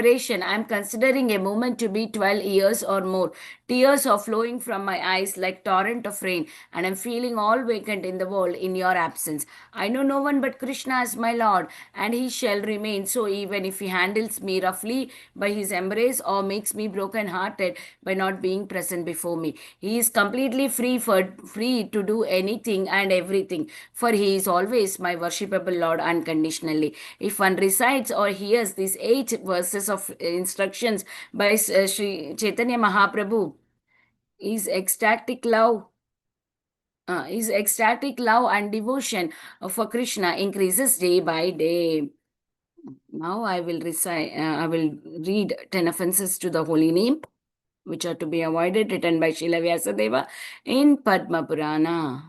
desperation, I am considering a moment to be 12 years or more. Tears are flowing from my eyes like torrent of rain, and I am feeling all vacant in the world in your absence. I know no one but Krishna as my Lord, and he shall remain so even if he handles me roughly by his embrace or makes me broken hearted by not being present before me. He is completely free to do anything and everything, for he is always my worshipable Lord unconditionally. If one recites or hears these 8 verses of instructions by Sri Chaitanya Mahaprabhu, his ecstatic love and devotion for Krishna increases day by day. Now I will recite. I will read 10 offenses to the holy name, which are to be avoided, written by Srila Vyasadeva in Padma Purana.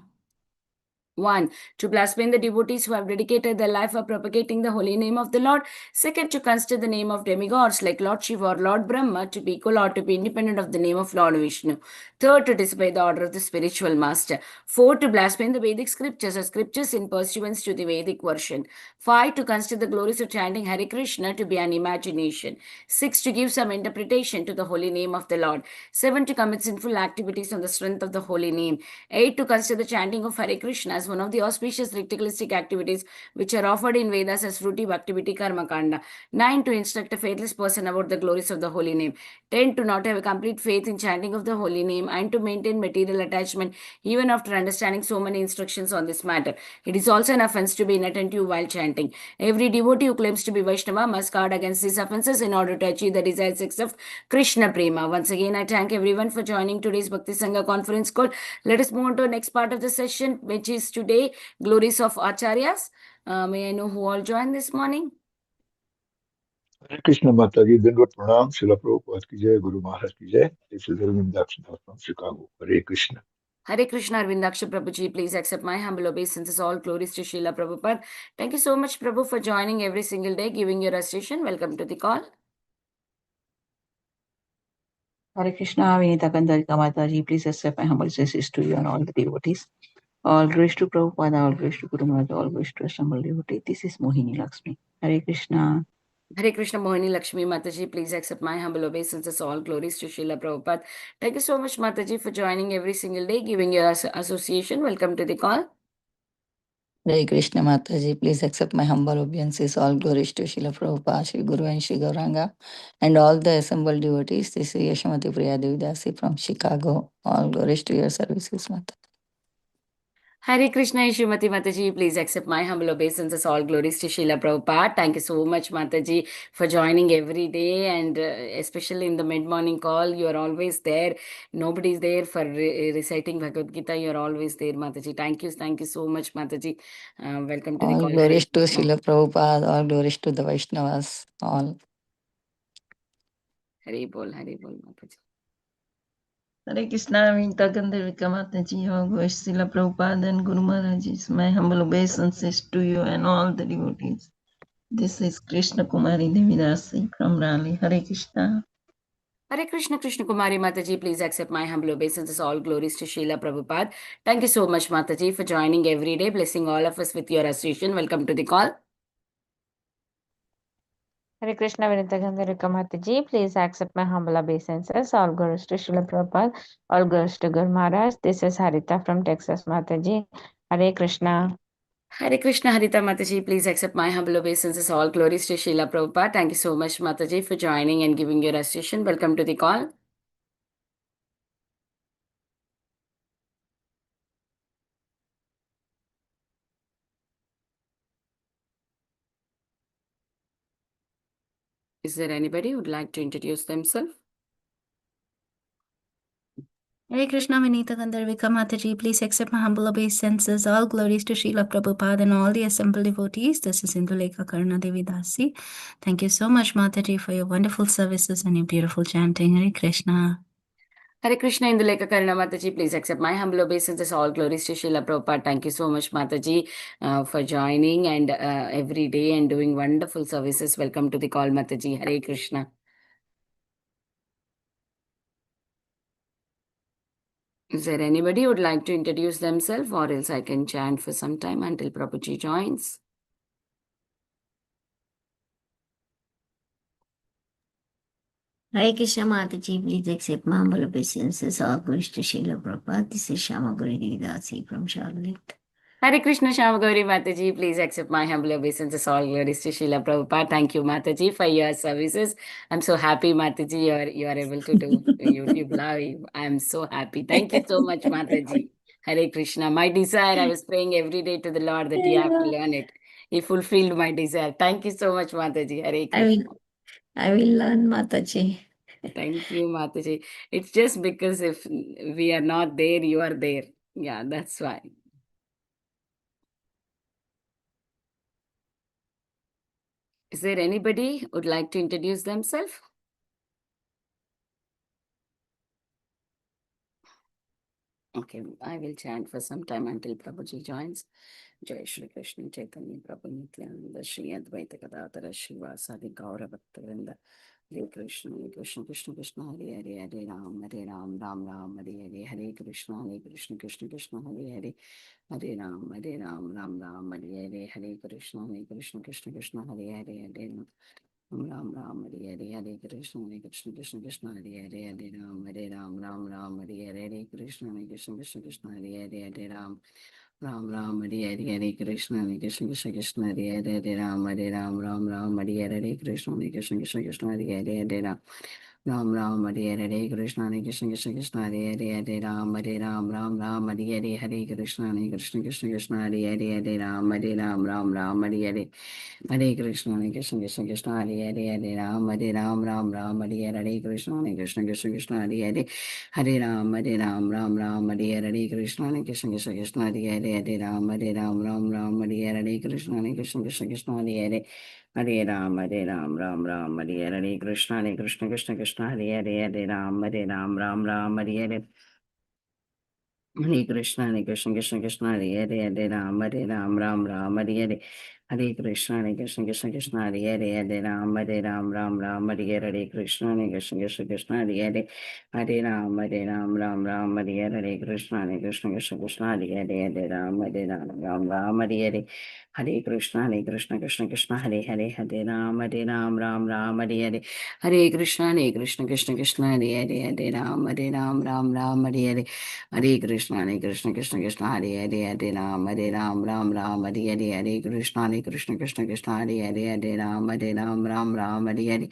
1. To blaspheme the devotees who have dedicated their life for propagating the holy name of the Lord. 2. To consider the name of demigods like Lord Shiva or Lord Brahma to be equal or to be independent of the name of Lord Vishnu. 3. To disobey the order of the spiritual master. 4. To blaspheme the Vedic scriptures or scriptures in pursuance to the Vedic version. 5. To consider the glories of chanting Hare Krishna to be an imagination. 6. To give some interpretation to the holy name of the Lord. 7. To commit sinful activities on the strength of the holy name. 8. To consider the chanting of Hare Krishna as one of the auspicious ritualistic activities which are offered in Vedas as fruitive activity karma kanda. 9. To instruct a faithless person about the glories of the holy name. 10. To not have a complete faith in chanting of the holy name and to maintain material attachment even after understanding so many instructions on this matter. It is also an offense to be inattentive while chanting. Every devotee who claims to be Vaishnava must guard against these offenses in order to achieve the desired success of Krishna Prema. Once again, I thank everyone for joining today's Bhakti Sangha conference call. Let us move on to the next part of the session, which is today Glories of Acharyas. May I know who all joined this morning? Hare Krishna Mataji, Dinvat Pranam, Srila Prabhupada ki jai, Guru Maharaj ki jai. This is Arvind from Chicago. Hare Krishna. Hare Krishna, Arvindaksha Prabhuji, please accept my humble obeisances. All glories to Srila Prabhupada. Thank you so much, Prabhu, for joining every single day, giving your association. Welcome to the call. Hare Krishna, Vinita Kandarika Mataji, please accept my humble obeisances to you and all the devotees. All glories to Prabhupada, all glories to Guru Maharaj, all glories to assembled devotee. This is Mohini Lakshmi. Hare Krishna. Hare Krishna, Mohini Lakshmi Mataji, please accept my humble obeisances. All glories to Srila Prabhupada. Thank you so much, Mataji, for joining every single day, giving your association. Welcome to the call. Hare Krishna Mataji, please accept my humble obeisances. All glories to Srila Prabhupada, Sri Guru and Sri Gauranga, and all the assembled devotees. This is Yashamati Priya Devidasi from Chicago. All glories to your services, Mataji. Hare Krishna, Shrimati Mataji, please accept my humble obeisances. All glories to Srila Prabhupada. Thank you so much, Mataji, for joining every day, and especially in the mid-morning call. You are always there. Nobody's there for reciting Bhagavad Gita. You are always there, Mataji. Thank you so much, Mataji. Welcome to the call. All glories to Srila Prabhupada. All glories to the Vaishnavas. All. Hare Bol, Mataji. Hare Krishna, Vinita Kandarika Mataji, all glories to Srila Prabhupada and Guru Maharaj. My humble obeisances to you and all the devotees. This is Krishna Kumari Devidasi from Raleigh. Hare Krishna. Hare Krishna, Krishna Kumari Mataji, please accept my humble obeisances. All glories to Srila Prabhupada. Thank you so much, Mataji, for joining every day, blessing all of us with your association. Welcome to the call. Hare Krishna, Vinita Kandarika Mataji, please accept my humble obeisances. All glories to Srila Prabhupada, all glories to Guru Maharaj. This is Harita from Texas, Mataji. Hare Krishna. Hare Krishna, Harita Mataji, please accept my humble obeisances. All glories to Srila Prabhupada. Thank you so much, Mataji, for joining and giving your association. Welcome to the call. Is there anybody who would like to introduce themselves? Hare Krishna, Vinita Gandharvika Mataji, please accept my humble obeisances. All glories to Srila Prabhupada and all the assembled devotees. This is Indulekha Karna Devidasi. Thank you so much, Mataji, for your wonderful services and your beautiful chanting. Hare Krishna. Hare Krishna, Indulekha Karna Mataji, please accept my humble obeisances. All glories to Srila Prabhupada. Thank you so much, Mataji, for joining and every day and doing wonderful services. Welcome to the call, Mataji. Hare Krishna. Is there anybody who would like to introduce themselves, or else I can chant for some time until Prabhuji joins? Hare Krishna Mataji, please accept my humble obeisances. All glories to Srila Prabhupada. This is Shama Gauri Dasi from Charlotte. Hare Krishna Shama Gauri Mataji, please accept my humble obeisances. All glories to Srila Prabhupada. Thank you, Mataji, for your services. I'm so happy, Mataji, you are able to do YouTube live. I'm so happy. Thank you so much, Mataji. Hare Krishna. My desire, I was praying every day to the Lord that you have to learn it. He fulfilled my desire. Thank you so much, Mataji. Hare Krishna. I will learn, Mataji. Thank you, Mataji. It's just because if we are not there, you are there. Yeah, that's why. Is there anybody who would like to introduce themselves? Okay, I will chant for some time until Prabhuji joins. Jai Shri Krishna Chaitanya Prabhu Nityananda Shri Advaita Gadadhar Srivas Thakur Gaura Bhakta Hare Krishna, Krishna Krishna Krishna Hare Hare, Hare Ram, Ram Ram, Hare Hare, Hare Krishna, Krishna Krishna Krishna Hare Hare, Hare Ram, Ram Ram, Hare Hare, Hare Krishna, Krishna Krishna Krishna Hare Hare, Hare Ram Ram, Hare Hare, Hare Krishna, Krishna Krishna Krishna Hare Hare, Hare Ram, Ram Ram, Hare Hare, Hare Krishna, Krishna Krishna Krishna Hare Hare, Hare Ram. Ram Ram Hare Hare, Hare Krishna, Krishna Krishna Krishna Hare Hare, Hare Ram, Ram Ram, Hare Hare, Hare Krishna, Krishna Krishna Krishna Hare Hare, Hare Ram. Ram Ram Hare Hare, Hare Krishna, Krishna Krishna Krishna Hare Hare, Hare Ram, Ram Ram, Hare Hare, Hare Krishna, Krishna Krishna Krishna Hare Hare, Hare Ram, Ram Ram, Hare Hare, Hare Krishna, Krishna Krishna Krishna Hare Hare, Hare Ram, Ram Hare Hare, Hare Krishna, Krishna Krishna Krishna Hare Hare, Hare Ram, Ram Hare Hare, Hare Krishna, Krishna Krishna Krishna Hare Hare, Hare Ram, Ram Hare Hare, Hare Krishna, Krishna Krishna Krishna Hare Hare, Hare Ram, Ram Hare Hare, Hare Krishna, Krishna Krishna Krishna Hare Hare, Hare Ram, Ram Hare Hare. Hare Krishna, Krishna Krishna Hare Hare, Hare Ram, Ram Hare Hare, Hare Krishna, Krishna Krishna Krishna Hare Hare, Hare Ram, Ram Hare Hare, Hare Krishna, Krishna Krishna Krishna Hare Hare, Hare Ram, Ram Hare Hare, Hare Krishna, Krishna Krishna Krishna Hare Hare, Hare Ram, Ram Hare Hare, Hare Krishna, Krishna Krishna Krishna Hare Hare, Hare Ram, Ram Hare Hare, Hare Krishna, Krishna Krishna Krishna Hare Hare, Hare Ram, Ram Hare Hare, Hare Krishna, Krishna Krishna Krishna Hare Hare, Hare Ram, Ram Hare Hare, Hare Krishna, Krishna Krishna Krishna Hare Hare, Hare Ram, Ram Hare Hare, Hare Krishna, Krishna Krishna Krishna Hare Hare, Hare Ram, Ram Hare Hare, Hare Krishna, Krishna Krishna Krishna Hare Hare, Hare Ram, Ram Hare Hare,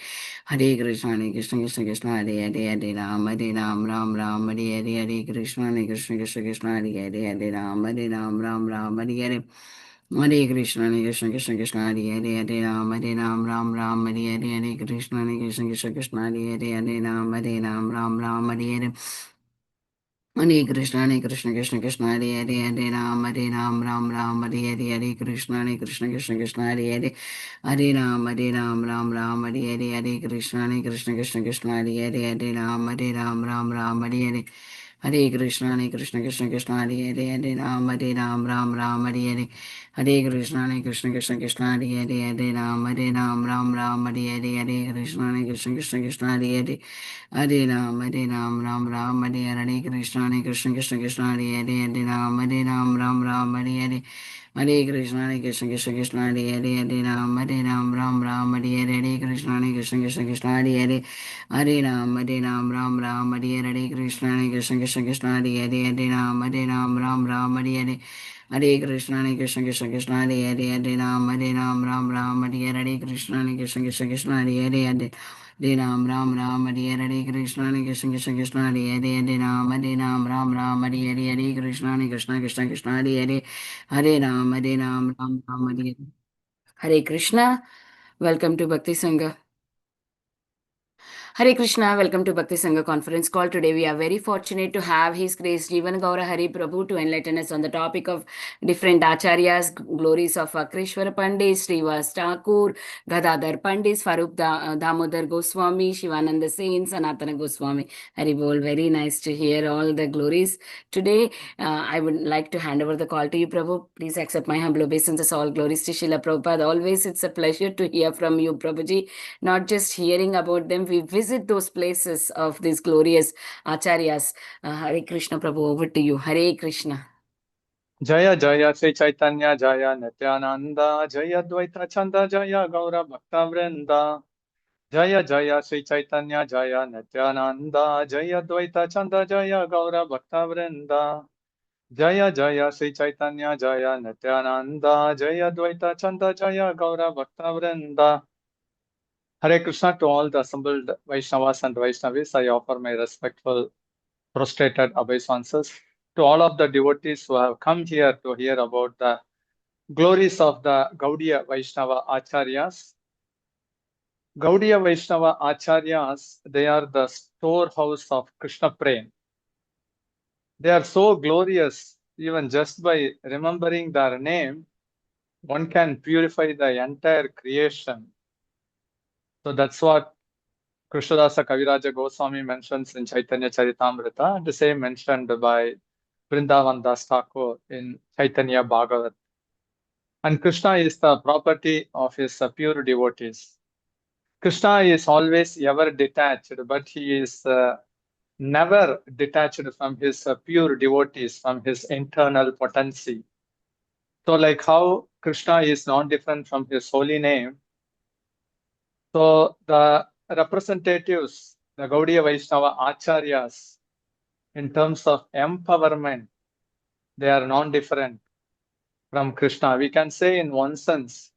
Hare Krishna, Krishna Krishna Krishna Hare Hare, Hare Ram, Ram Hare Hare, Hare Krishna, Krishna Krishna Krishna Hare Hare, Hare Ram, Ram Hare Hare. Hare Krishna, Krishna Krishna Krishna Hare Hare, Hare Ram, Ram Hare Hare, Hare Krishna, Krishna Krishna Krishna Hare Hare, Hare Ram, Ram Hare Hare, Hare Krishna, Krishna Krishna Krishna Hare Hare, Hare Ram, Ram Hare Hare, Hare Krishna, Krishna Krishna Krishna Hare Hare, Hare Ram, Ram Hare Hare, Hare Krishna, Krishna Krishna Krishna Hare Hare, Hare Ram, Ram Hare Hare, Hare Krishna, Krishna Krishna Krishna Hare Hare, Hare Ram, Ram Hare Hare, Hare Krishna, Krishna Krishna Krishna Hare Hare, Hare Ram, Ram Hare Hare, Hare Krishna, Krishna Krishna Krishna Hare Hare, Hare Ram, Ram Hare Hare, Hare Krishna, Krishna Krishna Krishna Hare Hare, Hare Ram, Ram Hare Hare, Hare Krishna, Krishna Krishna Krishna Hare Hare, Hare Ram, Ram Hare Hare, Hare Krishna, Krishna Krishna Krishna Hare Hare, Hare Ram, Ram Hare Hare, Hare Krishna, Krishna Krishna Krishna Hare Hare, Hare Ram, Ram Hare Hare, Hare Krishna, Krishna Krishna Krishna Hare Hare, Hare Ram, Ram Hare Hare, Hare Krishna, Krishna Krishna Krishna Hare Hare, Hare Ram, Ram Hare Hare. Hare Krishna, welcome to Bhakti Sangha. Hare Krishna, welcome to Bhakti Sangha conference call. Today we are very fortunate to have His Grace Jivana GauraHari Prabhu to enlighten us on the topic of different acharyas, glories of Vakresvar Pandit, Srivas Thakur, Gadadhar Pandit, Swarup Damodar Goswami, Shivanand Saint, Sanatana Goswami. Hari Bol, very nice to hear all the glories. Today I would like to hand over the call to you, Prabhu. Please accept my humble obeisances. All glories to Srila Prabhupada. Always it's a pleasure to hear from you, Prabhuji. Not just hearing about them, we visit those places of these glorious acharyas. Hare Krishna, Prabhu, over to you. Hare Krishna. Jaya Jaya Sri Chaitanya Jaya Nityananda Jaya Dvaita Chanda Jaya Gaura Bhakta Vrinda Jaya Jaya Sri Chaitanya Jaya Nityananda Jaya Dvaita Chanda Jaya Gaura Bhakta Vrinda Jaya Jaya Sri Chaitanya Jaya Nityananda Jaya Dvaita Chanda Jaya Gaura Bhakta Vrinda. Hare Krishna to all the assembled Vaishnavas and Vaishnavis. I offer my respectful prostrated obeisances to all of the devotees who have come here to hear about the glories of the Gaudiya Vaishnava Acharyas. Gaudiya Vaishnava Acharyas, they are the storehouse of Krishna Prem. They are so glorious, even just by remembering their name, one can purify the entire creation. So that's what Krishnadasa Kaviraja Goswami mentions in Chaitanya Charitamrita, and the same mentioned by Vrindavan Das Thakur in Chaitanya Bhagavat. And Krishna is the property of his pure devotees. Krishna is always ever detached, but he is never detached from his pure devotees, from his internal potency. So like how Krishna is non-different from his holy name, so the representatives, the Gaudiya Vaishnava Acharyas, in terms of empowerment, they are non-different from Krishna. We can say in one sense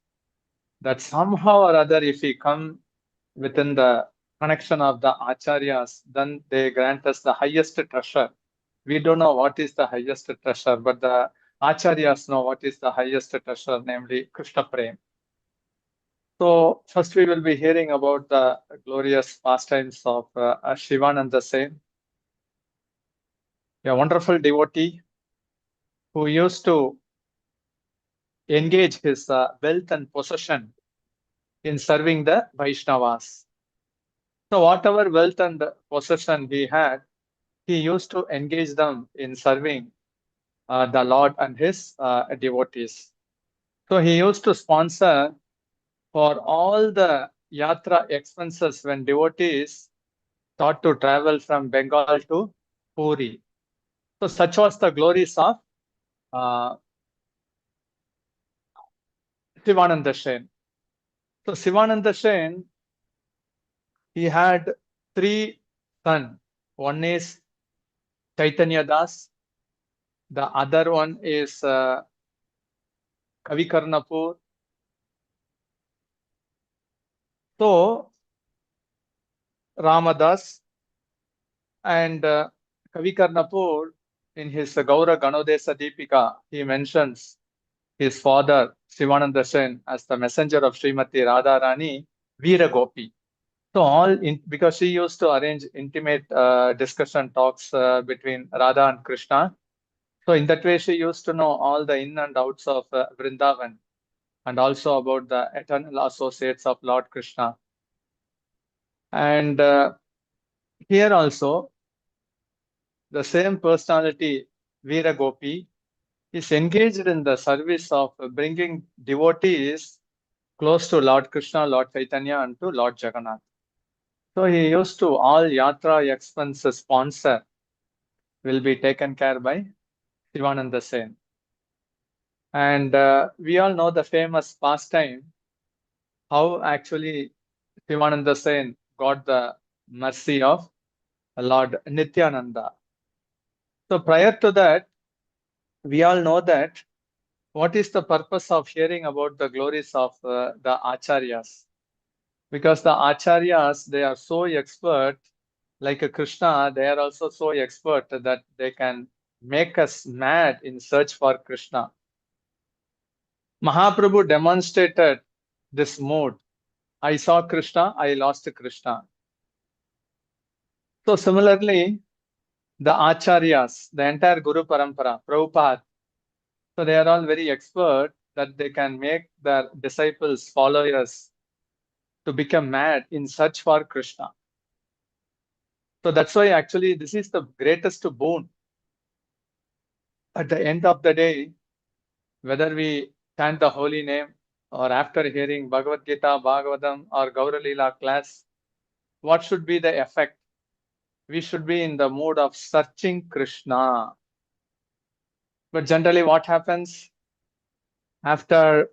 that somehow or other, if we come within the connection of the Acharyas, then they grant us the highest treasure. We don't know what is the highest treasure, but the Acharyas know what is the highest treasure, namely Krishna Prem. So first we will be hearing about the glorious pastimes of Shivanand Sen, a wonderful devotee who used to engage his wealth and possession in serving the Vaishnavas. So whatever wealth and possession he had, he used to engage them in serving the Lord and his devotees. So he used to sponsor for all the yatra expenses when devotees thought to travel from Bengal to Puri. So such was the glories of Shivananda Sen. So Shivananda Sen, he had three sons. One is Chaitanya Das, the other one is Kavikarnapur. So Ramadas and Kavikarnapur, in his Gaura Ganodesa Deepika, he mentions his father Shivananda Sen as the messenger of Srimati Radharani Veera Gopi. So because she used to arrange intimate discussion talks between Radha and Krishna. So in that way, she used to know all the in and outs of Vrindavan and also about the eternal associates of Lord Krishna. And here also, the same personality, Veera Gopi, is engaged in the service of bringing devotees close to Lord Krishna, Lord Chaitanya, and to Lord Jagannath. So he used to all yatra expenses sponsor will be taken care by Shivananda Sen. And we all know the famous pastime, how actually Shivananda Sen got the mercy of Lord Nityananda. So prior to that, we all know that what is the purpose of hearing about the glories of the Acharyas? Because the Acharyas, they are so expert, like a Krishna, they are also so expert that they can make us mad in search for Krishna. Mahaprabhu demonstrated this mood. I saw Krishna, I lost Krishna. So similarly, the Acharyas, the entire Guru Parampara, Prabhupada, so they are all very expert that they can make their disciples, followers to become mad in search for Krishna. So that's why actually this is the greatest boon. At the end of the day, whether we chant the holy name or after hearing Bhagavad Gita, Bhagavatam or Gaura Leela class, what should be the effect? We should be in the mood of searching Krishna. But generally what happens after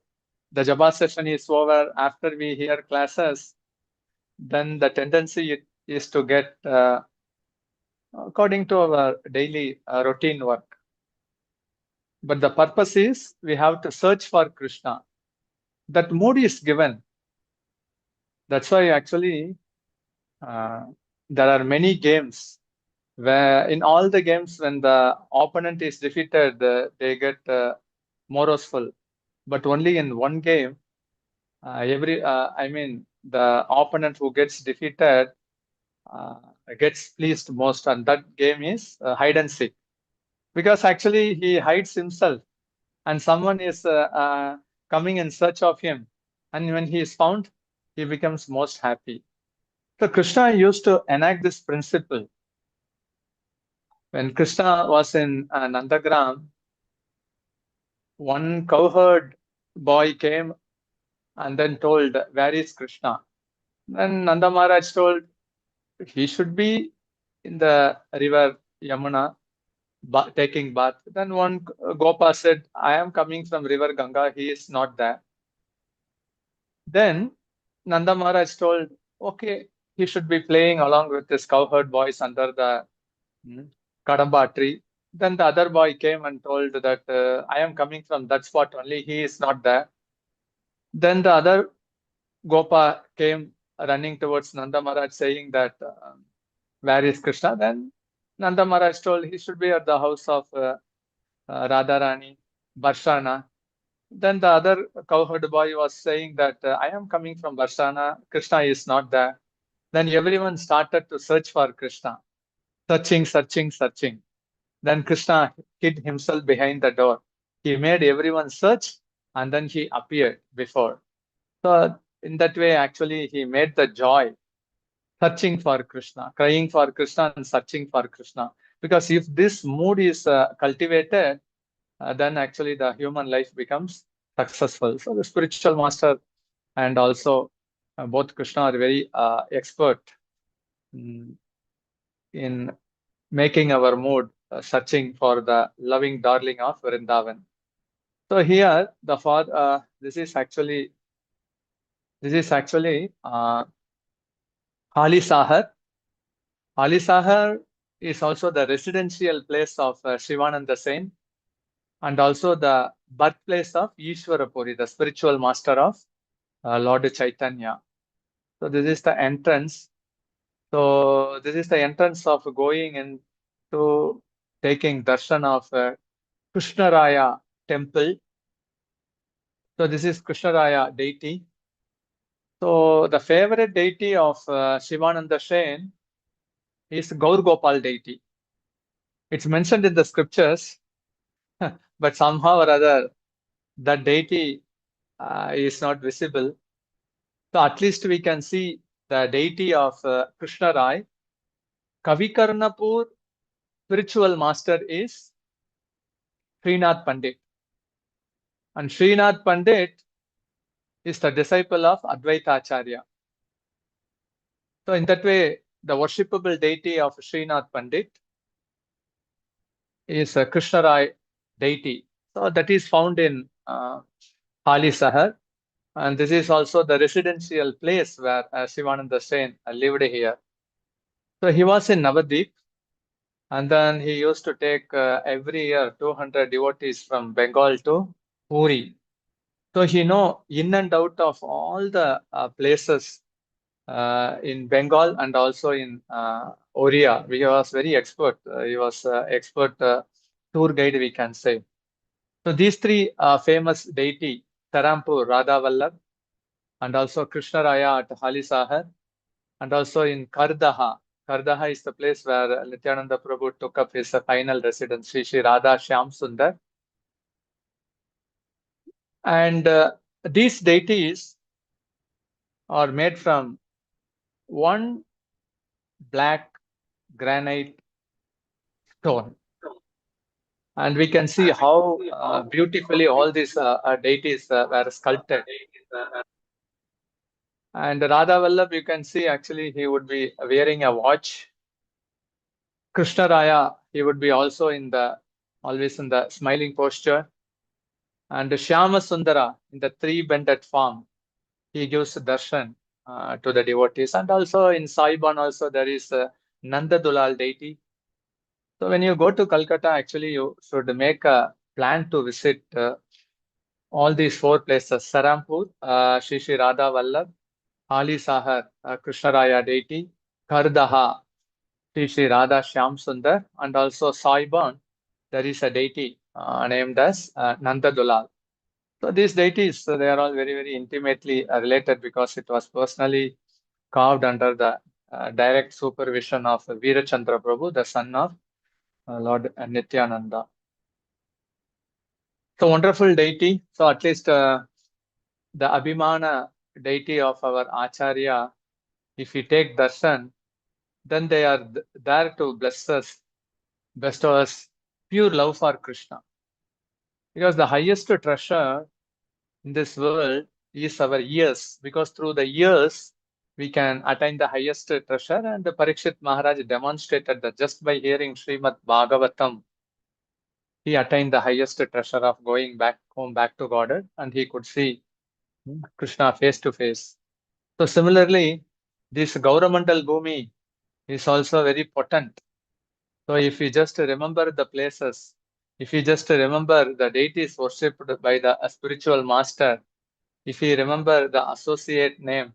the Japa session is over, after we hear classes, then the tendency is to get according to our daily routine work. But the purpose is we have to search for Krishna. That mood is given. That's why actually there are many games where in all the games when the opponent is defeated, they get moroseful. But only in one game, the opponent who gets defeated gets pleased most, and that game is hide and seek, because actually he hides himself and someone is coming in search of him, and when he is found, he becomes most happy. So Krishna used to enact this principle. When Krishna was in Nandagram, one cowherd boy came and then told, "Where is Krishna?" Then Nanda Maharaj told, "He should be in the river Yamuna taking bath." Then one Gopa said, "I am coming from river Ganga, he is not there." Then Nanda Maharaj told, "Okay, he should be playing along with his cowherd boys under the Kadamba tree." Then the other boy came and told that I am coming from that spot only, he is not there. Then the other Gopa came running towards Nanda Maharaj saying that where is Krishna? Then Nanda Maharaj told he should be at the house of Radharani, Barshana. Then the other cowherd boy was saying that I am coming from Barshana, Krishna is not there. Then everyone started to search for Krishna, searching. Then Krishna hid himself behind the door. He made everyone search and then he appeared before. So in that way, actually, he made the joy, searching for Krishna, crying for Krishna and searching for Krishna. Because if this mood is cultivated, then actually the human life becomes successful. So the spiritual master and also both Krishna are very expert in making our mood searching for the loving darling of Vrindavan. So here the father, this is actually Hali Sahar. Hali Sahar is also the residential place of Shivanand Sain, and also the birthplace of Ishwarapuri, the spiritual master of Lord Chaitanya. So this is the entrance. So this is the entrance of going into taking darshan of Krishnaraya temple. So this is Krishnaraya deity. So the favorite deity of Shivananda Sain is Gaur Gopal deity. It's mentioned in the scriptures, but somehow or other, that deity is not visible. So at least we can see the deity of Krishna Rai. Kavikarnapur spiritual master is Srinath Pandit. And Srinath Pandit is the disciple of Advaita Acharya. So in that way, the worshipable deity of Srinath Pandit is a Krishna Rai deity. So that is found in Hali Sahar. And this is also the residential place where Shivananda Sain lived here. So he was in Navadip, and then he used to take every year 200 devotees from Bengal to Puri. So he know in and out of all the places in Bengal and also in Oriya. He was very expert. He was expert tour guide, we can say. So these three famous deity, Tarampur, Radha Vallabh, and also Krishna Raya at Hali Sahar, and also in Kardaha. Kardaha is the place where Nityananda Prabhu took up his final residence, Sri Radha Shyam Sundar. And these deities are made from one black granite stone. And we can see how beautifully all these deities were sculpted. And Radha Vallabh, you can see actually he would be wearing a watch. Krishna Raya, he would be also always in the smiling posture. And Shyama Sundara, in the three-bended form, he gives darshan to the devotees. And also in Saiban also there is a Nanda Dulal deity. So when you go to Calcutta, actually you should make a plan to visit all these four places: Sarampur, Shri Shri Radha Vallabh, Ali Sahar, Krishna Raya deity, Kardaha, Shri Shri Radha Shyam Sundar, and also Saiban, there is a deity named as Nanda Dulal. So these deities, they are all very, very intimately related because it was personally carved under the direct supervision of Veerachandra Prabhu, the son of Lord Nityananda. So wonderful deity. So at least the Abhimana deity of our Acharya, if we take darshan, then they are there to bless us, bestow us pure love for Krishna. Because the highest treasure in this world is our ears, because through the ears we can attain the highest treasure. And the Parikshit Maharaj demonstrated that just by hearing Srimad Bhagavatam, he attained the highest treasure of going back home, back to Godhead, and he could see Krishna face to face. So similarly, this Gauramandal Bhumi is also very potent. So if you just remember the places, if you just remember the deities worshipped by the spiritual master, if you remember the associate name,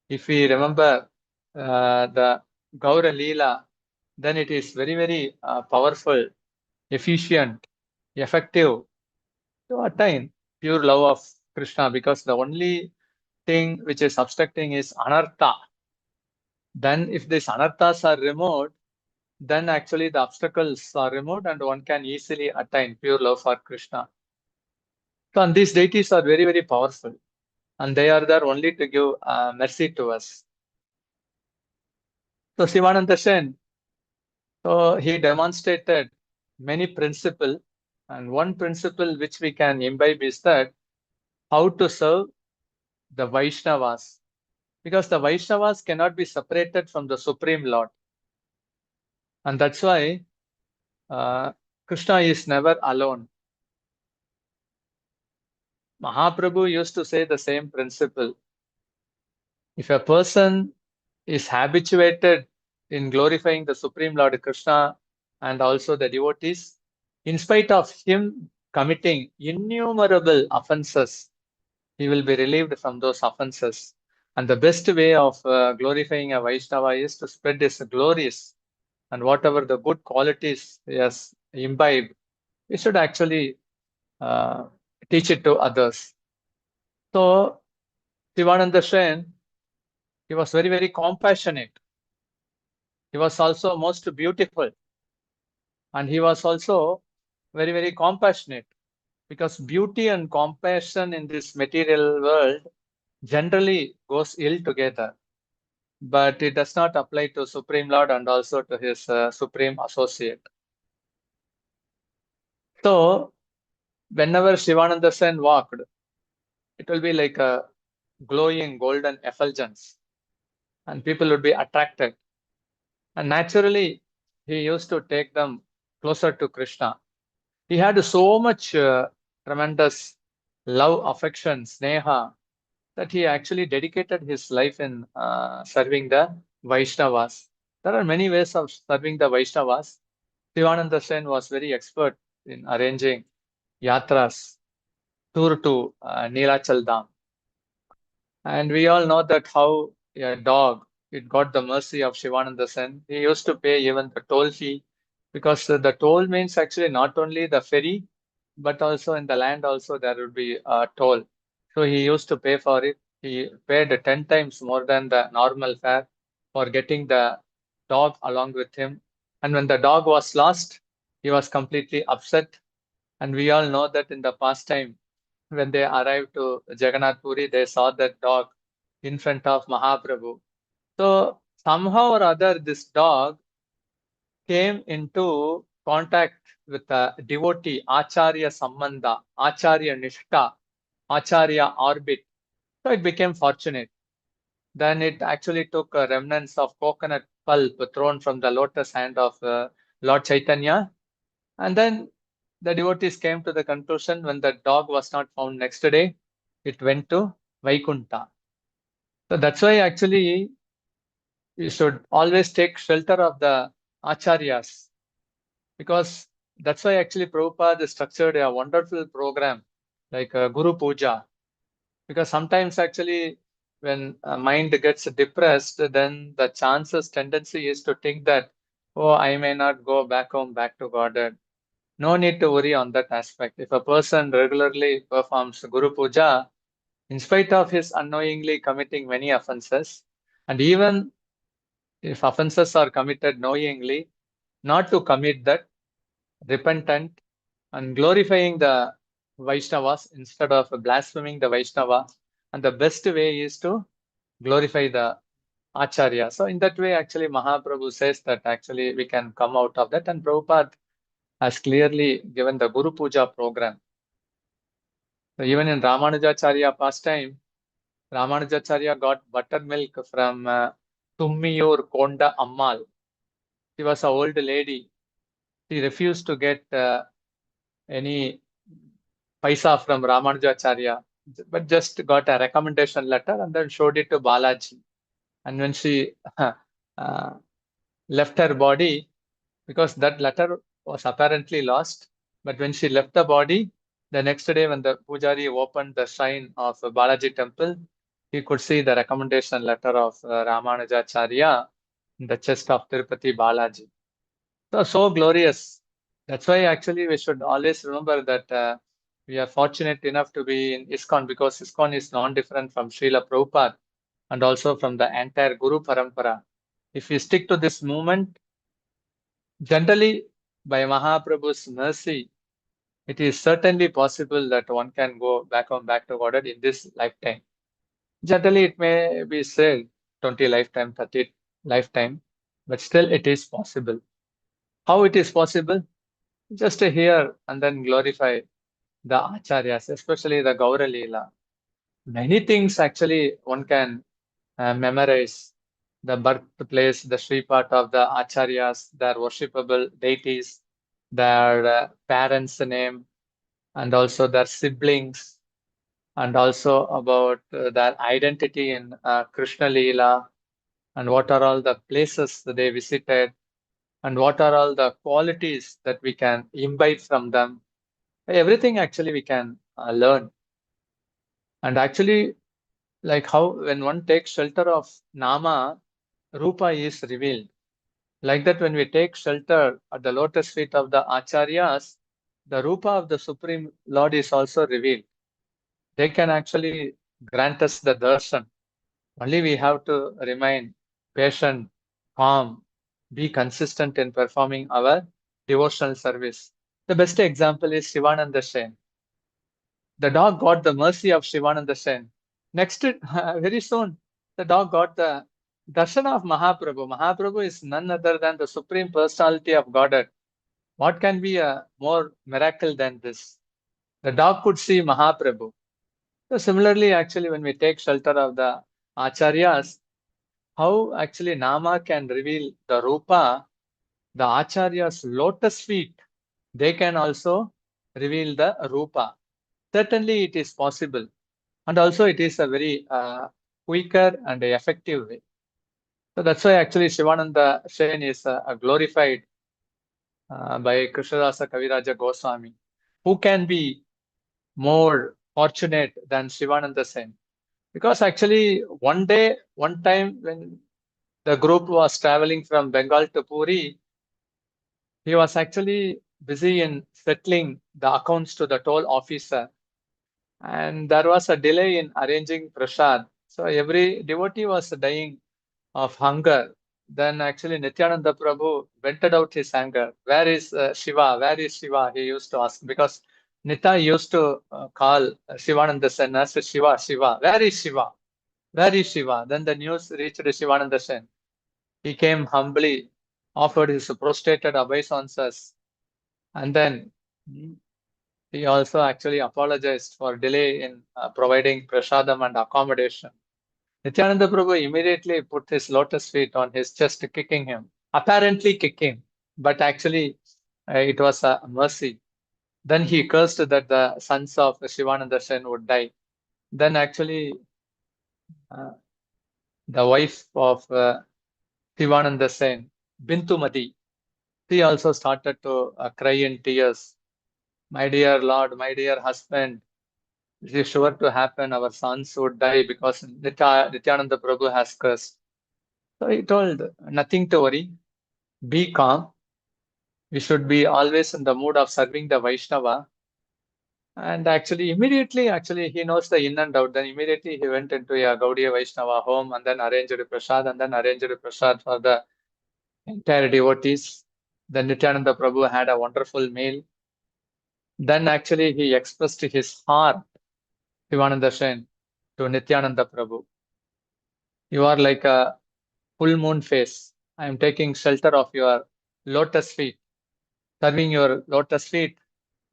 if we remember the Gaura Leela, then it is very, very powerful, efficient, effective to attain pure love of Krishna, because the only thing which is obstructing is anartha. Then if these anarthas are removed, then actually the obstacles are removed and one can easily attain pure love for Krishna. So, and these deities are very, very powerful, and they are there only to give mercy to us. So Shivananda Sen, so he demonstrated many principles, and one principle which we can imbibe is that how to serve the Vaishnavas, because the Vaishnavas cannot be separated from the Supreme Lord. And that's why Krishna is never alone. Mahaprabhu used to say the same principle. If a person is habituated in glorifying the Supreme Lord Krishna and also the devotees, in spite of him committing innumerable offenses, he will be relieved from those offenses. And the best way of glorifying a Vaishnava is to spread his glories, and whatever the good qualities he has imbibed, we should actually teach it to others. So Shivananda Sen, he was very, very compassionate. He was also most beautiful. And he was also very, very compassionate, because beauty and compassion in this material world generally goes ill together. But it does not apply to Supreme Lord and also to his Supreme Associate. So whenever Shivananda Sen walked, it will be like a glowing golden effulgence, and people would be attracted. And naturally, he used to take them closer to Krishna. He had so much tremendous love, affection, sneha, that he actually dedicated his life in serving the Vaishnavas. There are many ways of serving the Vaishnavas. Shivananda Sen was very expert in arranging yatras, tour to Nilachal Dham. And we all know that how a dog, it got the mercy of Shivananda Sen. He used to pay even the toll fee, because the toll means actually not only the ferry, but also in the land also there would be a toll. So he used to pay for it. He paid 10 times more than the normal fare for getting the dog along with him. And when the dog was lost, he was completely upset. And we all know that in the past time, when they arrived to Jagannath Puri, they saw that dog in front of Mahaprabhu. So somehow or other, this dog came into contact with a devotee, Acharya Sambandha, Acharya Nishta, Acharya Orbit. So it became fortunate. Then it actually took remnants of coconut pulp thrown from the lotus hand of Lord Chaitanya. And then the devotees came to the conclusion, when the dog was not found next day, it went to Vaikunta. So that's why actually we should always take shelter of the acharyas, because that's why actually Prabhupada structured a wonderful program like Guru Puja, because sometimes actually when mind gets depressed, then the tendency is to think that, oh, I may not go back home, back to Godhead. No need to worry on that aspect. If a person regularly performs Guru Puja, in spite of his unknowingly committing many offenses, and even if offenses are committed knowingly, not to commit that, repentant and glorifying the Vaishnavas instead of blaspheming the Vaishnava. And the best way is to glorify the Acharya. So in that way, actually, Mahaprabhu says that actually we can come out of that. And Prabhupada has clearly given the Guru Puja program. So even in Ramanujacharya pastime, Ramanujacharya got buttermilk from Tummiyur Konda Ammal. She was an old lady. She refused to get any paisa from Ramanujacharya, but just got a recommendation letter and then showed it to Balaji. And when she left her body, because that letter was apparently lost, but when she left the body, the next day when the Pujari opened the shrine of Balaji temple, he could see the recommendation letter of Ramanujacharya in the chest of Tirupati Balaji. So glorious. That's why actually we should always remember that we are fortunate enough to be in ISKCON, because ISKCON is non-different from Srila Prabhupada and also from the entire Guru Parampara. If we stick to this movement, generally by Mahaprabhu's mercy, it is certainly possible that one can go back to Godhead in this lifetime. Generally, it may be said 20 lifetime, 30 lifetime, but still it is possible. How it is possible? Just to hear and then glorify the acharyas, especially the Gaura Leela. Many things actually one can memorize. The birthplace, the Sri part of the acharyas, their worshipable deities, their parents' name, and also their siblings, and also about their identity in Krishna Leela, and what are all the places that they visited, and what are all the qualities that we can imbibe from them. Everything actually we can learn. And actually, like how when one takes shelter of Nama, Rupa is revealed. Like that, when we take shelter at the lotus feet of the Acharyas, the Rupa of the Supreme Lord is also revealed. They can actually grant us the darshan. Only we have to remain patient, calm, be consistent in performing our devotional service. The best example is Shivananda Sen. The dog got the mercy of Shivananda Sen. Next, very soon, the dog got the darshan of Mahaprabhu. Mahaprabhu is none other than the Supreme Personality of Godhead. What can be a more miracle than this? The dog could see Mahaprabhu. So similarly, actually, when we take shelter of the Acharyas, how actually Nama can reveal the Rupa, the Acharya's lotus feet, they can also reveal the Rupa. Certainly it is possible. And also it is a very quicker and effective way. So that's why actually Shivananda Sen is glorified by Krishnadasa Kaviraja Goswami. Who can be more fortunate than Shivananda Sen? Because actually one time when the group was traveling from Bengal to Puri, he was actually busy in settling the accounts to the toll officer. And there was a delay in arranging prasad. So every devotee was dying of hunger. Then actually Nityananda Prabhu vented out his anger. Where is Shiva? Where is Shiva? He used to ask, because Nita used to call Shivananda Sen as Shiva, Shiva. Where is Shiva? Where is Shiva? Then the news reached Shivananda Sen. He came humbly, offered his prostrated obeisances, and then he also actually apologized for delay in providing prasadam and accommodation. Nityananda Prabhu immediately put his lotus feet on his chest, kicking him, apparently kicking, but actually it was a mercy. Then he cursed that the sons of Shivananda Sen would die. Then actually the wife of Shivananda Sen, Bintumati, she also started to cry in tears. My dear Lord, my dear husband, this is sure to happen. Our sons would die because Nityananda Prabhu has cursed. So he told, nothing to worry, be calm. We should be always in the mood of serving the Vaishnava. And actually, immediately, he knows the in and out. Then immediately he went into a Gaudiya Vaishnava home and then arranged a prasad and then arranged a prasad for the entire devotees. Then Nityananda Prabhu had a wonderful meal. Then actually he expressed his heart, Shivananda Sen, to Nityananda Prabhu. You are like a full moon face. I am taking shelter of your lotus feet. Serving your lotus feet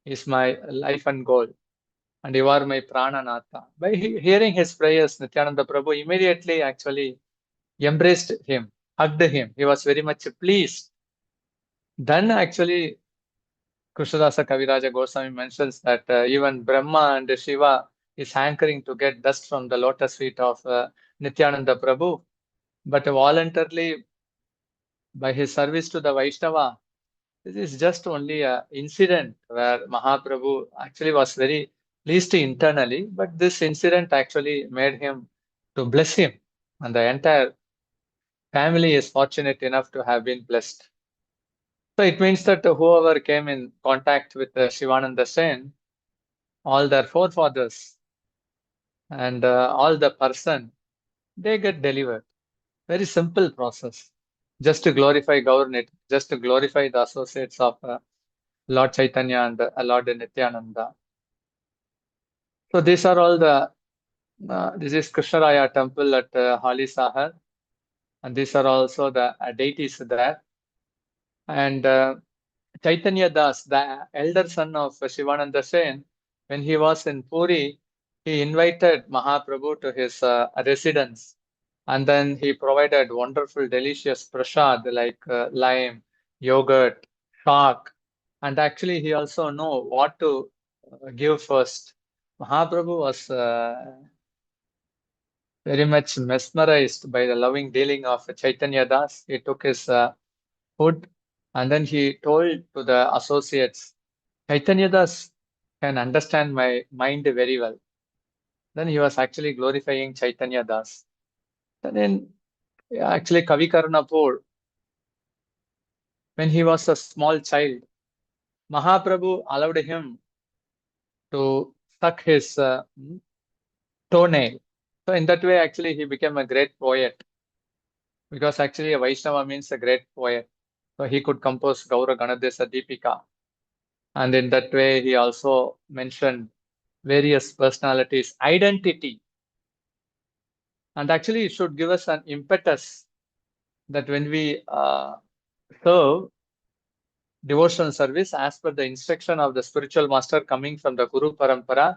is my life and goal. And you are my prananatha. By hearing his prayers, Nityananda Prabhu immediately actually embraced him, hugged him. He was very much pleased. Then actually, Krishnadasa Kaviraja Goswami mentions that even Brahma and Shiva is hankering to get dust from the lotus feet of Nityananda Prabhu. But voluntarily, by his service to the Vaishnava, this is just only an incident where Mahaprabhu actually was very pleased internally, but this incident actually made him to bless him. And the entire family is fortunate enough to have been blessed. So it means that whoever came in contact with Shivananda Sen, all their forefathers and all the person, they get delivered. Very simple process. Just to glorify Gaur, just to glorify the associates of Lord Chaitanya and Lord Nityananda. So these are all the, this is Krishnaraya temple at Hali Sahar. And these are also the deities there. And Chaitanya Das, the elder son of Shivananda Sen, when he was in Puri, he invited Mahaprabhu to his residence. And then he provided wonderful, delicious prasad like lime, yogurt, shark. And actually, he also know what to give first. Mahaprabhu was very much mesmerized by the loving dealing of Chaitanya Das. He took his food and then he told to the associates, Chaitanya Das can understand my mind very well. Then he was actually glorifying Chaitanya Das. And then actually Kavi Karnapur, when he was a small child, Mahaprabhu allowed him to suck his toenail. So in that way, actually, he became a great poet. Because actually a Vaishnava means a great poet. So he could compose Gaura Ganadesa Deepika. And in that way, he also mentioned various personalities' identity. And actually, it should give us an impetus that when we serve devotional service as per the instruction of the spiritual master coming from the Guru Parampara,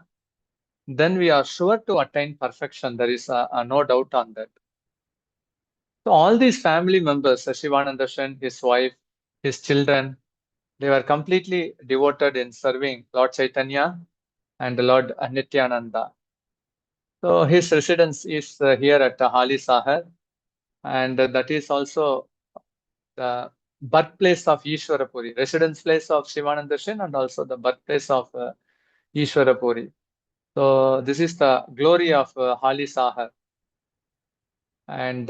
then we are sure to attain perfection. There is no doubt on that. So all these family members, Shivananda Sen, his wife, his children, they were completely devoted in serving Lord Chaitanya and Lord Nityananda. So his residence is here at Hali Sahar, and that is also the birthplace of Ishwarapuri, residence place of Shivananda Sen and also the birthplace of Ishwarapuri. So this is the glory of Hali Sahar. And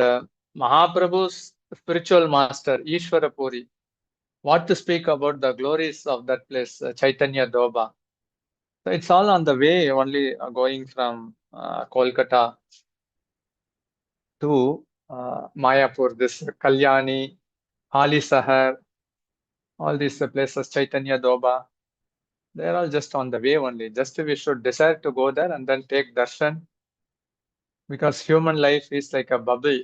Mahaprabhu's spiritual master, Ishwarapuri, what to speak about the glories of that place, Chaitanya Doba. So it's all on the way, only going from Kolkata to Mayapur, this Kalyani, Hali Sahar, all these places, Chaitanya Doba, they're all just on the way only. Just we should decide to go there and then take darshan, because human life is like a bubble.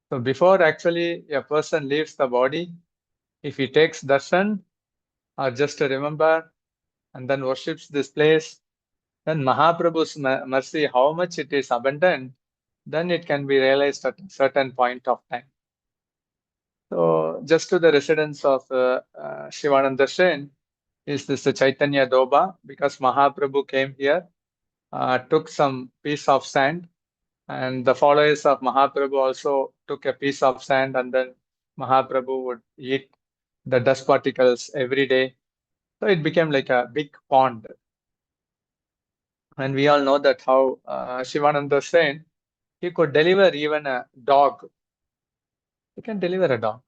So before actually a person leaves the body, if he takes darshan or just to remember and then worships this place, then Mahaprabhu's mercy, how much it is abundant, then it can be realized at a certain point of time. So just to the residence of Shivananda Sen is this Chaitanya Doba, because Mahaprabhu came here, took some piece of sand And the followers of Mahaprabhu also took a piece of sand, and then Mahaprabhu would eat the dust particles every day. So it became like a big pond. And we all know that how Shivananda said he could deliver even a dog. He can deliver a dog,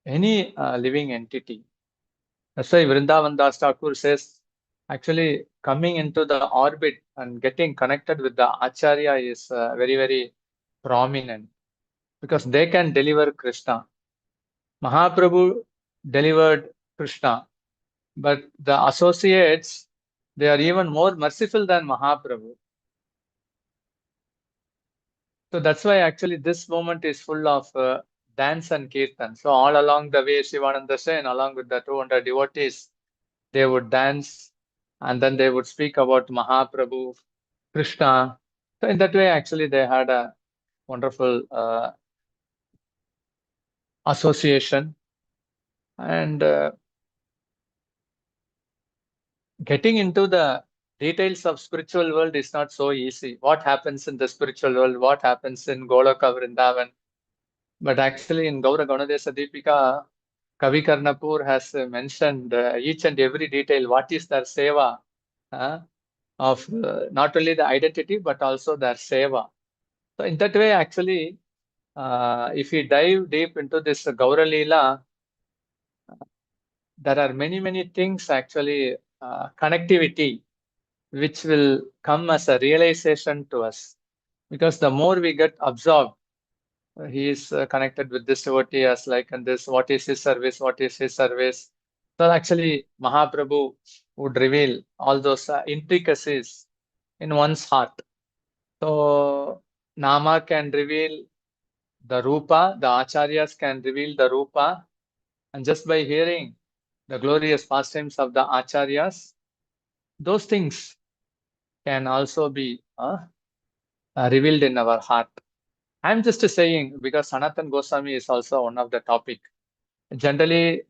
any living entity. That's why Vrindavan Das Thakur says, actually coming into the orbit and getting connected with the Acharya is very, very prominent, because they can deliver Krishna. Mahaprabhu delivered Krishna, but the associates, they are even more merciful than Mahaprabhu. So that's why actually this moment is full of dance and kirtan. So all along the way, Shivananda Sen, along with the 200 devotees, they would dance, and then they would speak about Mahaprabhu, Krishna. So in that way, actually, they had a wonderful association. And getting into the details of spiritual world is not so easy. What happens in the spiritual world? What happens in Goloka Vrindavan? But actually, in Gaura Ganadesa Deepika, Kavi Karnapur has mentioned each and every detail. What is their seva of not only the identity but also their seva. So in that way, actually, if we dive deep into this Gaura Leela, there are many, many things actually, connectivity, which will come as a realization to us. Because the more we get absorbed, he is connected with this devotee as like, and this, what is his service, what is his service. So actually, Mahaprabhu would reveal all those intricacies in one's heart. So Nama can reveal the Rupa, the Acharyas can reveal the Rupa, and just by hearing the glorious pastimes of the Acharyas, those things can also be revealed in our heart. I'm just saying, because Sanatana Goswami is also one of the topic. Generally,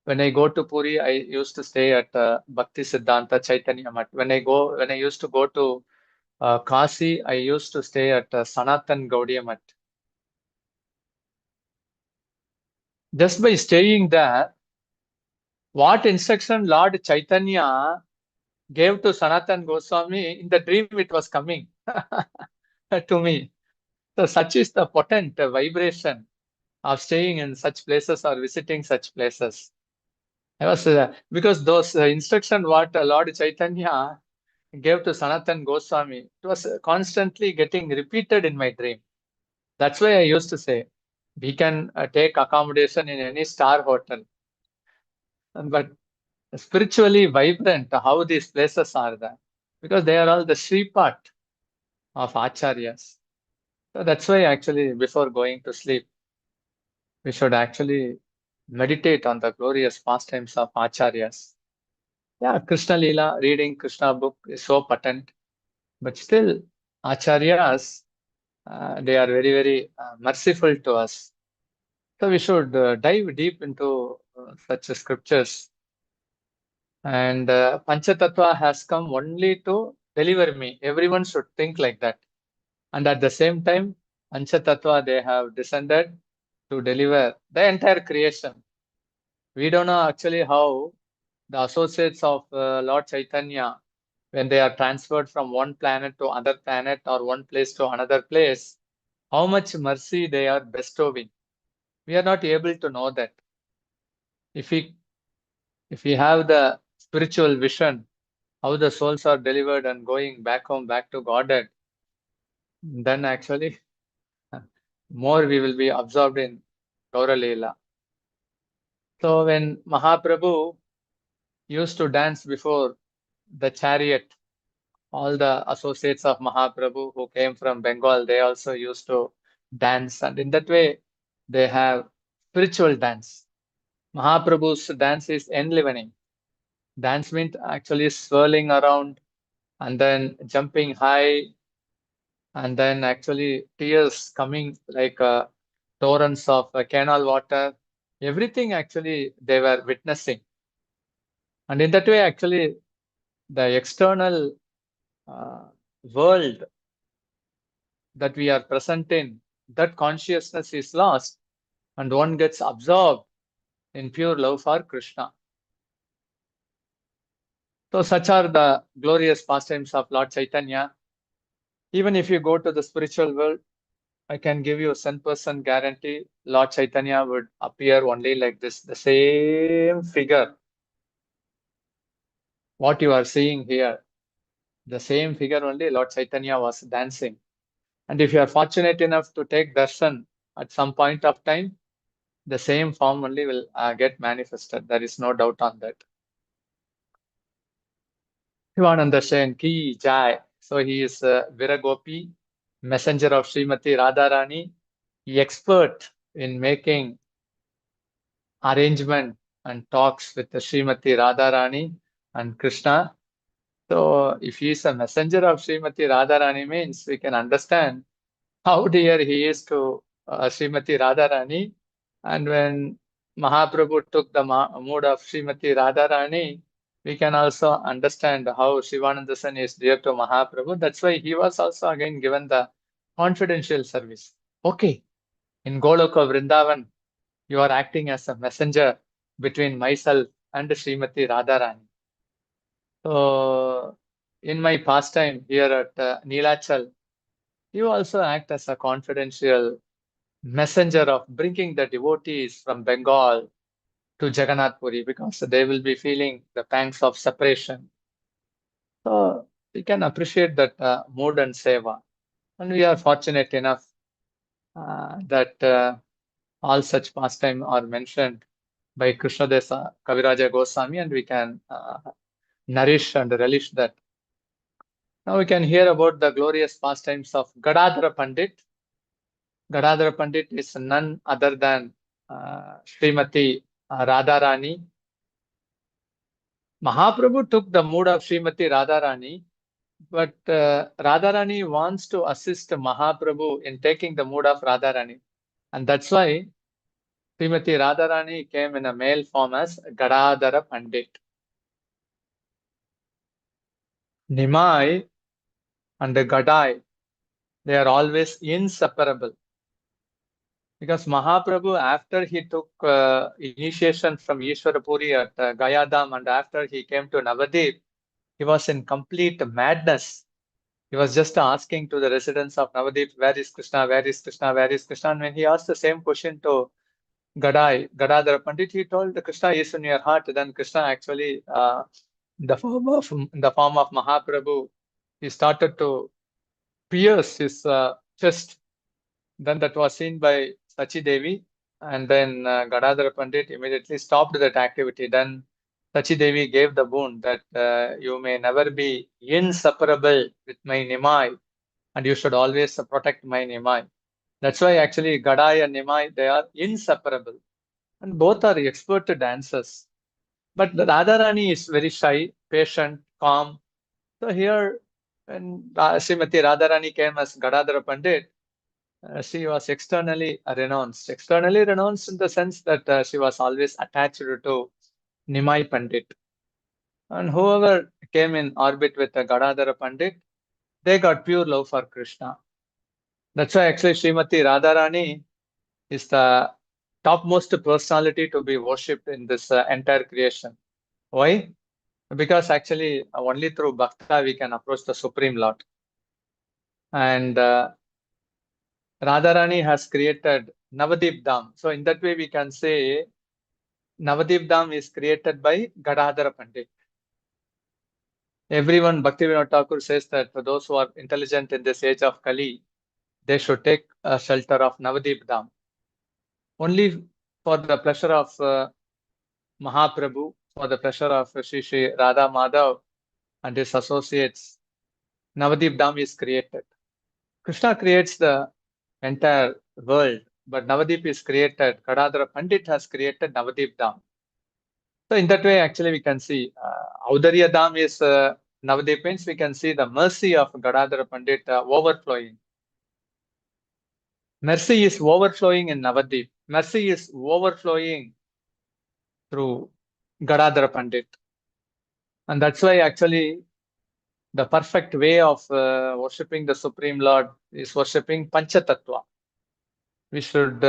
when I go to Puri, I used to stay at Bhakti Siddhanta Chaitanya Mat. When I used to go to Kasi, I used to stay at Sanatan Gaudiya Mat. Just by staying there, what instruction Lord Chaitanya gave to Sanatan Goswami, in the dream it was coming to me. So such is the potent vibration of staying in such places or visiting such places. I was because those instruction what Lord Chaitanya gave to Sanatan Goswami, it was constantly getting repeated in my dream. That's why I used to say, we can take accommodation in any star hotel, but spiritually vibrant, how these places are there, because they are all the Sripat of Acharyas. So that's why actually before going to sleep, we should actually meditate on the glorious pastimes of Acharyas. Yeah, Krishna Leela, reading Krishna book is so potent, but still Acharyas, they are very, very merciful to us. So we should dive deep into such scriptures. And Panchatattva has come only to deliver me. Everyone should think like that. And at the same time, Panchatattva, they have descended to deliver the entire creation. We don't know actually how the associates of Lord Chaitanya, when they are transferred from one planet to another planet or one place to another place, how much mercy they are bestowing. We are not able to know that. If we have the spiritual vision, how the souls are delivered and going back home, back to Godhead, then actually more we will be absorbed in Gaura Leela. So when Mahaprabhu used to dance before the chariot, all the associates of Mahaprabhu who came from Bengal, they also used to dance. And in that way, they have spiritual dance. Mahaprabhu's dance is enlivening. Dance means actually swirling around and then jumping high, and then actually tears coming like torrents of canal water. Everything actually they were witnessing. And in that way, actually, the external world that we are present in, that consciousness is lost and one gets absorbed in pure love for Krishna. So such are the glorious pastimes of Lord Chaitanya. Even if you go to the spiritual world, I can give you a 100% guarantee Lord Chaitanya would appear only like this, the same figure. What you are seeing here, the same figure only Lord Chaitanya was dancing. And if you are fortunate enough to take darshan at some point of time, the same form only will get manifested. There is no doubt on that. Shivanand Sen ki jai. So he is Viragopi, messenger of Srimati Radharani, expert in making arrangement and talks with the Srimati Radharani and Krishna. So if he is a messenger of Srimati Radharani means we can understand how dear he is to Srimati Radharani. And when Mahaprabhu took the mood of Srimati Radharani, we can also understand how Shivananda Sen is dear to Mahaprabhu. That's why he was also again given the confidential service. Okay, in Goloka Vrindavan, you are acting as a messenger between myself and Srimati Radharani. So in my pastime here at Neelachal, you also act as a confidential messenger of bringing the devotees from Bengal to Jagannath Puri because they will be feeling the pangs of separation. So we can appreciate that mood and seva. And we are fortunate enough that all such pastime are mentioned by Krishnadesa Kaviraja Goswami, and we can nourish and relish that. Now we can hear about the glorious pastimes of Gadadhar Pandit. Gadadhar Pandit is none other than Srimati Radharani. Mahaprabhu took the mood of Srimati Radharani, but Radharani wants to assist Mahaprabhu in taking the mood of Radharani. And that's why Srimati Radharani came in a male form as Gadadhar Pandit. Nimai and Gadai, they are always inseparable. Because Mahaprabhu, after he took initiation from Ishwarapuri at Gayadam and after he came to Navadip, he was in complete madness. He was just asking to the residents of Navadip, where is Krishna, where is Krishna, where is Krishna? And when he asked the same question to Gadadhar Pandit, he told the Krishna is in your heart. Then Krishna actually, in the form of Mahaprabhu, he started to pierce his chest. Then that was seen by Sachi Devi, and then Gadadhar Pandit immediately stopped that activity. Then Sachi Devi gave the boon that you may never be inseparable with my Nimai, and you should always protect my Nimai. That's why actually Gadai and Nimai, they are inseparable. And both are expert dancers. But Radharani is very shy, patient, calm. So here, when Srimati Radharani came as Gadadhar Pandit, she was externally renounced. Externally renounced in the sense that she was always attached to Nimai Pandit. And whoever came in orbit with Gadadhar Pandit, they got pure love for Krishna. That's why actually Srimati Radharani is the topmost personality to be worshipped in this entire creation. Why? Because actually only through Bhakta we can approach the Supreme Lord. And Radharani has created Navadip Dham. So in that way we can say Navadip Dham is created by Gadadhar Pandit. Everyone, Bhaktivinoda Thakur says that for those who are intelligent in this age of Kali, they should take a shelter of Navadip Dham. Only for the pleasure of Mahaprabhu, for the pleasure of Shri Radha Madhav and his associates, Navadip Dham is created. Krishna creates the entire world, but Navadip is created. Gadadhar Pandit has created Navadip Dham. So in that way, actually, we can see Audarya Dham is Navadip means we can see the mercy of Gadadhar Pandit overflowing. Mercy is overflowing in Navadip. Mercy is overflowing through Gadadhar Pandit. And that's why actually the perfect way of worshipping the Supreme Lord is worshipping Panchatattva. We should,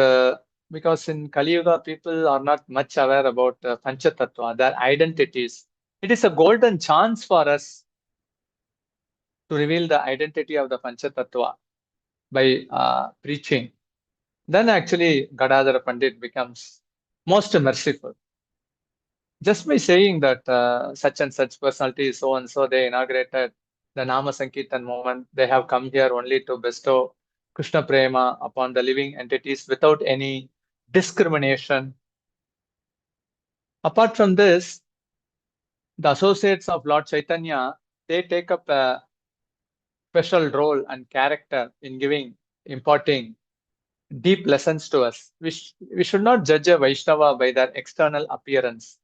because in Kali Yuga, people are not much aware about Panchatattva, their identities. It is a golden chance for us to reveal the identity of the Panchatattva by preaching. Then actually Gadadhar Pandit becomes most merciful. Just by saying that such and such personality, so and so, they inaugurated the Nama Sankirtan movement, they have come here only to bestow Krishna Prema upon the living entities without any discrimination. Apart from this, the associates of Lord Chaitanya, they take up a special role and character in imparting deep lessons to us. We should not judge a Vaishnava by their external appearance.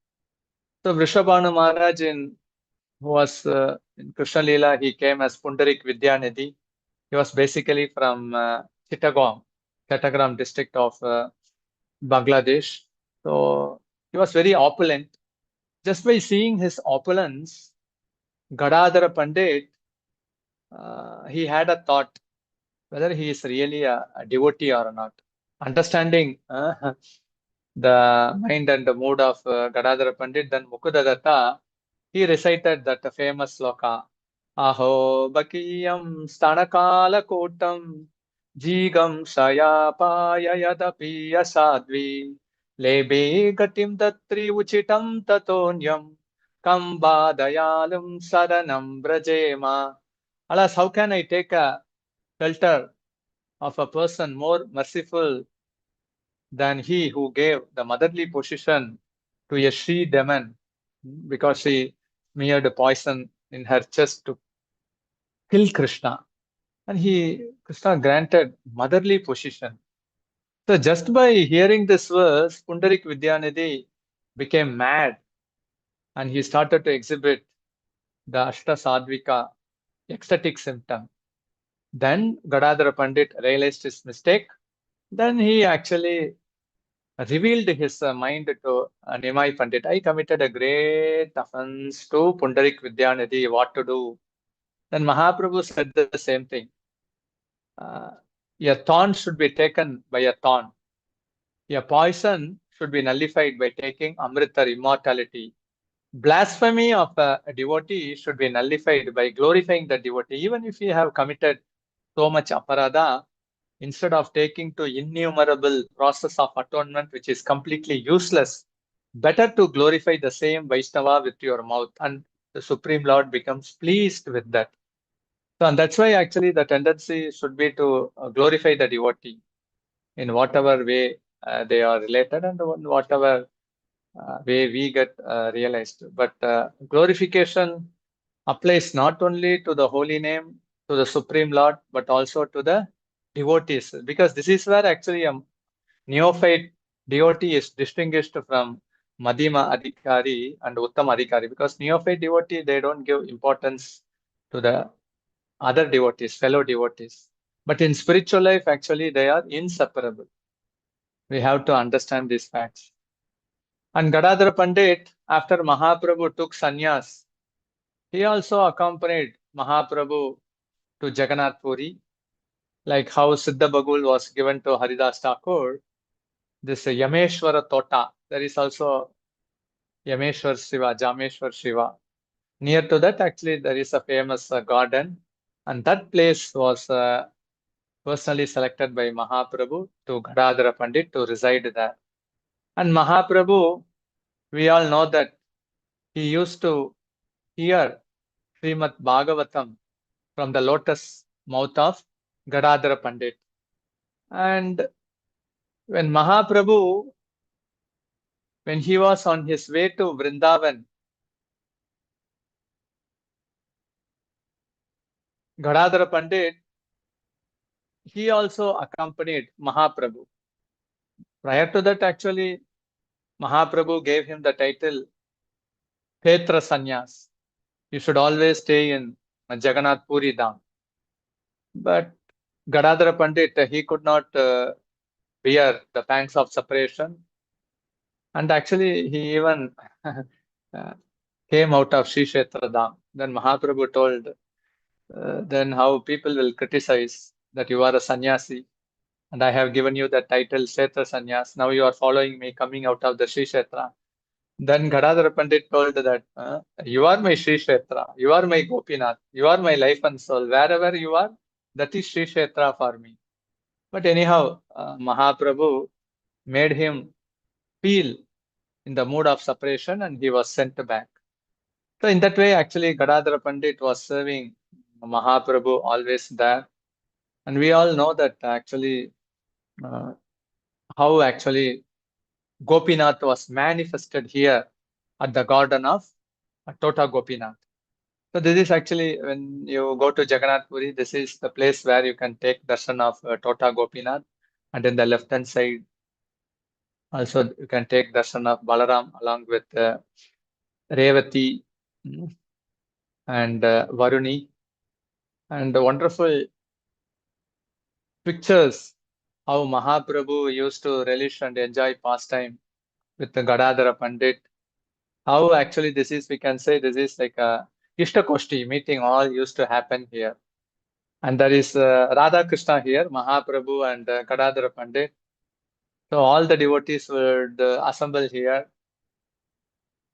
So Vrishabhanu Maharaj, who was in Krishna Leela, he came as Pundarik Vidyanidhi. He was basically from Chittagong district of Bangladesh. So he was very opulent. Just by seeing his opulence, Gadadhar Pandit, he had a thought whether he is really a devotee or not. Understanding the mind and the mood of Gadadhar Pandit, then Mukudadatta, he recited that famous sloka, Aho Bakiyam Stanakala Kotam Jigam Sayapaya Yadapi Yasadvi Lebe Gatim Datri Uchitam Tatonyam Kamba Dayalum Saranam Brajema. Alas, how can I take a shelter of a person more merciful than he who gave the motherly position to a she-demon because she smeared poison in her chest to kill Krishna. And Krishna granted motherly position. So just by hearing this verse, Pundarik Vidyanidhi became mad and he started to exhibit the Ashta Sadvika ecstatic symptom. Then Gadadhar Pandit realized his mistake. Then he actually revealed his mind to Nimai Pandit. I committed a great offense to Pundarik Vidyanidhi, what to do? Then Mahaprabhu said the same thing. A thorn should be taken by a thorn. A poison should be nullified by taking Amrita, immortality. Blasphemy of a devotee should be nullified by glorifying the devotee. Even if you have committed so much aparada, instead of taking to innumerable process of atonement, which is completely useless, better to glorify the same Vaishnava with your mouth, and the Supreme Lord becomes pleased with that. So, and that's why actually the tendency should be to glorify the devotee in whatever way they are related and whatever way we get realized. But glorification applies not only to the holy name, to the Supreme Lord, but also to the devotees, because this is where actually a neophyte devotee is distinguished from Madhyama Adhikari and Uttama Adhikari, because neophyte devotee, they don't give importance to the other devotees, fellow devotees. But in spiritual life, actually, they are inseparable. We have to understand these facts. And Gadadhar Pandit, after Mahaprabhu took sannyas, he also accompanied Mahaprabhu to Jagannath Puri, like how Siddha Bagul was given to Haridas Thakur. This Yameshwara Tota, there is also Yameshwar Shiva, Jameshwar Shiva. Near to that, actually, there is a famous garden, and that place was personally selected by Mahaprabhu to Gadadhar Pandit to reside there. And Mahaprabhu, we all know that he used to hear Srimad Bhagavatam from the lotus mouth of Gadadhar Pandit. And when Mahaprabhu, when he was on his way to Vrindavan, Gadadhar Pandit, he also accompanied Mahaprabhu. Prior to that, actually, Mahaprabhu gave him the title Petra Sannyas. You should always stay in Jagannath Puri Dham. But Gadadhar Pandit, he could not bear the pangs of separation. And actually, he even came out of Sri Kshetra Dham. Then Mahaprabhu told, then how people will criticize that you are a sannyasi and I have given you the title Kshetra Sannyas. Now you are following me coming out of the Sri Kshetra. Then Gadadhar Pandit told that you are my Sri Kshetra, you are my Gopinath, you are my life and soul. Wherever you are, that is Sri Kshetra for me. But anyhow, Mahaprabhu made him feel in the mood of separation and he was sent back. So in that way, actually, Gadadhar Pandit was serving Mahaprabhu always there. And we all know that actually how actually Gopinath was manifested here at the garden of Tota Gopinath. So this is actually when you go to Jagannath Puri, this is the place where you can take darshan of Tota Gopinath. And in the left hand side, also you can take darshan of Balaram along with Revati and Varuni. And wonderful pictures how Mahaprabhu used to relish and enjoy pastime with the Gadadhara Pandit. How actually this is, we can say this is like a Ishtakoshti meeting all used to happen here. And there is Radha Krishna here, Mahaprabhu and Gadadhara Pandit. So all the devotees would assemble here.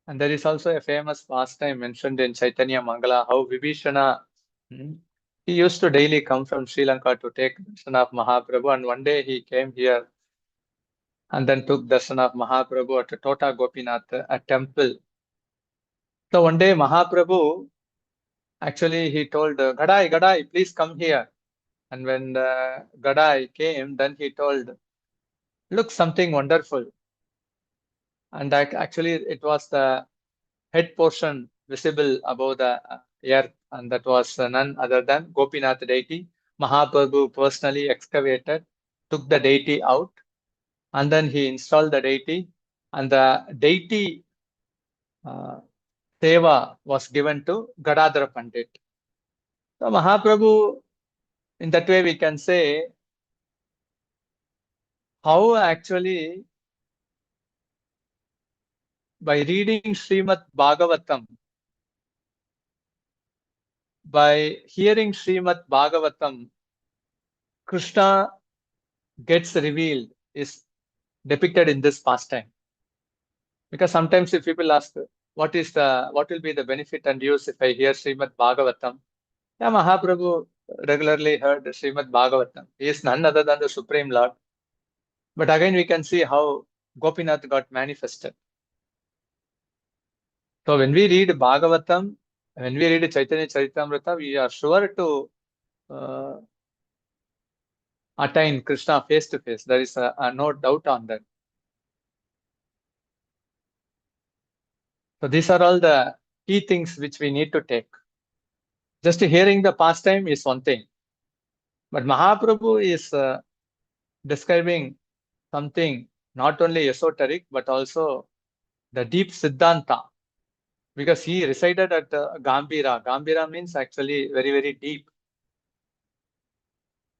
And there is also a famous pastime mentioned in Chaitanya Mangala, how Vibhishana, he used to daily come from Sri Lanka to take darshan of Mahaprabhu. And one day he came here and then took darshan of Mahaprabhu at Tota Gopinath, a temple. So one day Mahaprabhu, actually he told, Gadai, Gadai, please come here. And when Gadai came, then he told, look, something wonderful. And actually it was the head portion visible above the earth, and that was none other than Gopinath deity. Mahaprabhu personally excavated, took the deity out, and then he installed the deity, and the deity seva was given to Gadadhara Pandit. So Mahaprabhu, in that way we can say how actually by reading Srimad Bhagavatam, by hearing Srimad Bhagavatam, Krishna gets revealed, is depicted in this pastime. Because sometimes if people ask, what will be the benefit and use if I hear Srimad Bhagavatam? Yeah, Mahaprabhu regularly heard Srimad Bhagavatam. He is none other than the Supreme Lord. But again, we can see how Gopinath got manifested. So when we read Bhagavatam, when we read Chaitanya Charitamrita, we are sure to attain Krishna face to face. There is no doubt on that. So these are all the key things which we need to take. Just hearing the pastime is one thing. But Mahaprabhu is describing something not only esoteric, but also the deep Siddhanta. Because he resided at Gambhira. Gambhira means actually very, very deep.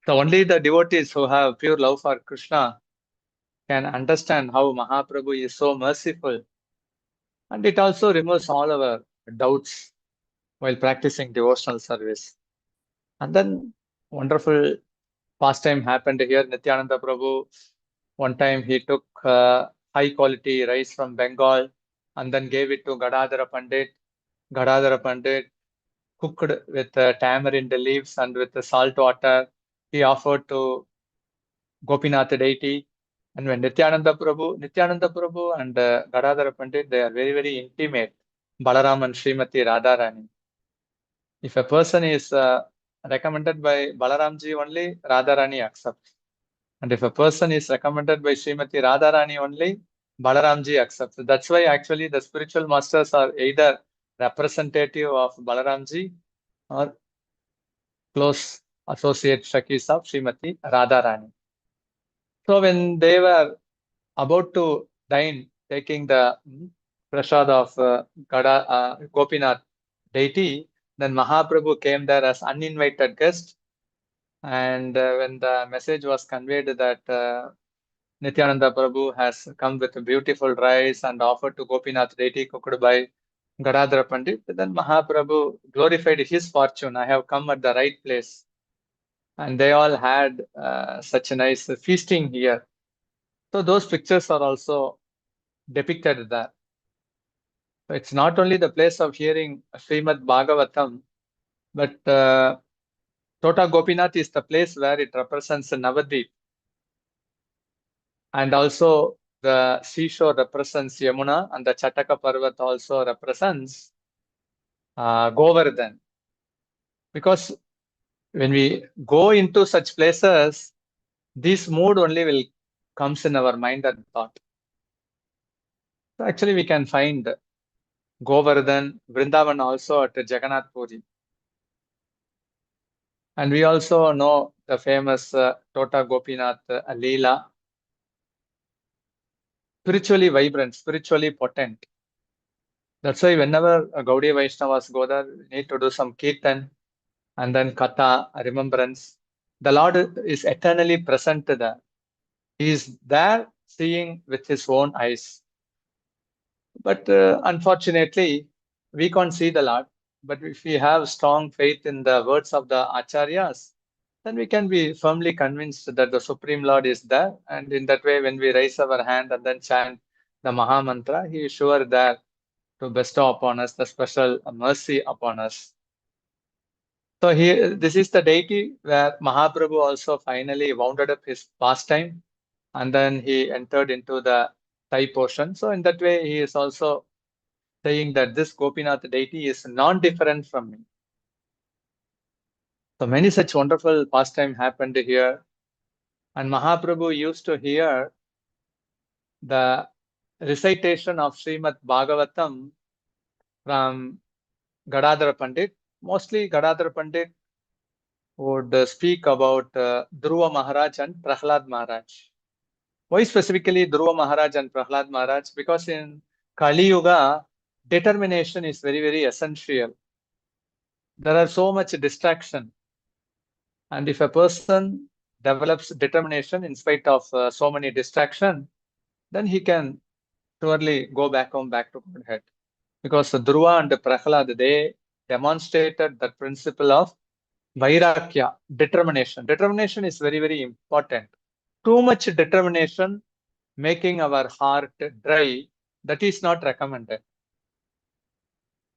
So only the devotees who have pure love for Krishna can understand how Mahaprabhu is so merciful. And it also removes all our doubts while practicing devotional service. And then wonderful pastime happened here. Nityananda Prabhu, one time he took high quality rice from Bengal and then gave it to Gadadhara Pandit. Gadadhara Pandit cooked with tamarind leaves and with the salt water. He offered to Gopinath deity. And when Nityananda Prabhu and Gadadhara Pandit, they are very, very intimate. Balaram and Srimati Radharani. If a person is recommended by Balaramji only, Radharani accepts. And if a person is recommended by Srimati Radharani only, Balaramji accepts. That's why actually the spiritual masters are either representative of Balaramji or close associate Shakis of Srimati Radharani. So when they were about to dine, taking the prasad of Gopinath deity, then Mahaprabhu came there as uninvited guest. And when the message was conveyed that Nityananda Prabhu has come with a beautiful rice and offered to Gopinath deity cooked by Gadadhar Pandit. Then Mahaprabhu glorified his fortune. I have come at the right place. And they all had such a nice feasting here. So those pictures are also depicted there. So it's not only the place of hearing Srimad Bhagavatam, but Tota Gopinath is the place where it represents Navadvip. And also the seashore represents Yamuna, and the Chataka Parvat also represents Govardhan. Because when we go into such places, this mood only will comes in our mind and thought. So actually we can find Govardhan, Vrindavan also at Jagannath Puri. And we also know the famous Tota Gopinath Leela. Spiritually vibrant, spiritually potent. That's why whenever Gaudiya Vaishnavas go there, we need to do some kirtan and then katha, remembrance. The Lord is eternally present there. He is there seeing with his own eyes. But unfortunately, we can't see the Lord. But if we have strong faith in the words of the Acharyas, then we can be firmly convinced that the Supreme Lord is there. And in that way, when we raise our hand and then chant the Maha Mantra, He is sure there to bestow upon us the special mercy upon us. So here, this is the deity where Mahaprabhu also finally wounded up his pastime, and then he entered into the Thai portion. So in that way, he is also saying that this Gopinath deity is non-different from me. So many such wonderful pastime happened here, and Mahaprabhu used to hear the recitation of Srimad Bhagavatam from Gadadhar Pandit. Mostly Gadadhar Pandit would speak about Dhruva Maharaj and Prahlad Maharaj. Why specifically Dhruva Maharaj and Prahlad Maharaj? Because in Kali Yuga, determination is very, very essential. There are so much distraction. And if a person develops determination in spite of so many distraction, then he can surely go back home, back to Godhead. Because Dhruva and Prahlad, they demonstrated the principle of Vairakya, determination. Determination is very, very important. Too much determination making our heart dry, that is not recommended.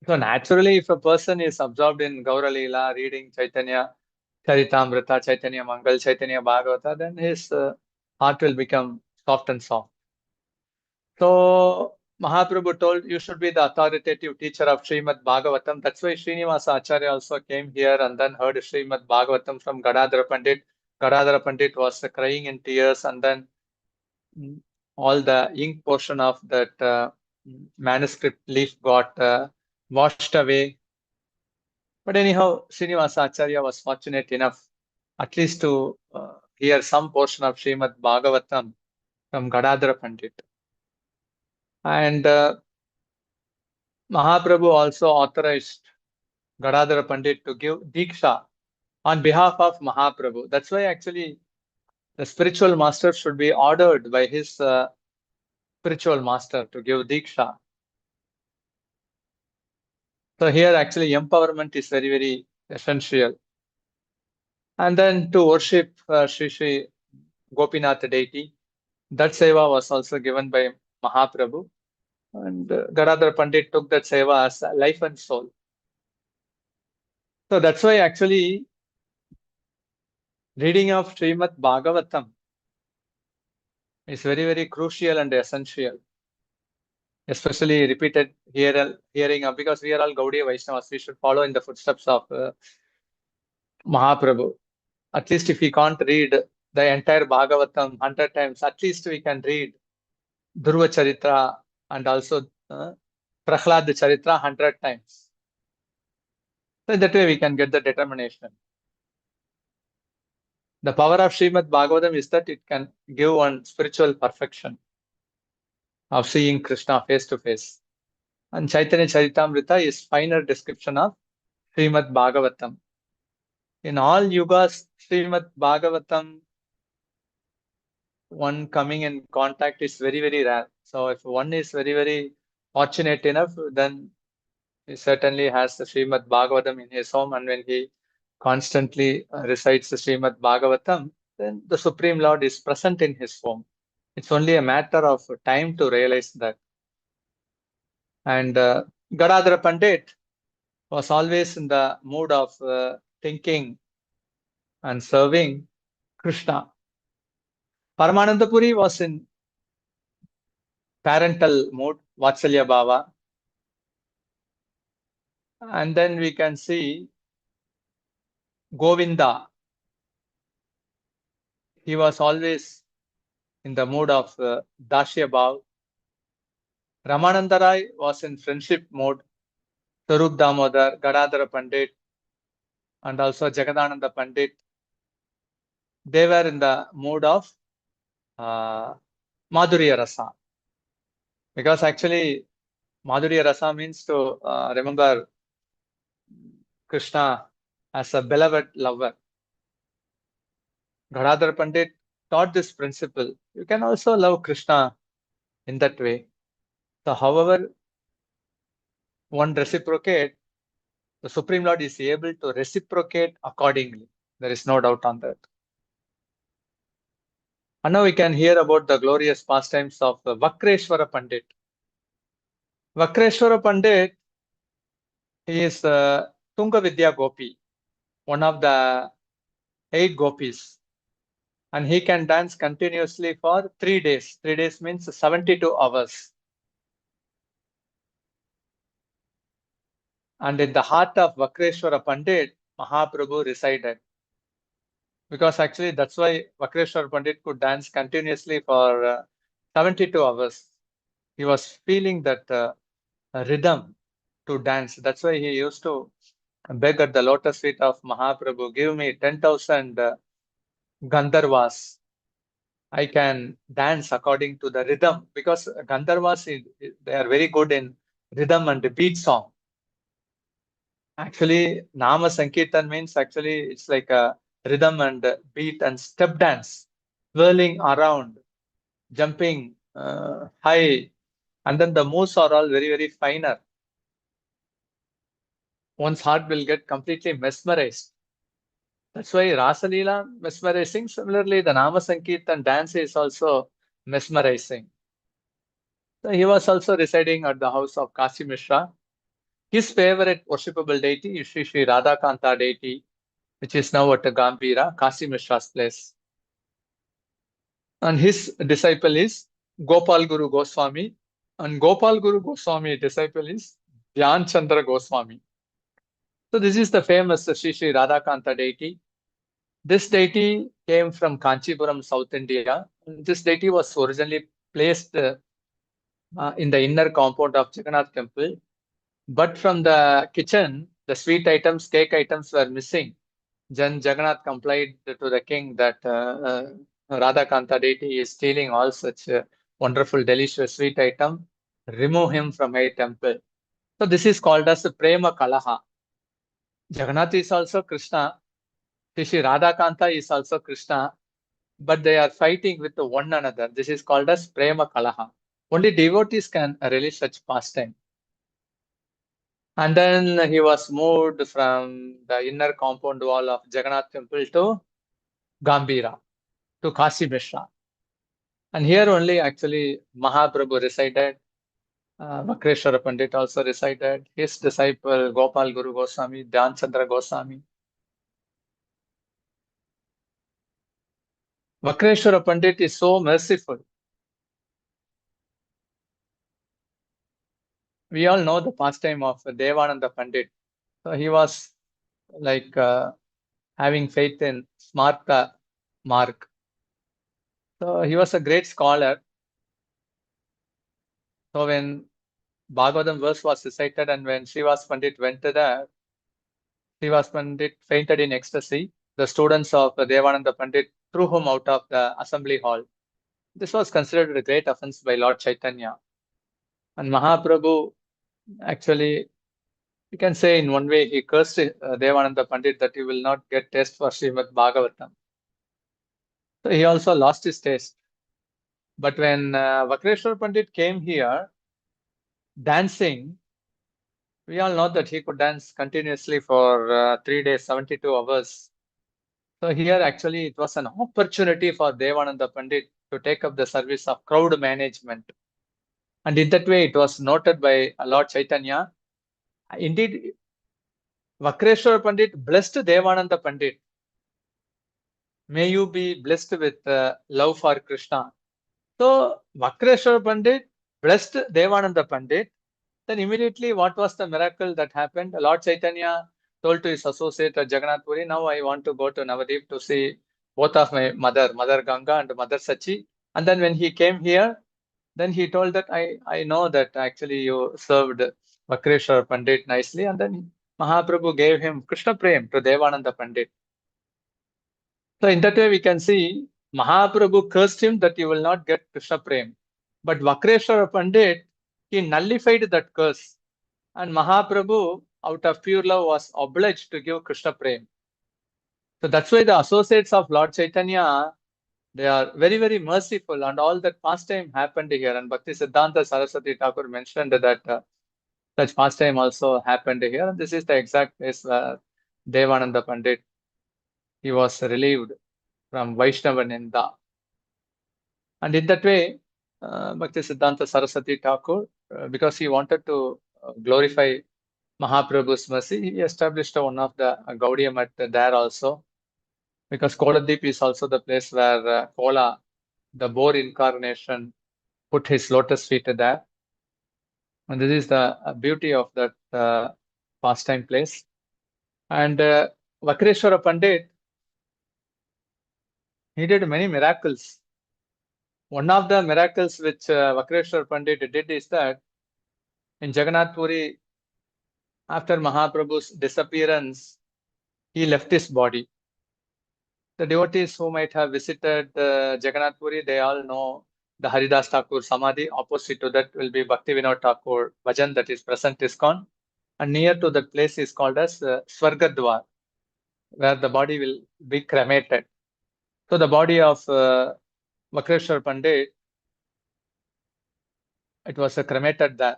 So naturally, if a person is absorbed in Gaura Leela, reading Chaitanya Charitamrita, Chaitanya Mangal, Chaitanya Bhagavata, then his heart will become soft and soft. So Mahaprabhu told you should be the authoritative teacher of Srimad Bhagavatam. That's why Srinivasa Acharya also came here and then heard Srimad Bhagavatam from Gadadhar Pandit. Gadadhar Pandit was crying in tears, and then all the ink portion of that manuscript leaf got washed away. But anyhow, Srinivasa Acharya was fortunate enough at least to hear some portion of Srimad Bhagavatam from Gadadhar Pandit. And Mahaprabhu also authorized Gadadhar Pandit to give Diksha on behalf of Mahaprabhu. That's why actually the spiritual master should be ordered by his spiritual master to give Diksha. So here actually empowerment is very, very essential. And then to worship Sri Gopinath deity, that seva was also given by Mahaprabhu. And Gadadhar Pandit took that seva as life and soul. So that's why actually reading of Srimad Bhagavatam is very, very crucial and essential. Especially repeated hearing of, because we are all Gaudiya Vaishnavas, we should follow in the footsteps of Mahaprabhu. At least if we can't read the entire Bhagavatam 100 times, at least we can read Dhruva Charitra and also Prahlad Charitra 100 times. So that way we can get the determination. The power of Srimad Bhagavatam is that it can give one spiritual perfection of seeing Krishna face to face. And Chaitanya Charitamrita is finer description of Srimad Bhagavatam. In all yugas, Srimad Bhagavatam, one coming in contact is very, very rare. So if one is very, very fortunate enough, then He certainly has the Srimad Bhagavatam in his home, and when he constantly recites the Srimad Bhagavatam, then the Supreme Lord is present in his home. It's only a matter of time to realize that. And Gadadhar Pandit was always in the mood of thinking and serving Krishna. Paramananda Puri was in parental mood, Vatsalya Bhava. And then we can see Govinda. He was always in the mood of Dashya Bhav. Ramananda Rai was in friendship mode. Swarup Damodar, Gadadhar Pandit, and also Jagadananda Pandit. They were in the mood of Madhurya Rasa. Because actually, Madhurya Rasa means to remember Krishna as a beloved lover. Gadadhar Pandit taught this principle. You can also love Krishna in that way. So, however one reciprocate, the Supreme Lord is able to reciprocate accordingly. There is no doubt on that. And now we can hear about the glorious pastimes of Vakresvar Pandit. Vakresvar Pandit, he is Tunga Vidya Gopi, one of the 8 gopis. And he can dance continuously for 3 days. 3 days means 72 hours. And in the heart of Vakresvar Pandit, Mahaprabhu resided. Because actually that's why Vakresvar Pandit could dance continuously for 72 hours. He was feeling that rhythm to dance. That's why he used to beg at the lotus feet of Mahaprabhu, give me 10,000 Gandharvas. I can dance according to the rhythm, because Gandharvas, they are very good in rhythm and beat song. Actually, Nama Sankirtan means actually it's like a rhythm and beat and step dance, whirling around, jumping high, and then the moves are all very, very finer. One's heart will get completely mesmerized. That's why Rasalila mesmerizing. Similarly, the Nama Sankirtan dance is also mesmerizing. So he was also residing at the house of Kasi Mishra. His favorite worshipable deity is Sri Radhakanta deity, which is now at Gambhira, Kasi Mishra's place. And his disciple is Gopal Guru Goswami. And Gopal Guru Goswami disciple is Dhyan Chandra Goswami. So this is the famous Sri Radhakanta deity. This deity came from Kanchipuram, South India. This deity was originally placed in the inner compound of Jagannath temple. But from the kitchen, the sweet items, cake items were missing. Then Jagannath complained to the king that Radhakanta deity is stealing all such wonderful, delicious sweet item. Remove him from my temple. So this is called as Prema Kalaha. Jagannath is also Krishna. Sri Radhakanta is also Krishna. But they are fighting with one another. This is called as Prema Kalaha. Only devotees can relish such pastime. And then he was moved from the inner compound wall of Jagannath temple to Gambhira, to Kasi Mishra. And here only actually Mahaprabhu resided. Vakresvar Pandit also resided. His disciple Gopal Guru Goswami, Dhyan Chandra Goswami. Vakresvar Pandit is so merciful. We all know the pastime of Devananda Pandit. So he was like having faith in Smarta Mark. So he was a great scholar. So when Bhagavatam verse was recited and when Srivas Pandit went to there, Srivas Pandit fainted in ecstasy. The students of Devananda Pandit threw him out of the assembly hall. This was considered a great offense by Lord Chaitanya. And Mahaprabhu actually, you can say in one way, he cursed Devananda Pandit that he will not get taste for Srimad Bhagavatam. So he also lost his taste. But when Vakresvar Pandit came here dancing, We all know that he could dance continuously for 3 days, 72 hours. So here actually it was an opportunity for Devananda Pandit to take up the service of crowd management. And in that way, it was noted by Lord Chaitanya. Indeed, Vakresvar Pandit blessed Devananda Pandit. May you be blessed with love for Krishna. So Vakresvar Pandit blessed Devananda Pandit. Then immediately, what was the miracle that happened? Lord Chaitanya told to his associate at Jagannath Puri, now I want to go to Navadip to see both of my Mother Ganga and Mother Sachi. And then when he came here, then he told that I know that actually you served Vakreshwar Pandit nicely. And then Mahaprabhu gave him Krishna Prem to Devananda Pandit. So in that way, we can see Mahaprabhu cursed him that you will not get Krishna Prem. But Vakreshwar Pandit, he nullified that curse. And Mahaprabhu, out of pure love, was obliged to give Krishna Prem. So that's why the associates of Lord Chaitanya, they are very, very merciful, and all that pastime happened here. And Bhakti Siddhanta Saraswati Thakur mentioned that such pastime also happened here. And this is the exact place where Devananda Pandit, he was relieved from Vaishnava Ninda. And in that way, Bhakti Siddhanta Saraswati Thakur, because he wanted to glorify Mahaprabhu's mercy, he established one of the Gaudiya Math there also, because Koladip is also the place where Kola, the boar incarnation, put his lotus feet there. And this is the beauty of that pastime place. And Vakreshwara Pandit, he did many miracles. One of the miracles which Vakreshwara Pandit did is that in Jagannath Puri, after Mahaprabhu's disappearance, he left his body. The devotees who might have visited Jagannath Puri, they all know the Haridas Thakur Samadhi. Opposite to that will be Bhakti Vinod Thakur Bhajan, that is present ISKCON. And near to that place is called as Swargadwar, where the body will be cremated. So the body of Vakreshwar Pandit, it was cremated there.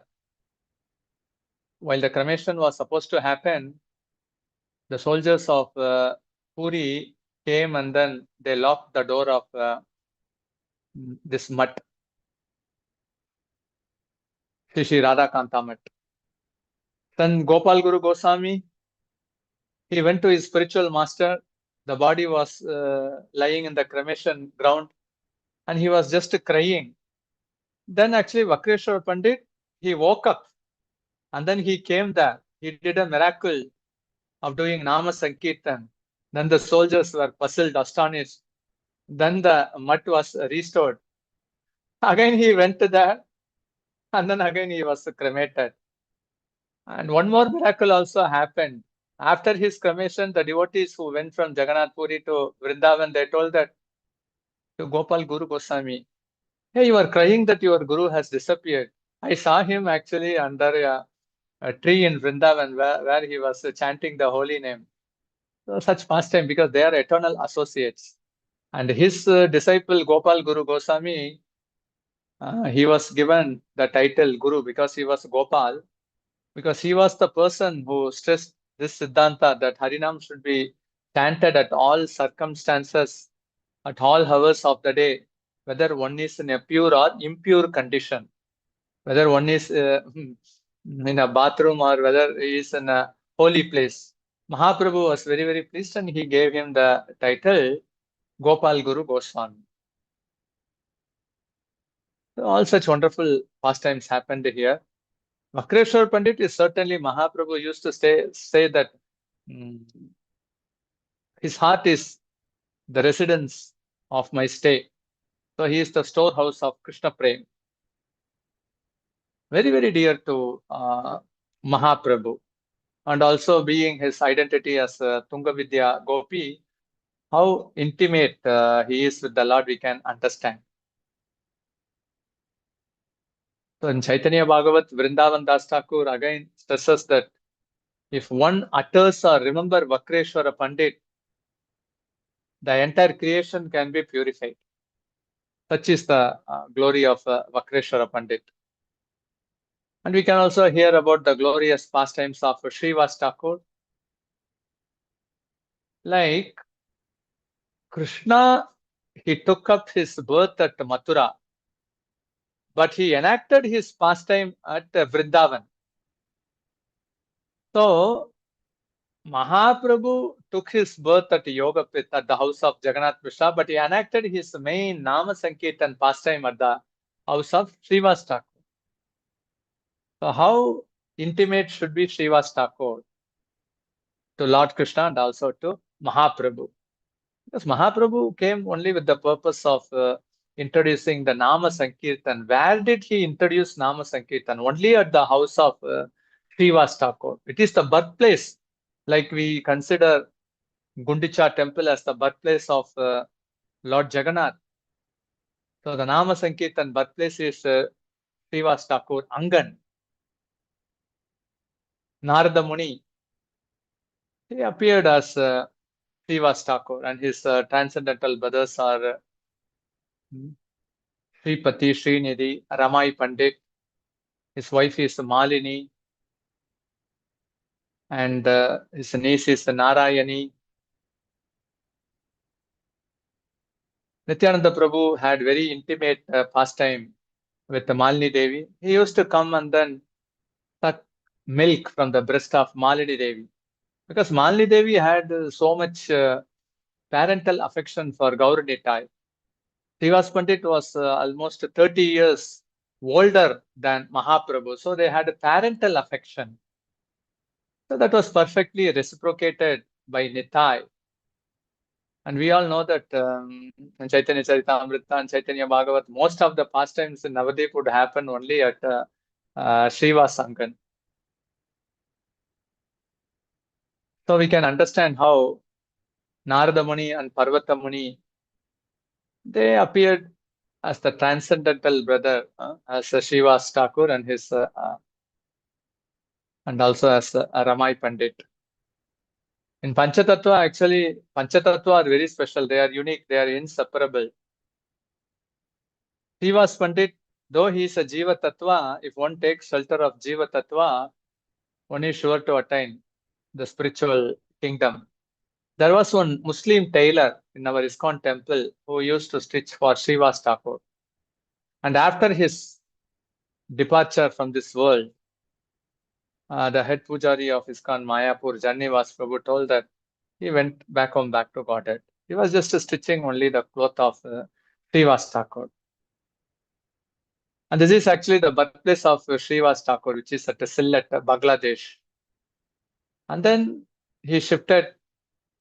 While the cremation was supposed to happen, the soldiers of Puri came and then they locked the door of this mutt, Shri Radhakanta Mutt. Then Gopal Guru Goswami, he went to his spiritual master. The body was lying in the cremation ground and he was just crying. Then actually Vakreshwar Pandit, he woke up and then he came there. He did a miracle of doing Nama Sankirtan. Then the soldiers were puzzled, astonished. Then the mutt was restored. Again he went there and then again he was cremated. And one more miracle also happened. After his cremation, the devotees who went from Jagannath Puri to Vrindavan, they told that to Gopal Guru Goswami, hey, you are crying that your Guru has disappeared. I saw him actually under a tree in Vrindavan where he was chanting the holy name. So such pastime, because they are eternal associates. And his disciple Gopal Guru Goswami, he was given the title Guru because he was Gopal, because he was the person who stressed this Siddhanta that Harinam should be chanted at all circumstances, at all hours of the day, whether one is in a pure or impure condition, whether one is in a bathroom or whether he is in a holy place. Mahaprabhu was very, very pleased and he gave him the title Gopal Guru Goswami. So all such wonderful pastimes happened here. Vakresvar Pandit is certainly, Mahaprabhu used to say that his heart is the residence of my stay. So he is the storehouse of Krishna Prem. Very, very dear to Mahaprabhu. And also being his identity as Tunga Vidya Gopi, how intimate he is with the Lord, we can understand. So in Chaitanya Bhagavat, Vrindavan Das Thakur again stresses that if one utters or remember Vakreshwara Pandit, the entire creation can be purified. Such is the glory of Vakreshwara Pandit. And we can also hear about the glorious pastimes of Srivas Thakur. Like Krishna, he took up his birth at Mathura, but he enacted his pastime at Vrindavan. So Mahaprabhu took his birth at Yogapit at the house of Jagannath Mishra, but he enacted his main Nama Sankirtan pastime at the house of Srivas Thakur. So how intimate should be Srivas Thakur to Lord Krishna and also to Mahaprabhu? Because Mahaprabhu came only with the purpose of introducing the Nama Sankirtan. Where did he introduce Nama Sankirtan? Only at the house of Srivas Thakur. It is the birthplace. Like we consider Gundicha temple as the birthplace of Lord Jagannath. So the Nama Sankirtan birthplace is Srivas Thakur Angan. Narada Muni, he appeared as Srivas Thakur, and his transcendental brothers are Sripati, Srinidhi, Ramai Pandit. His wife is Malini, and his niece is Narayani. Nityananda Prabhu had very intimate pastime with Malini Devi. He used to come and then suck milk from the breast of Malini Devi, because Malini Devi had so much parental affection for Gauranitai. Srivas Pandit was almost 30 years older than Mahaprabhu, so they had a parental affection. So that was perfectly reciprocated by Nitai. And we all know that in Chaitanya Charitamrita and Chaitanya Bhagavat, most of the pastimes in Navadip would happen only at Srivas Angan. So we can understand how Narada Muni and Parvata Muni, they appeared as the transcendental brother, as Srivas Thakur and his and also as Ramai Pandit. In Panchatattva, actually, Panchatattva are very special. They are unique. They are inseparable. Srivas Pandit, though he is a Jiva Tattva, if one takes shelter of Jiva Tattva, one is sure to attain the spiritual kingdom. There was one Muslim tailor in our ISKCON temple who used to stitch for Srivas Thakur. And after his departure from this world, the head pujari of ISKCON Mayapur, Janivas Prabhu, told that he went back home, back to Godhead. He was just stitching only the cloth of Srivas Thakur. And this is actually the birthplace of Srivas Thakur, which is at Sylhet, Bangladesh. And then he shifted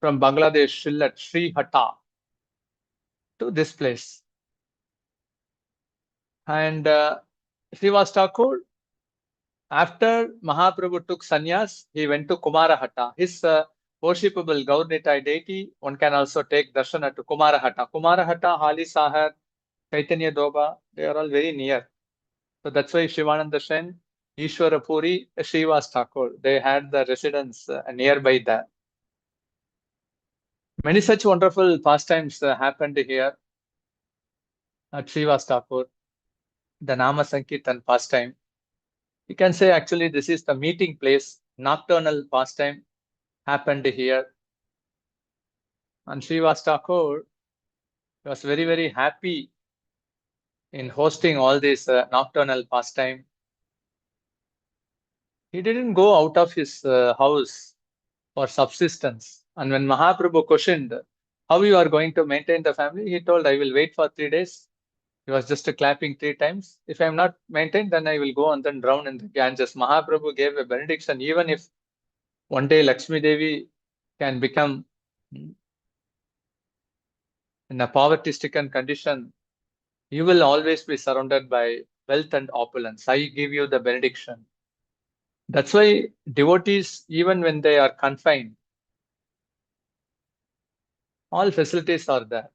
from Bangladesh, Sylhet, Srihata, to this place. And Srivas Thakur, after Mahaprabhu took sannyas, he went to Kumarahata. His worshipable Gaurnitai deity, one can also take darshan to Kumarahata. Kumarahata, Hali Sahar, Chaitanya Doba, they are all very near. So that's why Shivanand Sen, Ishwara Puri, Srivas Thakur, they had the residence nearby there. Many such wonderful pastimes happened here at Srivas Thakur, the Nama Sankirtan pastime. You can say actually this is the meeting place. Nocturnal pastime happened here. And Srivas Thakur was very, very happy in hosting all this nocturnal pastime. He didn't go out of his house for subsistence. And when Mahaprabhu questioned how you are going to maintain the family, he told, I will wait for 3 days. He was just clapping 3 times. If I am not maintained, then I will go and then drown in the Ganges. Mahaprabhu gave a benediction. Even if one day Lakshmi Devi can become in a poverty-stricken condition, you will always be surrounded by wealth and opulence. I give you the benediction. That's why devotees, even when they are confined, all facilities are there.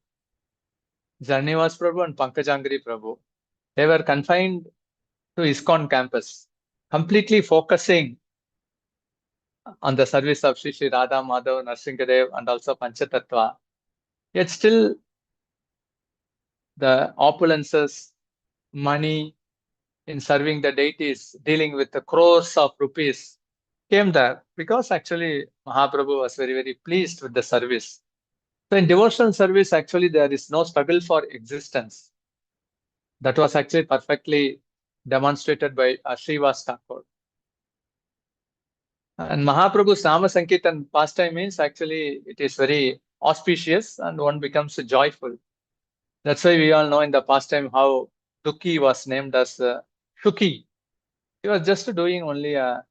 Janivas Prabhu and Pankajangri Prabhu, they were confined to ISKCON campus, completely focusing on the service of Sri Sri Radha Madhav, Narsingadev, and also Panchatattva. Yet still, the opulences, money, in serving the deities, dealing with the crores of rupees, came there because actually Mahaprabhu was very, very pleased with the service. So in devotional service, actually, there is no struggle for existence. That was actually perfectly demonstrated by Srivas Thakur. And Mahaprabhu's Nama Sankirtan pastime means actually it is very auspicious and one becomes joyful. That's why we all know in the pastime how Dukhi was named as Shuki. He was just doing only a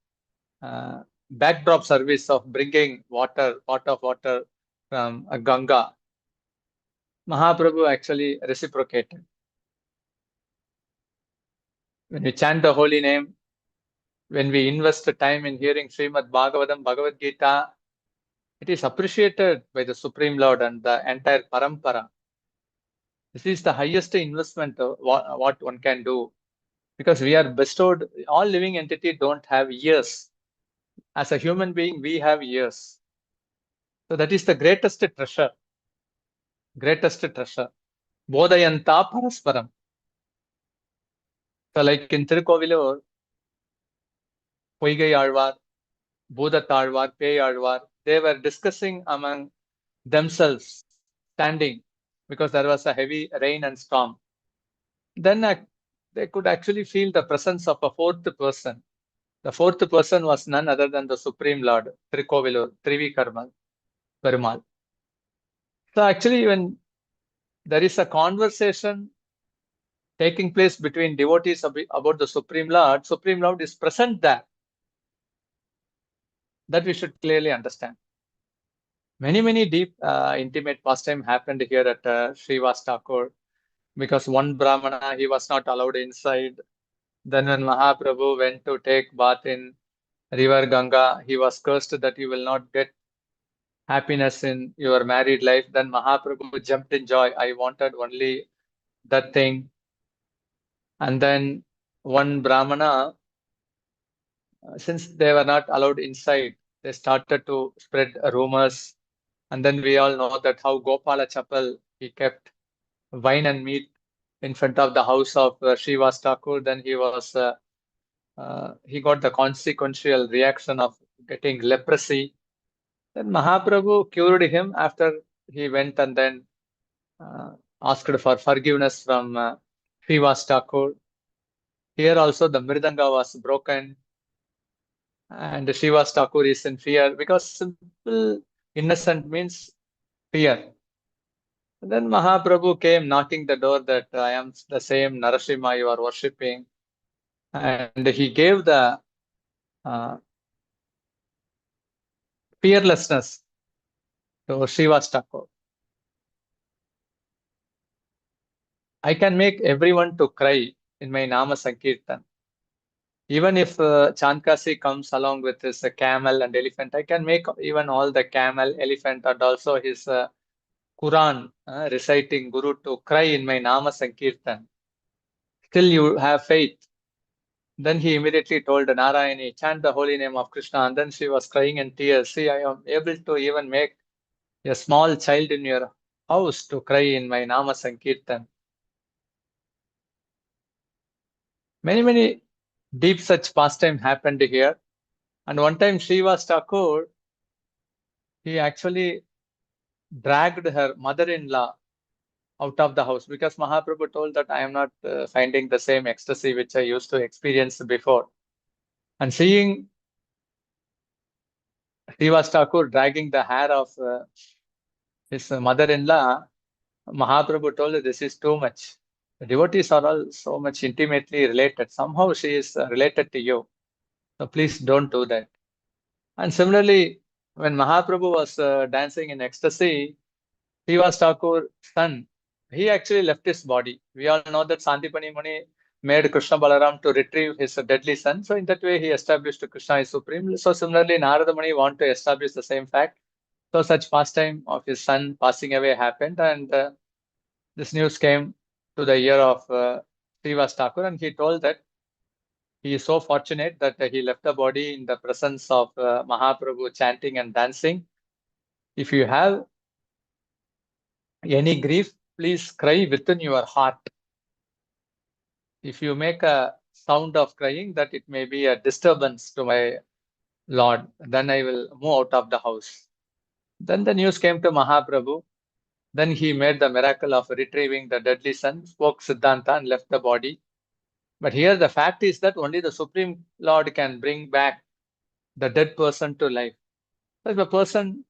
backdrop service of bringing water, pot of water from a Ganga. Mahaprabhu actually reciprocated. When we chant the holy name, when we invest the time in hearing Srimad Bhagavatam, Bhagavad Gita, it is appreciated by the Supreme Lord and the entire parampara. This is the highest investment what one can do, because we are bestowed, all living entities don't have years. As a human being, we have years. So that is the greatest treasure. Greatest treasure. Bodhayanta parasparam. So like in Tirukovilur, Poigai Alvar, Bhudatalvar, Peyalvar, they were discussing among themselves, standing, because there was a heavy rain and storm. Then they could actually feel the presence of a fourth person. The fourth person was none other than the Supreme Lord, Tirukovilur, Trivikarmal, Perumal. So actually, when there is a conversation taking place between devotees about the Supreme Lord is present there. That we should clearly understand. Many, many deep, intimate pastime happened here at Srivas Thakur, because one Brahmana, he was not allowed inside. Then when Mahaprabhu went to take bath in river Ganga, he was cursed that you will not get happiness in your married life. Then Mahaprabhu jumped in joy. I wanted only that thing. And then one Brahmana, since they were not allowed inside, they started to spread rumors. And then we all know that how Gopala Chapel, he kept wine and meat in front of the house of Srivas Thakur. Then he got the consequential reaction of getting leprosy. Then Mahaprabhu cured him after he went and then asked for forgiveness from Srivas Thakur. Here also the Mridanga was broken, and Srivas Thakur is in fear, because simple innocent means fear. And then Mahaprabhu came knocking the door that I am the same Narasimha you are worshipping. And he gave the fearlessness to Srivas Thakur. I can make everyone to cry in my Nama Sankirtan. Even if Chandkasi comes along with his camel and elephant, I can make even all the camel, elephant, and also his Quran reciting Guru to cry in my Nama Sankirtan. Still you have faith. Then he immediately told Narayani, chant the holy name of Krishna. And then she was crying in tears. See, I am able to even make a small child in your house to cry in my Nama Sankirtan. Many, many deep such pastime happened here. And one time Srivas Thakur, he actually dragged her mother-in-law out of the house, because Mahaprabhu told that I am not finding the same ecstasy which I used to experience before. And seeing Srivas Thakur dragging the hair of his mother-in-law, Mahaprabhu told this is too much. The devotees are all so much intimately related. Somehow she is related to you. So please don't do that. And similarly, when Mahaprabhu was dancing in ecstasy, Srivas Thakur's son, he actually left his body. We all know that Santipani Muni made Krishna Balaram to retrieve his deadly son. So in that way, he established Krishna is supreme. So similarly, Narada Muni want to establish the same fact. So such pastime of his son passing away happened, and this news came to the ear of Srivas Thakur, and he told that he is so fortunate that he left the body in the presence of Mahaprabhu chanting and dancing. If you have any grief, please cry within your heart. If you make a sound of crying, that it may be a disturbance to my Lord. Then I will move out of the house. Then the news came to Mahaprabhu. Then he made the miracle of retrieving the deadly son, spoke Siddhanta and left the body. But here the fact is that only the Supreme Lord can bring back the dead person to life. So if a person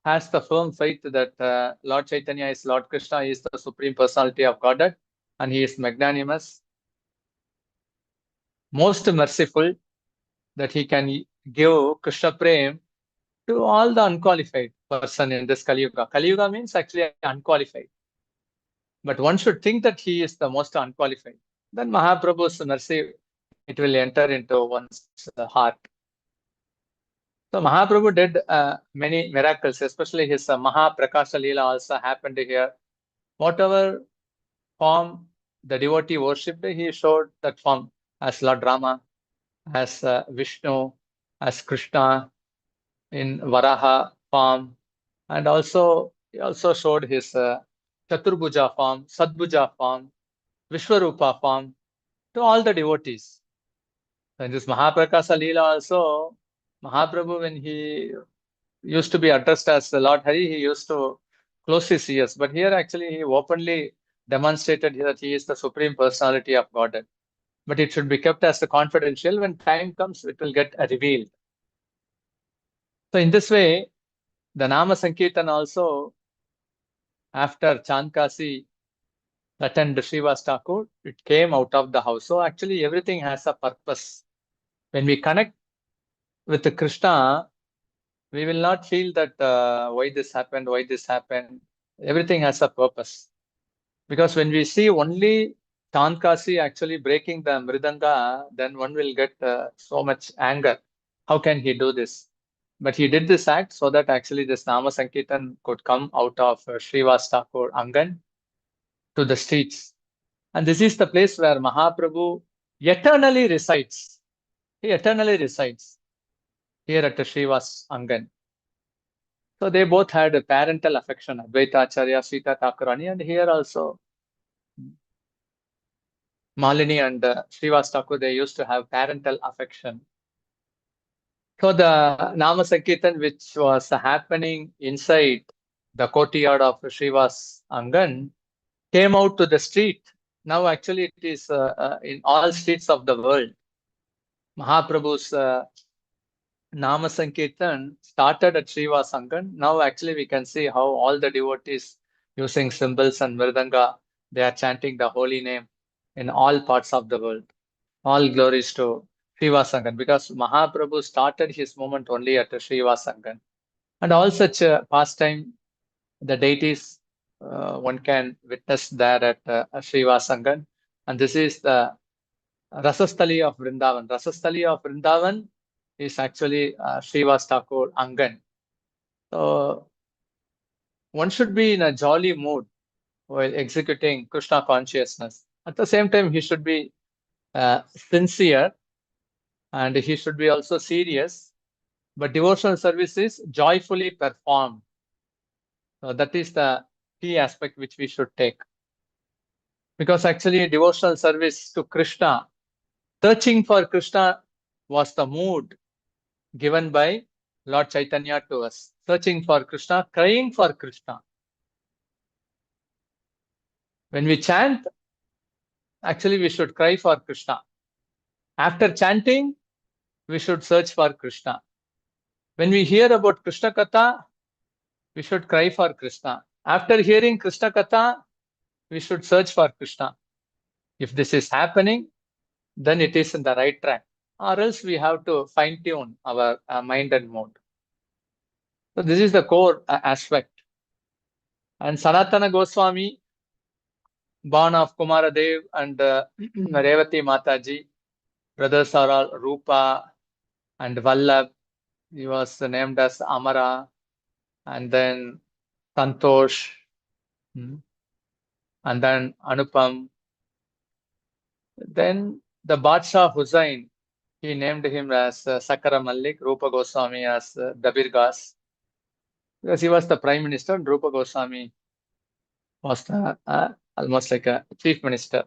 has the firm faith that Lord Chaitanya is Lord Krishna, he is the Supreme Personality of Godhead, and he is magnanimous, most merciful, that he can give Krishna Prem to all the unqualified person in this Kali Yuga. Kali Yuga means actually unqualified. But one should think that he is the most unqualified. Then Mahaprabhu's mercy, it will enter into one's heart. So Mahaprabhu did many miracles, especially his Mahaprakasha Leela also happened here. Whatever form the devotee worshipped, he showed that form as Lord Rama, as Vishnu, as Krishna in Varaha form, and also he also showed his Chaturbuja form, Sadbuja form, Vishwarupa form to all the devotees. In this Mahaprakasha Leela also, Mahaprabhu, when he used to be addressed as the Lord Hari, he used to close his ears. But here actually he openly demonstrated that he is the Supreme Personality of Godhead. But it should be kept as the confidential. When time comes, it will get revealed. So in this way, the Nama Sankirtan also, after Chankasi attended Srivas Thakur, it came out of the house. So actually everything has a purpose. When we connect with the Krishna, we will not feel that why this happened. Everything has a purpose. Because when we see only Chankasi actually breaking the Mridanga, then one will get so much anger. How can he do this? But he did this act so that actually this Nama Sankirtan could come out of Srivas Thakur Angan to the streets. And this is the place where Mahaprabhu eternally resides. He eternally resides here at the Srivas Angan. So they both had a parental affection, Advaita Acharya, Sita Thakurani, and here also Malini and Srivas Thakur, they used to have parental affection. So the Nama Sankirtan, which was happening inside the courtyard of Srivas Angan, came out to the street. Now actually it is in all streets of the world. Mahaprabhu's Nama Sankirtan started at Srivas Angan. Now actually we can see how all the devotees using cymbals and mridanga, they are chanting the holy name in all parts of the world. All glories to Srivas Angan, because Mahaprabhu started his movement only at Srivas Angan. And all such pastime, the deities, one can witness there at Srivas Angan. And this is the Rasastali of Vrindavan. Rasastali of Vrindavan is actually Srivas Thakur Angan. So one should be in a jolly mood while executing Krishna consciousness. At the same time, he should be sincere, and he should be also serious. But devotional service is joyfully performed. So that is the key aspect which we should take. Because actually devotional service to Krishna, searching for Krishna, was the mood given by Lord Chaitanya to us. Searching for Krishna, crying for Krishna. When we chant, actually we should cry for Krishna. After chanting, we should search for Krishna. When we hear about Krishna Katha, we should cry for Krishna. After hearing Krishna Katha, we should search for Krishna. If this is happening, then it is in the right track. Or else we have to fine-tune our mind and mood. So this is the core aspect. And Sanatana Goswami, born of Kumaradev and Revati Mataji, brothers are all Rupa and Vallabh. He was named as Amara, and then Santosh, and then Anupam. Then the Badshah Hussain, he named him as Sakara Malik, Rupa Goswami as Dabir Gas, because he was the prime minister, and Rupa Goswami was almost like a chief minister.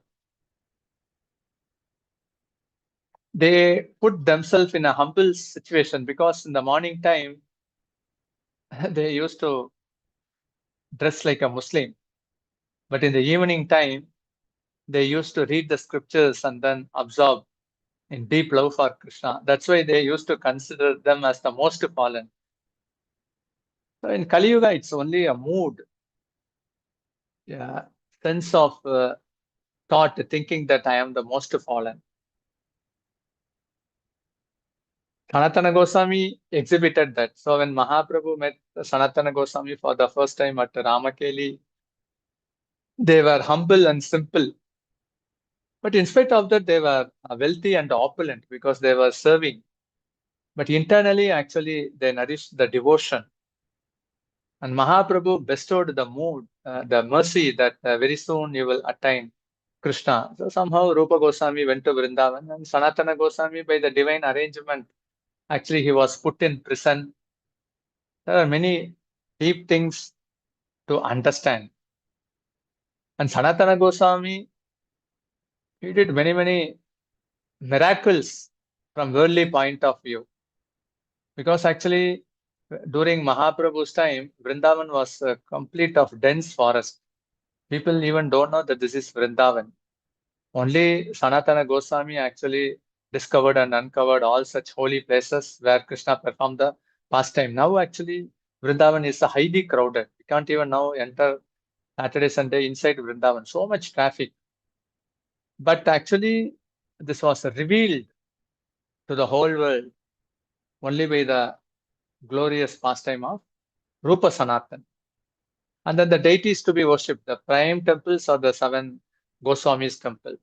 they put themselves in a humble situation, because in the morning time, they used to dress like a Muslim. But in the evening time, they used to read the scriptures and then absorb in deep love for Krishna. That's why they used to consider them as the most fallen. So in Kali Yuga, it's only a mood, sense of thought, thinking that I am the most fallen. Sanatana Goswami exhibited that. So when Mahaprabhu met Sanatana Goswami for the first time at Ramakeli, they were humble and simple. But in spite of that, they were wealthy and opulent because they were serving. But internally, actually, they nourished the devotion. And Mahaprabhu bestowed the mood, the mercy that very soon you will attain Krishna. So somehow Rupa Goswami went to Vrindavan, and Sanatana Goswami, by the divine arrangement, actually he was put in prison. There are many deep things to understand. And Sanatana Goswami, he did many, many miracles from worldly point of view. Because actually, during Mahaprabhu's time, Vrindavan was complete of dense forest. People even don't know that this is Vrindavan. Only Sanatana Goswami actually discovered and uncovered all such holy places where Krishna performed the pastime. Now actually, Vrindavan is highly crowded. You can't even now enter Saturday, Sunday inside Vrindavan. So much traffic. But actually, this was revealed to the whole world only by the glorious pastime of Rupa Sanatan. And then the deities to be worshipped, the prime temples are the 7 Goswamis temple.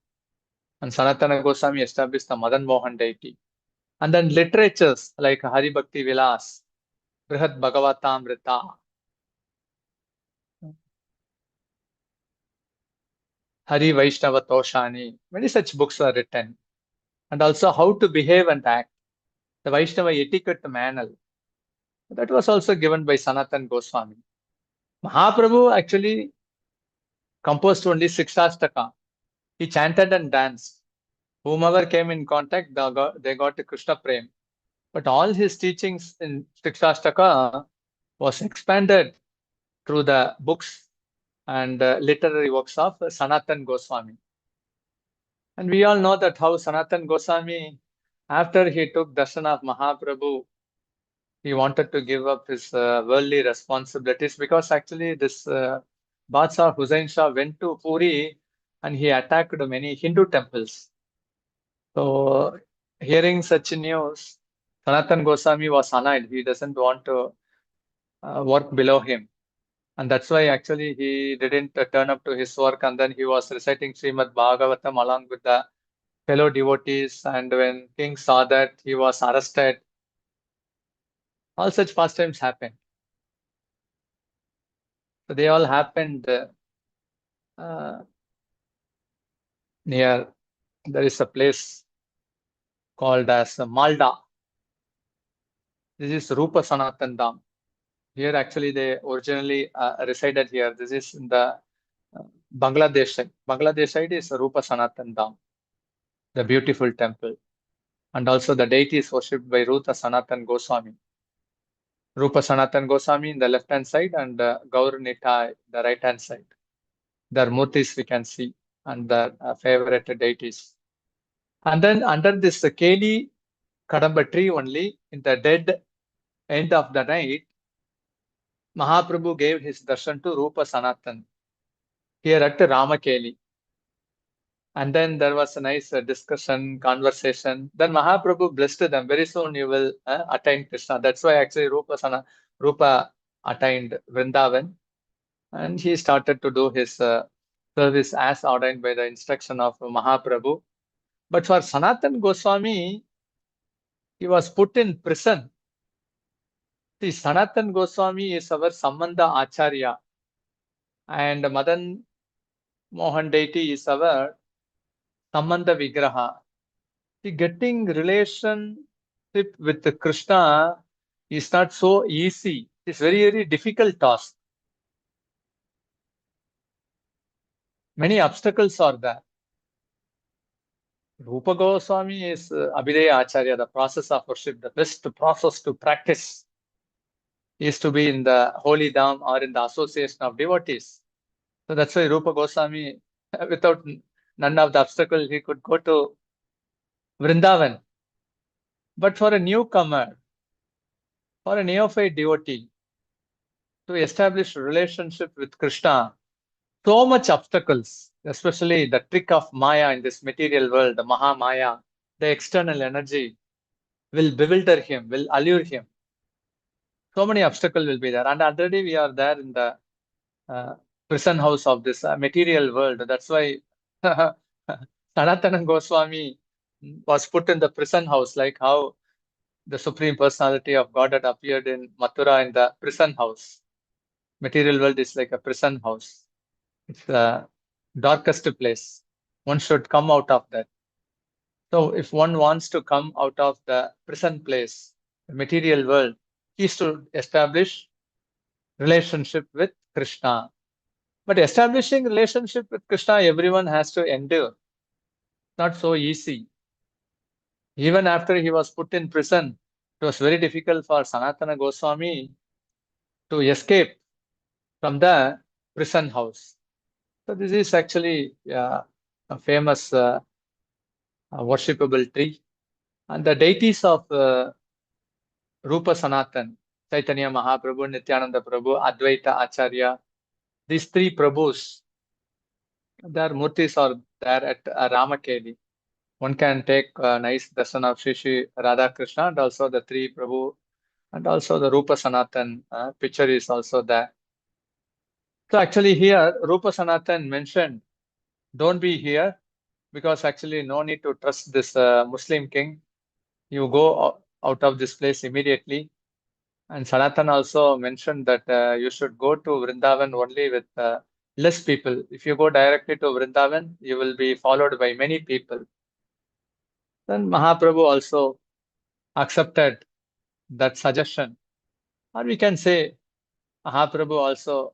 And Sanatana Goswami established the Madan Mohan deity. And then literatures like Hari Bhakti Vilas, Brihad Bhagavatamrita, Hari Vaishnava Toshani, many such books are written. And also how to behave and act, the Vaishnava etiquette manual. That was also given by Sanatan Goswami. Mahaprabhu actually composed only Sikshastaka. He chanted and danced. Whomever came in contact, they got Krishna Prem. But all his teachings in Sikshastaka was expanded through the books and literary works of Sanatan Goswami. And we all know that how Sanatan Goswami, after he took darshan of Mahaprabhu, he wanted to give up his worldly responsibilities, because actually this Badshah Hussain Shah went to Puri and he attacked many Hindu temples. So hearing such news, Sanatan Goswami was annoyed. He doesn't want to work below him. And that's why actually he didn't turn up to his work, and then he was reciting Srimad Bhagavatam along with the fellow devotees. And when king saw that, he was arrested. All such pastimes happened. So they all happened near, there is a place called as Malda. This is Rupa Sanatan Dham. Here actually they originally resided here. This is in the Bangladesh side. Bangladesh side is Rupa Sanatan Dham, the beautiful temple. And also the deity is worshipped by Rupa Sanatan Goswami. Rupa Sanatan Goswami in the left hand side and Gaur Nitai the right hand side. Their murtis we can see and their favorite deities. And then under this Keli Kadamba tree only, in the dead end of the night, Mahaprabhu gave his darshan to Rupa Sanatan here at Ramakeli. And then there was a nice discussion, conversation. Then Mahaprabhu blessed them. Very soon you will attain Krishna. That's why actually Rupa attained Vrindavan. And he started to do his service as ordained by the instruction of Mahaprabhu. But for Sanatan Goswami, he was put in prison. See, Sanatan Goswami is our Sambandha Acharya. And Madan Mohan deity is our Sambandha Vigraha. See, getting relationship with Krishna is not so easy. It's very, very difficult task. Many obstacles are there. Rupa Goswami is Abhidheya Acharya, the process of worship, the best process to practice is to be in the holy dham or in the association of devotees. So that's why Rupa Goswami, without none of the obstacles, he could go to Vrindavan. But for a newcomer, for a neophyte devotee, to establish a relationship with Krishna, so much obstacles, especially the trick of Maya in this material world, the Maha Maya, the external energy, will bewilder him, will allure him. So many obstacles will be there. And already we are there in the prison house of this material world. That's why Sanatana Goswami was put in the prison house, like how the Supreme Personality of God had appeared in Mathura in the prison house. Material world is like a prison house. It's the darkest place. One should come out of that. So if one wants to come out of the prison place, the material world, he is to establish relationship with Krishna. But establishing relationship with Krishna, everyone has to endure. Not so easy. Even after he was put in prison, it was very difficult for Sanatana Goswami to escape from the prison house. So this is actually a famous worshipable tree. And the deities of Rupa Sanatan, Chaitanya Mahaprabhu, Nityananda Prabhu, Advaita Acharya, these three Prabhus, their murtis are there at Ramakeli. One can take a nice darshan of Shri Radha Krishna and also the three Prabhu and also the Rupa Sanatan picture is also there. So actually here Rupa Sanatan mentioned, don't be here because actually no need to trust this Muslim king. You go out of this place immediately. And Sanatana also mentioned that you should go to Vrindavan only with less people. If you go directly to Vrindavan, you will be followed by many people. Then Mahaprabhu also accepted that suggestion. Or we can say Mahaprabhu also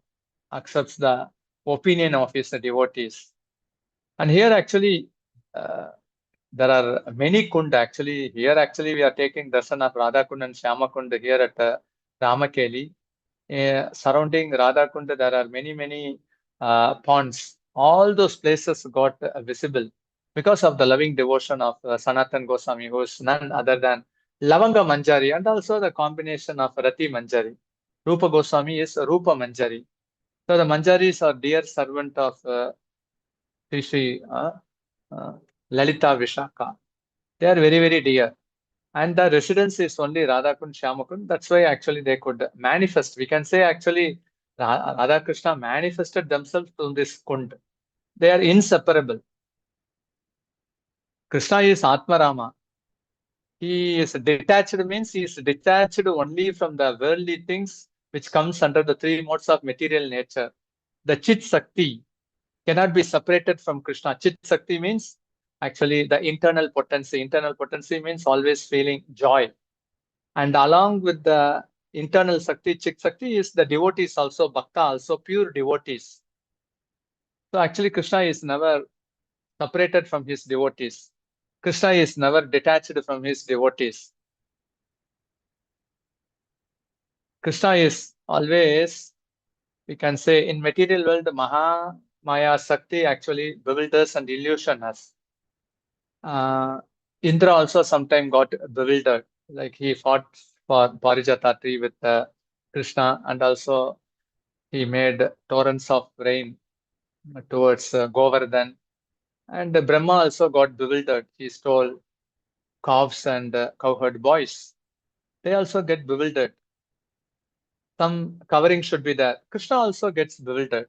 accepts the opinion of his devotees. And here actually, there are many kund actually. Here actually we are taking darshan of Radha Kund and Shyama Kund here at Ramakeli. Surrounding Radha Kund, there are many ponds. All those places got visible because of the loving devotion of Sanatan Goswami, who is none other than Lavanga Manjari and also the combination of Rati Manjari. Rupa Goswami is Rupa Manjari. So the Manjaris are dear servant of Sri Lalita Vishaka. They are very dear. And the residence is only Radhakund, Shyamakund. That's why actually they could manifest. We can say actually Radha Krishna manifested themselves to this kund. They are inseparable. Krishna is Atmarama. He is detached, means he is detached only from the worldly things which comes under the three modes of material nature. The Chit Sakti cannot be separated from Krishna. Chit Sakti means actually the internal potency. Internal potency means always feeling joy. And along with the internal Sakti, Chit Sakti is the devotees also, Bhakta also, pure devotees. So actually Krishna is never separated from his devotees. Krishna is never detached from his devotees. Krishna is always, we can say, in material world, Maha Maya Sakti actually bewilders and illusion us. Indra also sometimes got bewildered, like he fought for Parijata tree with Krishna, and also he made torrents of rain towards Govardhan. And Brahma also got bewildered. He stole calves and cowherd boys. They also get bewildered. Some covering should be there. Krishna also gets bewildered.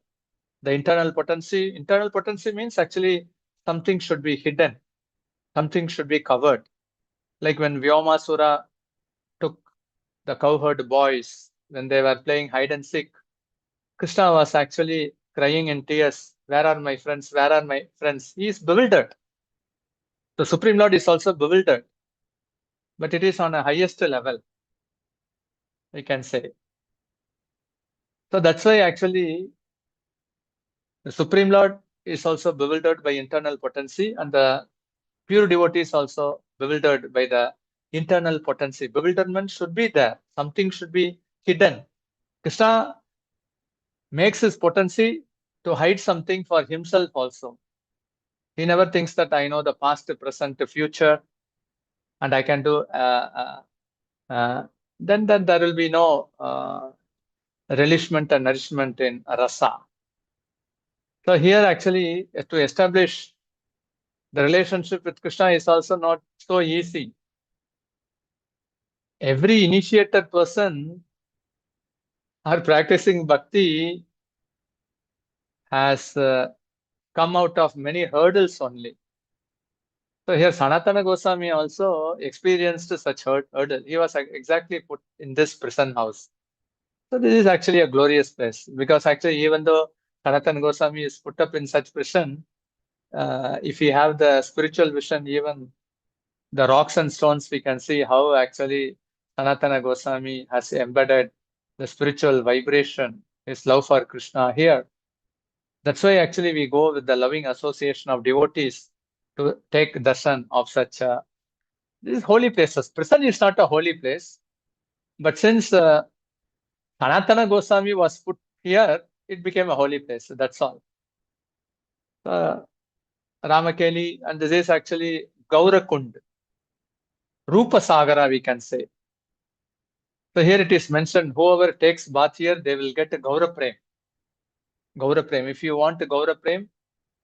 The internal potency means actually something should be hidden. Something should be covered. Like when Vyomasura took the cowherd boys when they were playing hide and seek, Krishna was actually crying in tears. Where are my friends? Where are my friends? He is bewildered. The Supreme Lord is also bewildered. But it is on a highest level, we can say. So that's why actually the Supreme Lord is also bewildered by internal potency, and the Pure devotees also bewildered by the internal potency. Bewilderment should be there. Something should be hidden. Krishna makes his potency to hide something for himself also. He never thinks that I know the past, present, future, and I can do. Then there will be no relishment and nourishment in rasa. So here actually to establish the relationship with Krishna is also not so easy. Every initiated person or practicing bhakti has come out of many hurdles only. So here Sanatana Goswami also experienced such hurdle. He was exactly put in this prison house. So this is actually a glorious place, because actually even though Sanatana Goswami is put up in such prison, if we have the spiritual vision, even the rocks and stones, we can see how actually Sanatana Goswami has embedded the spiritual vibration, his love for Krishna here. That's why actually we go with the loving association of devotees to take darshan of such these holy places. Prison is not a holy place, but since Sanatana Goswami was put here, it became a holy place. That's all. Ramakeli, and this is actually Gaurakund, Rupa Sagara, we can say. So here it is mentioned, whoever takes bath here, they will get a Gaura Prem. Gaura Prem. If you want a Gaura Prem,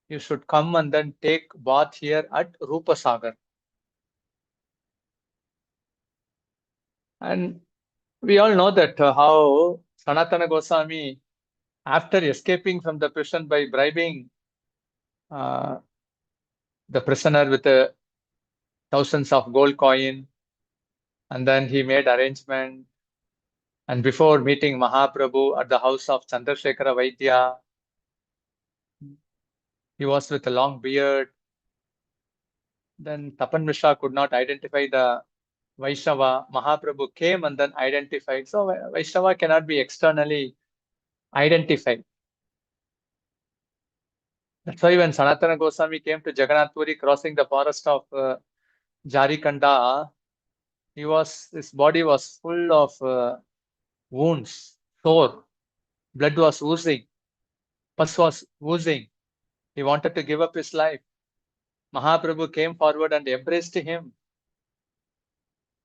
you should come and then take bath here at Rupa Sagar. And we all know that how Sanatana Goswami, after escaping from the prison by bribing the prisoner with thousands of gold coin, and then he made arrangement. And before meeting Mahaprabhu at the house of Chandrasekhara Vaidya, he was with a long beard. Then Tapan Mishra could not identify the Vaishnava. Mahaprabhu came and then identified. So Vaishnava cannot be externally identified. That's why when Sanatana Goswami came to Jagannath Puri, crossing the forest of Jarikanda, his body was full of wounds, sore. Blood was oozing. Pus was oozing. He wanted to give up his life. Mahaprabhu came forward and embraced him.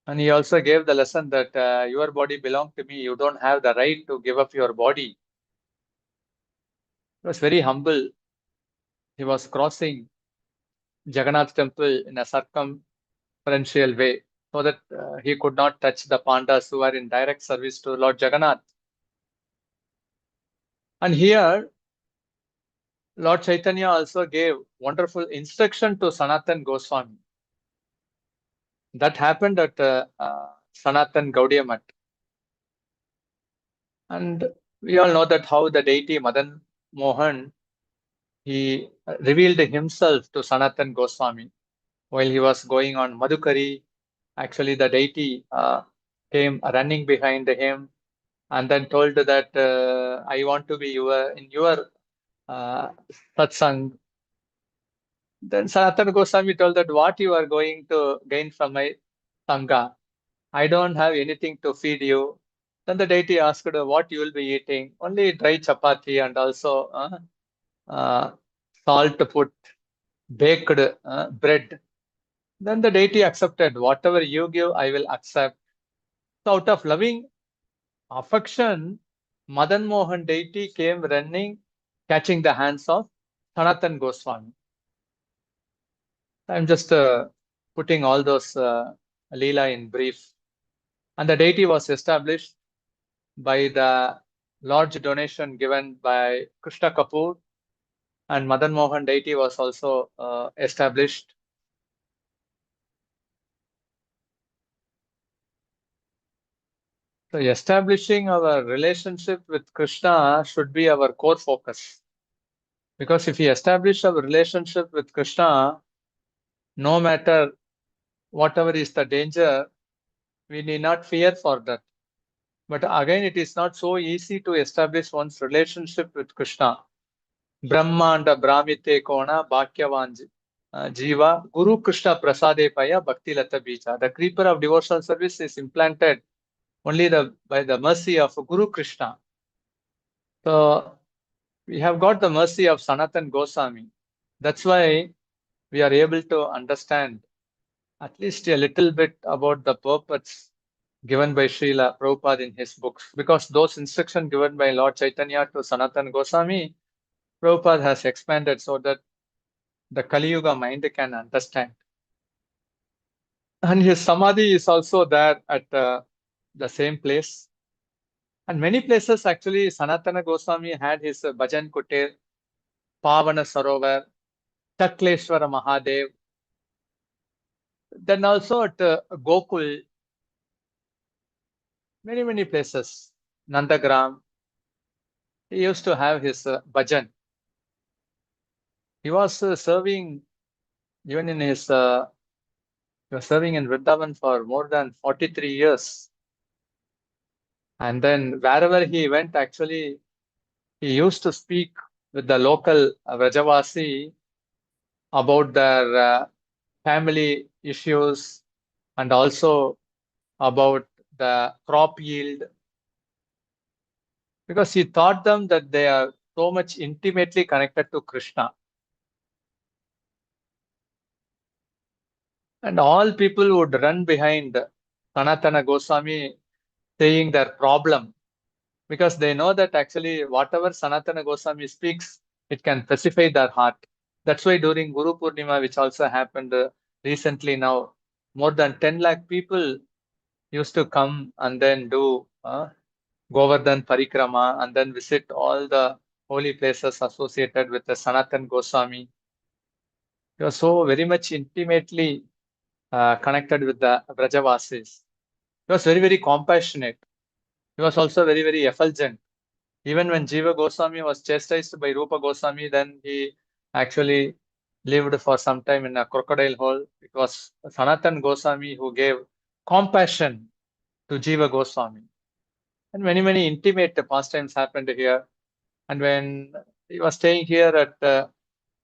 And he also gave the lesson that your body belongs to me. You don't have the right to give up your body. He was very humble. He was crossing Jagannath temple in a circumferential way so that he could not touch the Pandas who are in direct service to Lord Jagannath. And here, Lord Chaitanya also gave wonderful instruction to Sanatan Goswami. That happened at Sanatan Gaudiya Math. And we all know that how the deity Madan Mohan, he revealed himself to Sanatan Goswami while he was going on Madhukari. Actually, the deity came running behind him and then told that I want to be in your satsang. Then Sanatana Goswami told that what you are going to gain from my sangha? I don't have anything to feed you. Then the deity asked what you will be eating. Only dry chapati and also salt put baked bread. Then the deity accepted. Whatever you give, I will accept. So out of loving affection, Madan Mohan deity came running, catching the hands of Sanatan Goswami. I'm just putting all those Leela in brief. And the deity was established by the large donation given by Krishna Kapoor, and Madan Mohan deity was also established. So establishing our relationship with Krishna should be our core focus. Because if we establish our relationship with Krishna, no matter whatever is the danger, we need not fear for that. But again, it is not so easy to establish one's relationship with Krishna. Brahmanda Brahmite Kona Bhakyavanji. Jiva, Guru Krishna Prasade Paya Bhakti Lata Bija. The creeper of devotional service is implanted only by the mercy of Guru Krishna. So we have got the mercy of Sanatana Goswami. That's why we are able to understand at least a little bit about the purpose given by Srila Prabhupada in his books. Because those instructions given by Lord Chaitanya to Sanatana Goswami, Prabhupada has expanded so that the Kali Yuga mind can understand. And his Samadhi is also there at the same place. And many places actually Sanatana Goswami had his Bhajan Kutir, Pavana Sarovar, Chakleshwara Mahadev. Then also at Gokul, many places, Nandagram, he used to have his bhajan. He was serving even in his, he was serving in Vrindavan for more than 43 years. And then wherever he went, actually, he used to speak with the local Vrajavasi about their family issues and also about the crop yield, because he taught them that they are so much intimately connected to Krishna. And all people would run behind Sanatana Goswami saying their problem, because they know that actually whatever Sanatana Goswami speaks, it can pacify their heart. That's why during Guru Purnima, which also happened recently now, more than 10 lakh people used to come and then do Govardhan Parikrama and then visit all the holy places associated with the Sanatana Goswami. He was so very much intimately connected with the Vrajavasis. He was very compassionate. He was also very effulgent. Even when Jiva Goswami was chastised by Rupa Goswami, then he actually lived for some time in a crocodile hole. It was Sanatana Goswami who gave compassion to Jiva Goswami. And many intimate pastimes happened here. And when he was staying here at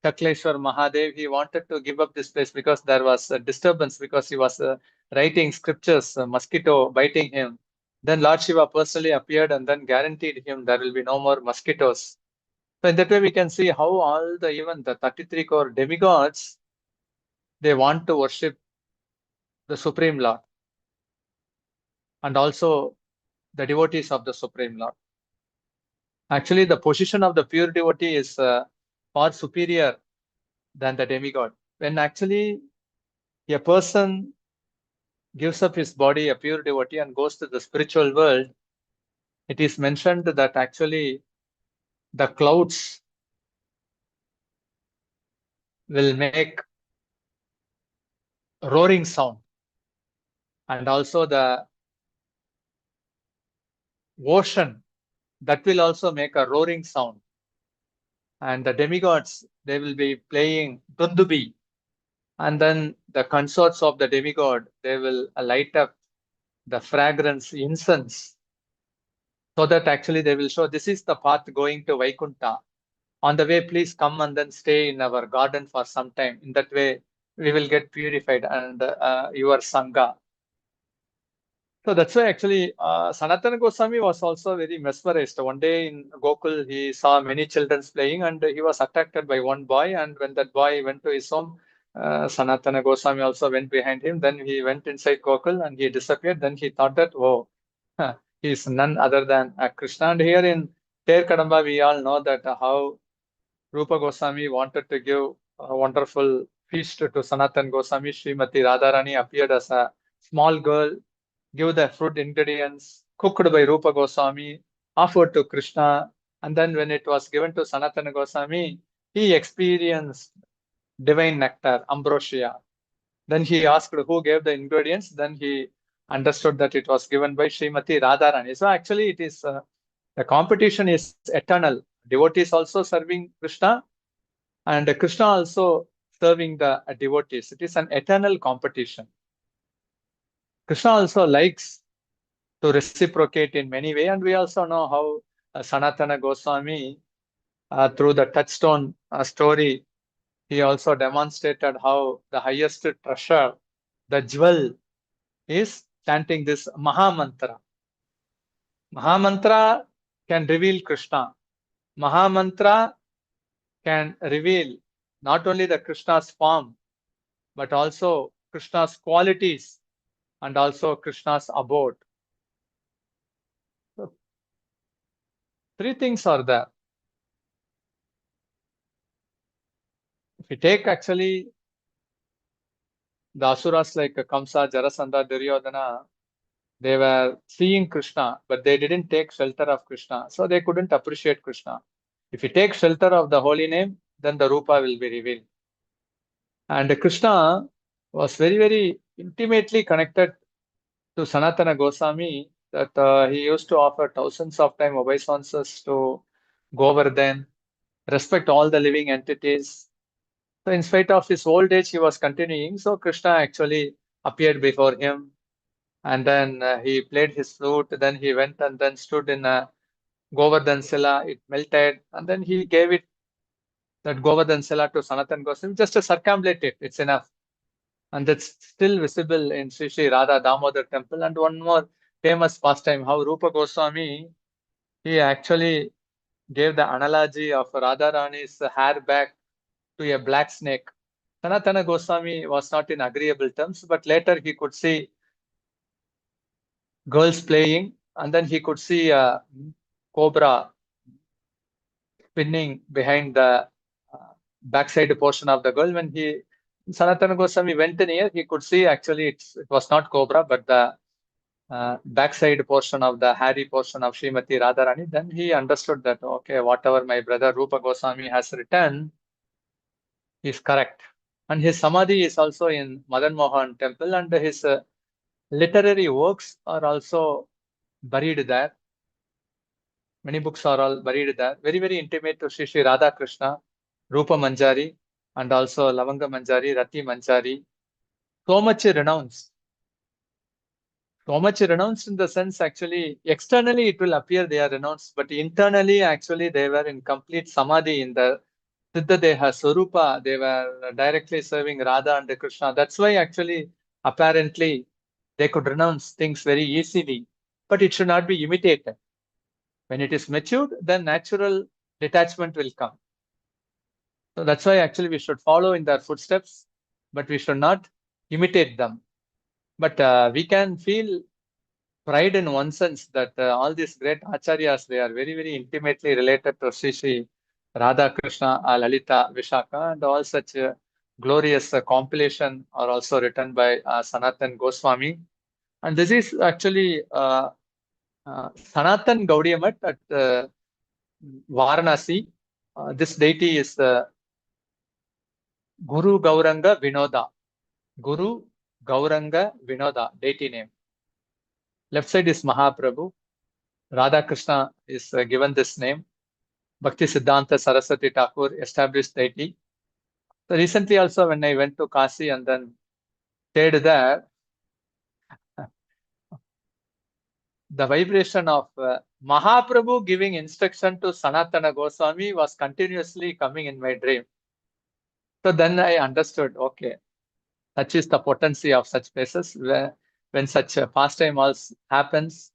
Chakleshwar Mahadev, he wanted to give up this place because there was a disturbance, because he was writing scriptures, a mosquito biting him. Then Lord Shiva personally appeared and then guaranteed him there will be no more mosquitoes. So in that way, we can see how all even the 33 crore demigods, they want to worship the Supreme Lord and also the devotees of the Supreme Lord. Actually, the position of the pure devotee is far superior than the demigod. When actually a person gives up his body, a pure devotee, and goes to the spiritual world, it is mentioned that actually the clouds will make roaring sound, and also the ocean, that will also make a roaring sound. And the demigods, they will be playing dundubi, and then the consorts of the demigod, they will light up the fragrance incense, so that actually they will show this is the path going to Vaikuntha. On the way, please come and then stay in our garden for some time. In that way, we will get purified and your Sangha. So that's why actually Sanatana Goswami was also very mesmerized. One day in Gokul, he saw many children playing and he was attracted by one boy. And when that boy went to his home, Sanatana Goswami also went behind him. Then he went inside Gokul and he disappeared. Then he thought that, oh, he is none other than Krishna. And here in Ter Kadamba, we all know that how Rupa Goswami wanted to give a wonderful feast to Sanatana Goswami. Srimati Radharani appeared as a small girl, give the fruit ingredients, cooked by Rupa Goswami, offered to Krishna. And then when it was given to Sanatana Goswami, he experienced divine nectar, ambrosia. Then he asked who gave the ingredients. Then he understood that it was given by Srimati Radharani. So actually it is, the competition is eternal. Devotees also serving Krishna and Krishna also serving the devotees. It is an eternal competition. Krishna also likes to reciprocate in many ways, and we also know how Sanatana Goswami, through the touchstone story, he also demonstrated how the highest treasure, the jewel, is chanting this Mahamantra. Mahamantra can reveal Krishna. Mahamantra can reveal not only the Krishna's form, but also Krishna's qualities and also Krishna's abode. So, three things are there. If you take actually the asuras like Kamsa, Jarasandha, Duryodhana, they were seeing Krishna, but they didn't take shelter of Krishna, so they couldn't appreciate Krishna. If you take shelter of the holy name, then the Rupa will be revealed. And Krishna was very, very intimately connected to Sanatana Goswami, that he used to offer thousands of time obeisances to Govardhan, respect all the living entities. So in spite of his old age, he was continuing. So Krishna actually appeared before him, and then he played his flute. Then he went and then stood in a Govardhan Sila. It melted, and then he gave it, that Govardhan Sila, to Sanatana Goswami, just to circumambulate it. It's enough. And that's still visible in Sri Sri Radha Damodar temple. And one more famous pastime, how Rupa Goswami, he actually gave the analogy of Radharani's hair back to a black snake. Sanatana Goswami was not in agreeable terms, but later he could see girls playing, and then he could see a cobra spinning behind the backside portion of the girl. When Sanatana Goswami went in here, he could see actually it was not cobra, but the backside portion of the hairy portion of Srimati Radharani. Then he understood that, okay, whatever my brother Rupa Goswami has written is correct. And his samadhi is also in Madan Mohan temple, and his literary works are also buried there. Many books are all buried there. Very, very intimate to Sri Sri Radha Krishna, Rupa Manjari, and also Lavanga Manjari, Rati Manjari. So much renounced. So much renounced in the sense, actually, externally it will appear they are renounced, but internally, actually, they were in complete samadhi in the Siddhadeha Swarupa. They were directly serving Radha and Krishna. That's why, actually, apparently, they could renounce things very easily, but it should not be imitated. When it is matured, then natural detachment will come. So that's why, actually, we should follow in their footsteps, but we should not imitate them. But we can feel pride in one sense that all these great acharyas, they are very, very intimately related to Sri Sri Radha Krishna, Lalita, Vishaka, and all such glorious compilation are also written by Sanatan Goswami. And this is actually Sanatan Gaudiya Math at Varanasi. This deity is Guru Gauranga Vinoda. Guru Gauranga Vinoda, deity name. Left side is Mahaprabhu. Radha Krishna is given this name. Bhakti Siddhanta Saraswati Thakur established deity. So recently also when I went to Kasi and then stayed there, the vibration of Mahaprabhu giving instruction to Sanatana Goswami was continuously coming in my dream. So then I understood, okay, such is the potency of such places. When such a pastime also happens,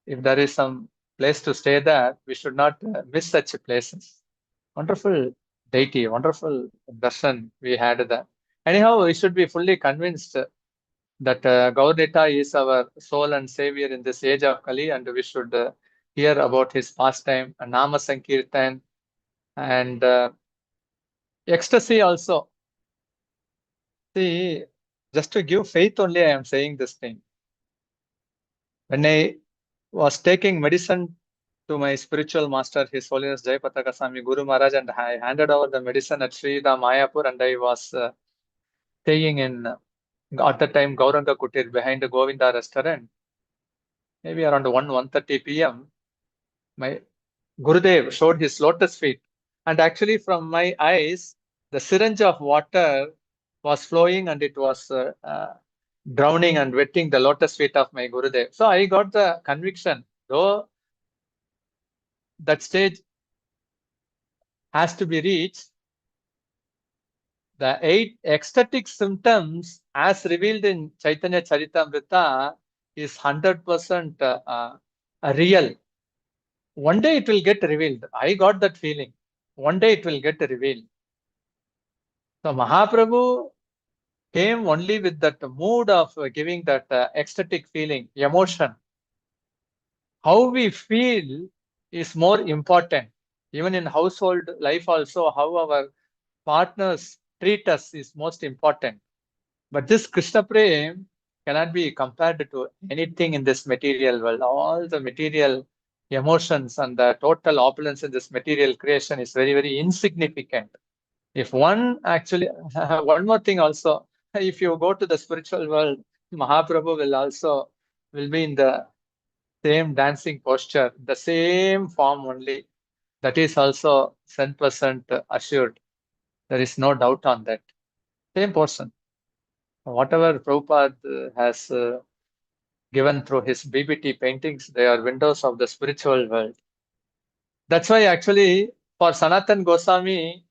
if there is some place to stay there, we should not miss such places. Wonderful deity, wonderful darshan we had there. Anyhow, we should be fully convinced that Gaurnita is our soul and savior in this age of Kali, and we should hear about his pastime, Nama Sankirtan, and ecstasy also. See, just to give faith only, I am saying this thing. When I was taking medicine to my spiritual master, His Holiness Jayapataka Swami Guru Maharaj, and I handed over the medicine at Srida Mayapur, and I was staying in, at the time, Gauranga Kutir behind the Govinda restaurant. Maybe around 1:30 p.m., my Gurudev showed his lotus feet. And actually from my eyes, the syringe of water was flowing and it was drowning and wetting the lotus feet of my Gurudev. So I got the conviction, though that stage has to be reached, the 8 ecstatic symptoms as revealed in Chaitanya Charitamrita is 100% real. One day it will get revealed. I got that feeling. One day it will get revealed. So Mahaprabhu came only with that mood of giving that ecstatic feeling, emotion. How we feel is more important. Even in household life also, how our partners treat us is most important. But this Krishna Prem cannot be compared to anything in this material world. All the material emotions and the total opulence in this material creation is very, very insignificant. If one actually, one more thing also, if you go to the spiritual world, Mahaprabhu will be in the same dancing posture, the same form only. That is also 100% assured. There is no doubt on that. Same person. Whatever Prabhupada has given through his BBT paintings, they are windows of the spiritual world. That's why actually for Sanatana Goswami,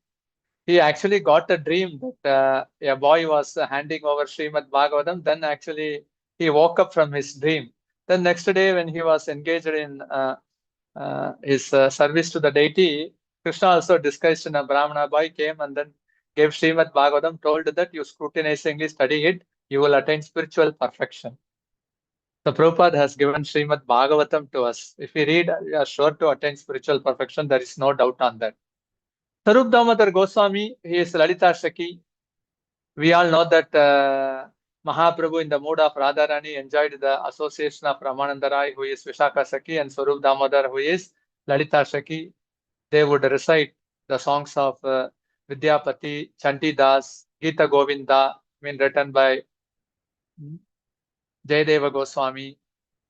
he actually got a dream that a boy was handing over Srimad Bhagavatam. Then actually he woke up from his dream. Then next day when he was engaged in his service to the deity, Krishna also disguised in a Brahmana boy came and then gave Srimad Bhagavatam, told that you scrutinizingly study it, you will attain spiritual perfection. The Prabhupada has given Srimad Bhagavatam to us. If we read, we are sure to attain spiritual perfection. There is no doubt on that. Swarup Damodar Goswami, he is Lalita Shaki. We all know that Mahaprabhu in the mood of Radharani enjoyed the association of Ramananda Rai, who is Vishaka Shaki, and Swarup Damodar, who is Lalita Shaki. They would recite the songs of Vidyapati, Chantidas, Gita Govinda, written by Jayadeva Goswami,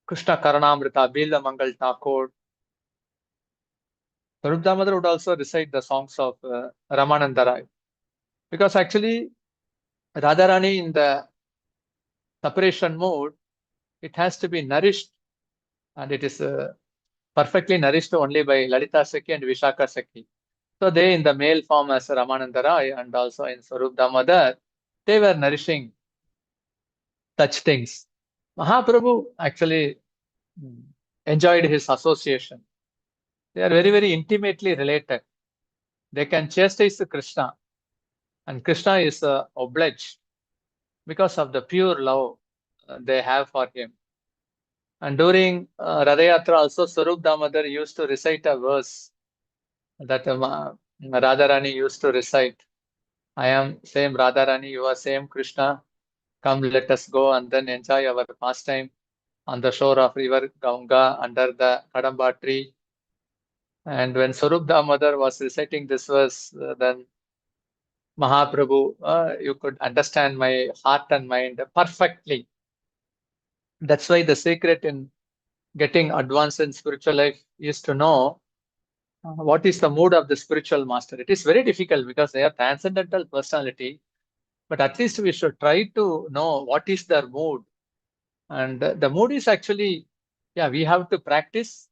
Krishna Karanamrita, Bila Mangal Thakur. Swarup Damodar would also recite the songs of Ramananda Rai. Because actually, Radharani in the separation mode, it has to be nourished, and it is perfectly nourished only by Lalita Sakhi and Vishaka Sakhi. So they in the male form as Ramananda Rai and also in Swarup Damodar, they were nourishing such things. Mahaprabhu actually enjoyed his association. They are very, very intimately related. They can chastise Krishna, and Krishna is obliged because of the pure love they have for him. And during Radhayatra also, Swarup Damodar used to recite a verse that Radharani used to recite. I am same Radharani, you are same Krishna. Come, let us go and then enjoy our pastime on the shore of river Ganga under the Kadamba tree. And when Swarup Damodar was reciting this verse, then Mahaprabhu, you could understand my heart and mind perfectly. That's why the secret in getting advanced in spiritual life is to know what is the mood of the spiritual master. It is very difficult because they are transcendental personality, but at least we should try to know what is their mood. And the mood is actually, yeah, we have to practice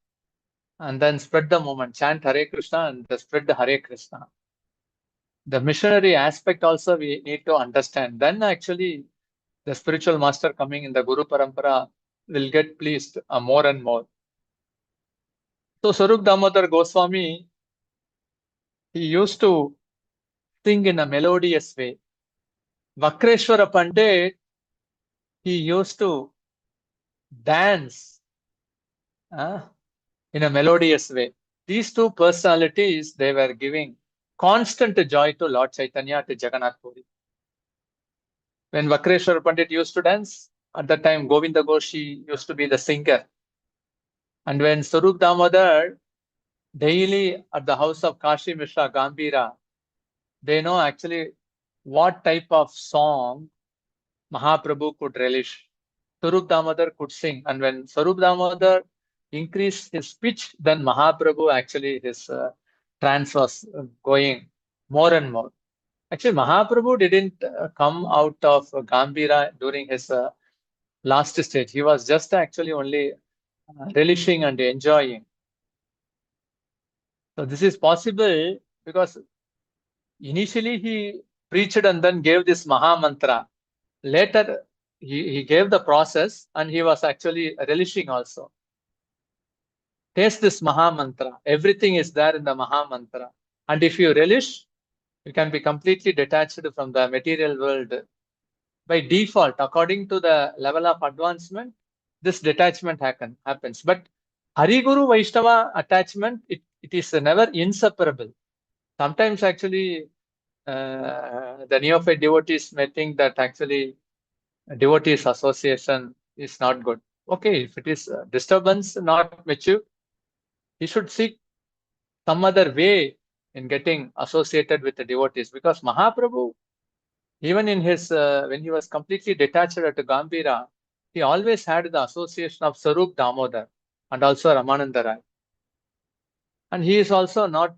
and then spread the movement, chant Hare Krishna and spread the Hare Krishna. The missionary aspect also we need to understand. Then actually the spiritual master coming in the Guru Parampara will get pleased more and more. So Swarup Damodar Goswami, he used to sing in a melodious way. Vakresvar Pandit, he used to dance in a melodious way. These two personalities, they were giving constant joy to Lord Chaitanya, to Jagannath Puri. When Vakresvar Pandit used to dance, at that time Govinda Goshi used to be the singer. And when Swarup Damodar, daily at the house of Kashi Mishra Gambira, they know actually what type of song Mahaprabhu could relish. Swarup Damodar could sing. And when Swarup Damodar increased his pitch, then Mahaprabhu actually his trance was going more and more. Actually, Mahaprabhu didn't come out of Gambira during his last stage. He was just actually only relishing and enjoying. So this is possible because initially he preached and then gave this Maha Mantra. Later, he gave the process and he was actually relishing also. Taste this Maha Mantra. Everything is there in the Maha Mantra. And if you relish, you can be completely detached from the material world. By default, according to the level of advancement, this detachment happens. But Hari Guru Vaishnava attachment, it is never inseparable. Sometimes actually, the neophyte devotees may think that actually devotees association is not good. Okay, if it is disturbance, not mature, he should seek some other way in getting associated with the devotees, because Mahaprabhu, even in his when he was completely detached at Gambhira, he always had the association of Swarup Damodar and also Ramananda Rai. And he is also not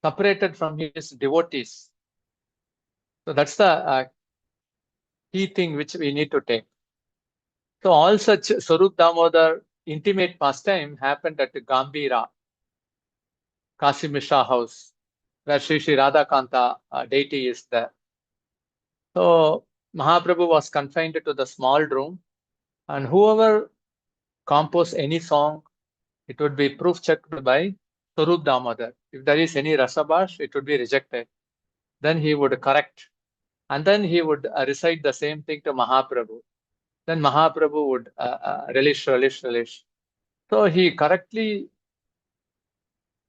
separated from his devotees. So that's the key thing which we need to take. So all such Swarup Damodar intimate pastime happened at Gambhira, Kasi Mishra house, where Sri Sri Radhakanta deity is there. So Mahaprabhu was confined to the small room, and whoever composed any song, it would be proof checked by Swarup Damodar. If there is any rasabash, it would be rejected. Then he would correct, and then he would recite the same thing to Mahaprabhu. Then Mahaprabhu would relish. So he correctly,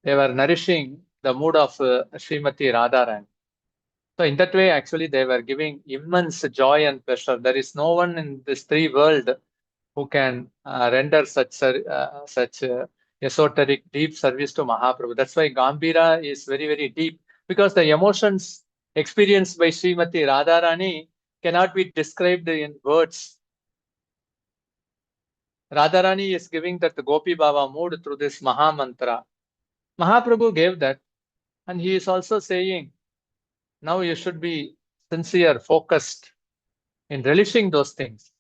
they were nourishing the mood of Srimati Radharani. So in that way, actually, they were giving immense joy and pleasure. There is no one in this three world who can render such esoteric, deep service to Mahaprabhu. That's why Gambhira is very, very deep, because the emotions experienced by Srimati Radharani cannot be described in words. Radharani is giving that Gopi Baba mood through this Maha Mantra. Mahaprabhu gave that, and he is also saying, now you should be sincere, focused in relishing those things.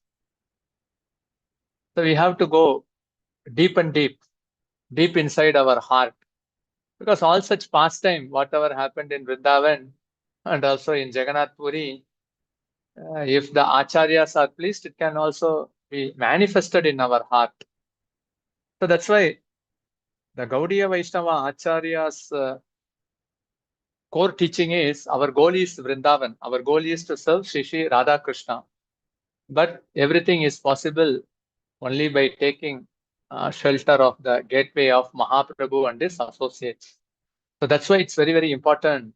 So we have to go deep and deep inside our heart, because all such pastime, whatever happened in Vrindavan and also in Jagannath Puri, if the acharyas are pleased, it can also be manifested in our heart. So that's why the Gaudiya Vaishnava acharyas core teaching is, our goal is Vrindavan. Our goal is to serve Shri Shri Radha Krishna. But everything is possible only by taking shelter of the gateway of Mahaprabhu and his associates. So that's why it's very, very important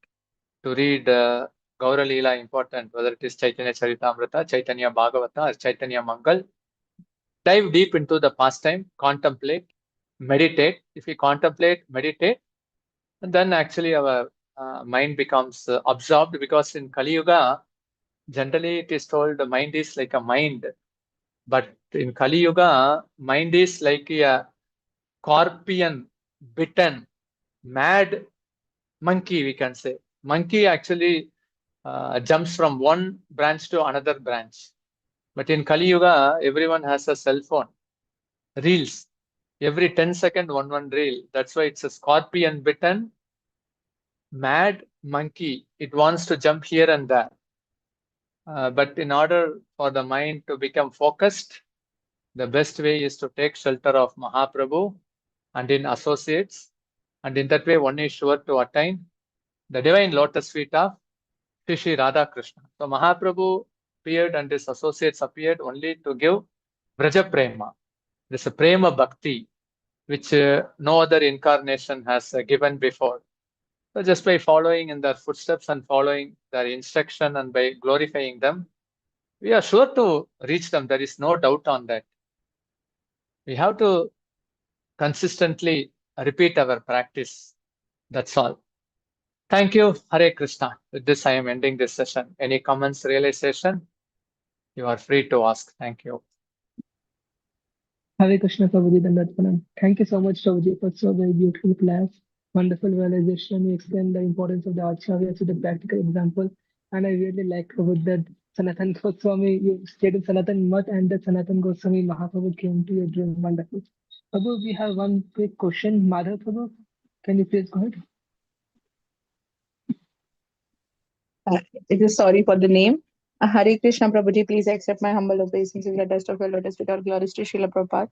to read Gaura Leela, important, whether it is Chaitanya Charitamrita, Chaitanya Bhagavata, or Chaitanya Mangal. Dive deep into the pastime, contemplate, meditate. If we contemplate, meditate, and then actually our mind becomes absorbed, because in Kali Yuga, generally it is told the mind is like a mind. But in Kali Yuga, mind is like a scorpion bitten, mad monkey, we can say. Monkey actually jumps from one branch to another branch. But in Kali Yuga, everyone has a cell phone. Reels. Every 10 seconds, one reel. That's why it's a scorpion bitten, mad monkey. It wants to jump here and there. But in order for the mind to become focused, the best way is to take shelter of Mahaprabhu and in associates. And in that way, one is sure to attain the divine lotus feet of Sri Sri Radha Krishna. So Mahaprabhu appeared and his associates appeared only to give Braja Prema. This is a Prema Bhakti, which no other incarnation has given before. So just by following in their footsteps and following their instruction and by glorifying them, we are sure to reach them. There is no doubt on that. We have to consistently repeat our practice. That's all. Thank you. Hare Krishna. With this, I am ending this session. Any comments, realization? You are free to ask. Thank you. Hare Krishna, Prabhuji Dandatpanam. Thank you so much, Prabhuji, for so very beautiful class. Wonderful realization. You explained the importance of the Acharya to the practical example. And I really like, Prabhu, that Sanatan Goswami, you stayed in Sanatan Mat and that Sanatan Goswami Mahaprabhu came to your dream. Wonderful. Prabhu, we have one quick question. Madhav Prabhu, can you please go ahead? It is sorry for the name. Hare Krishna Prabhuji, please accept my humble obeisance in the dust of your lotus feet. All glories to Srila Prabhupada.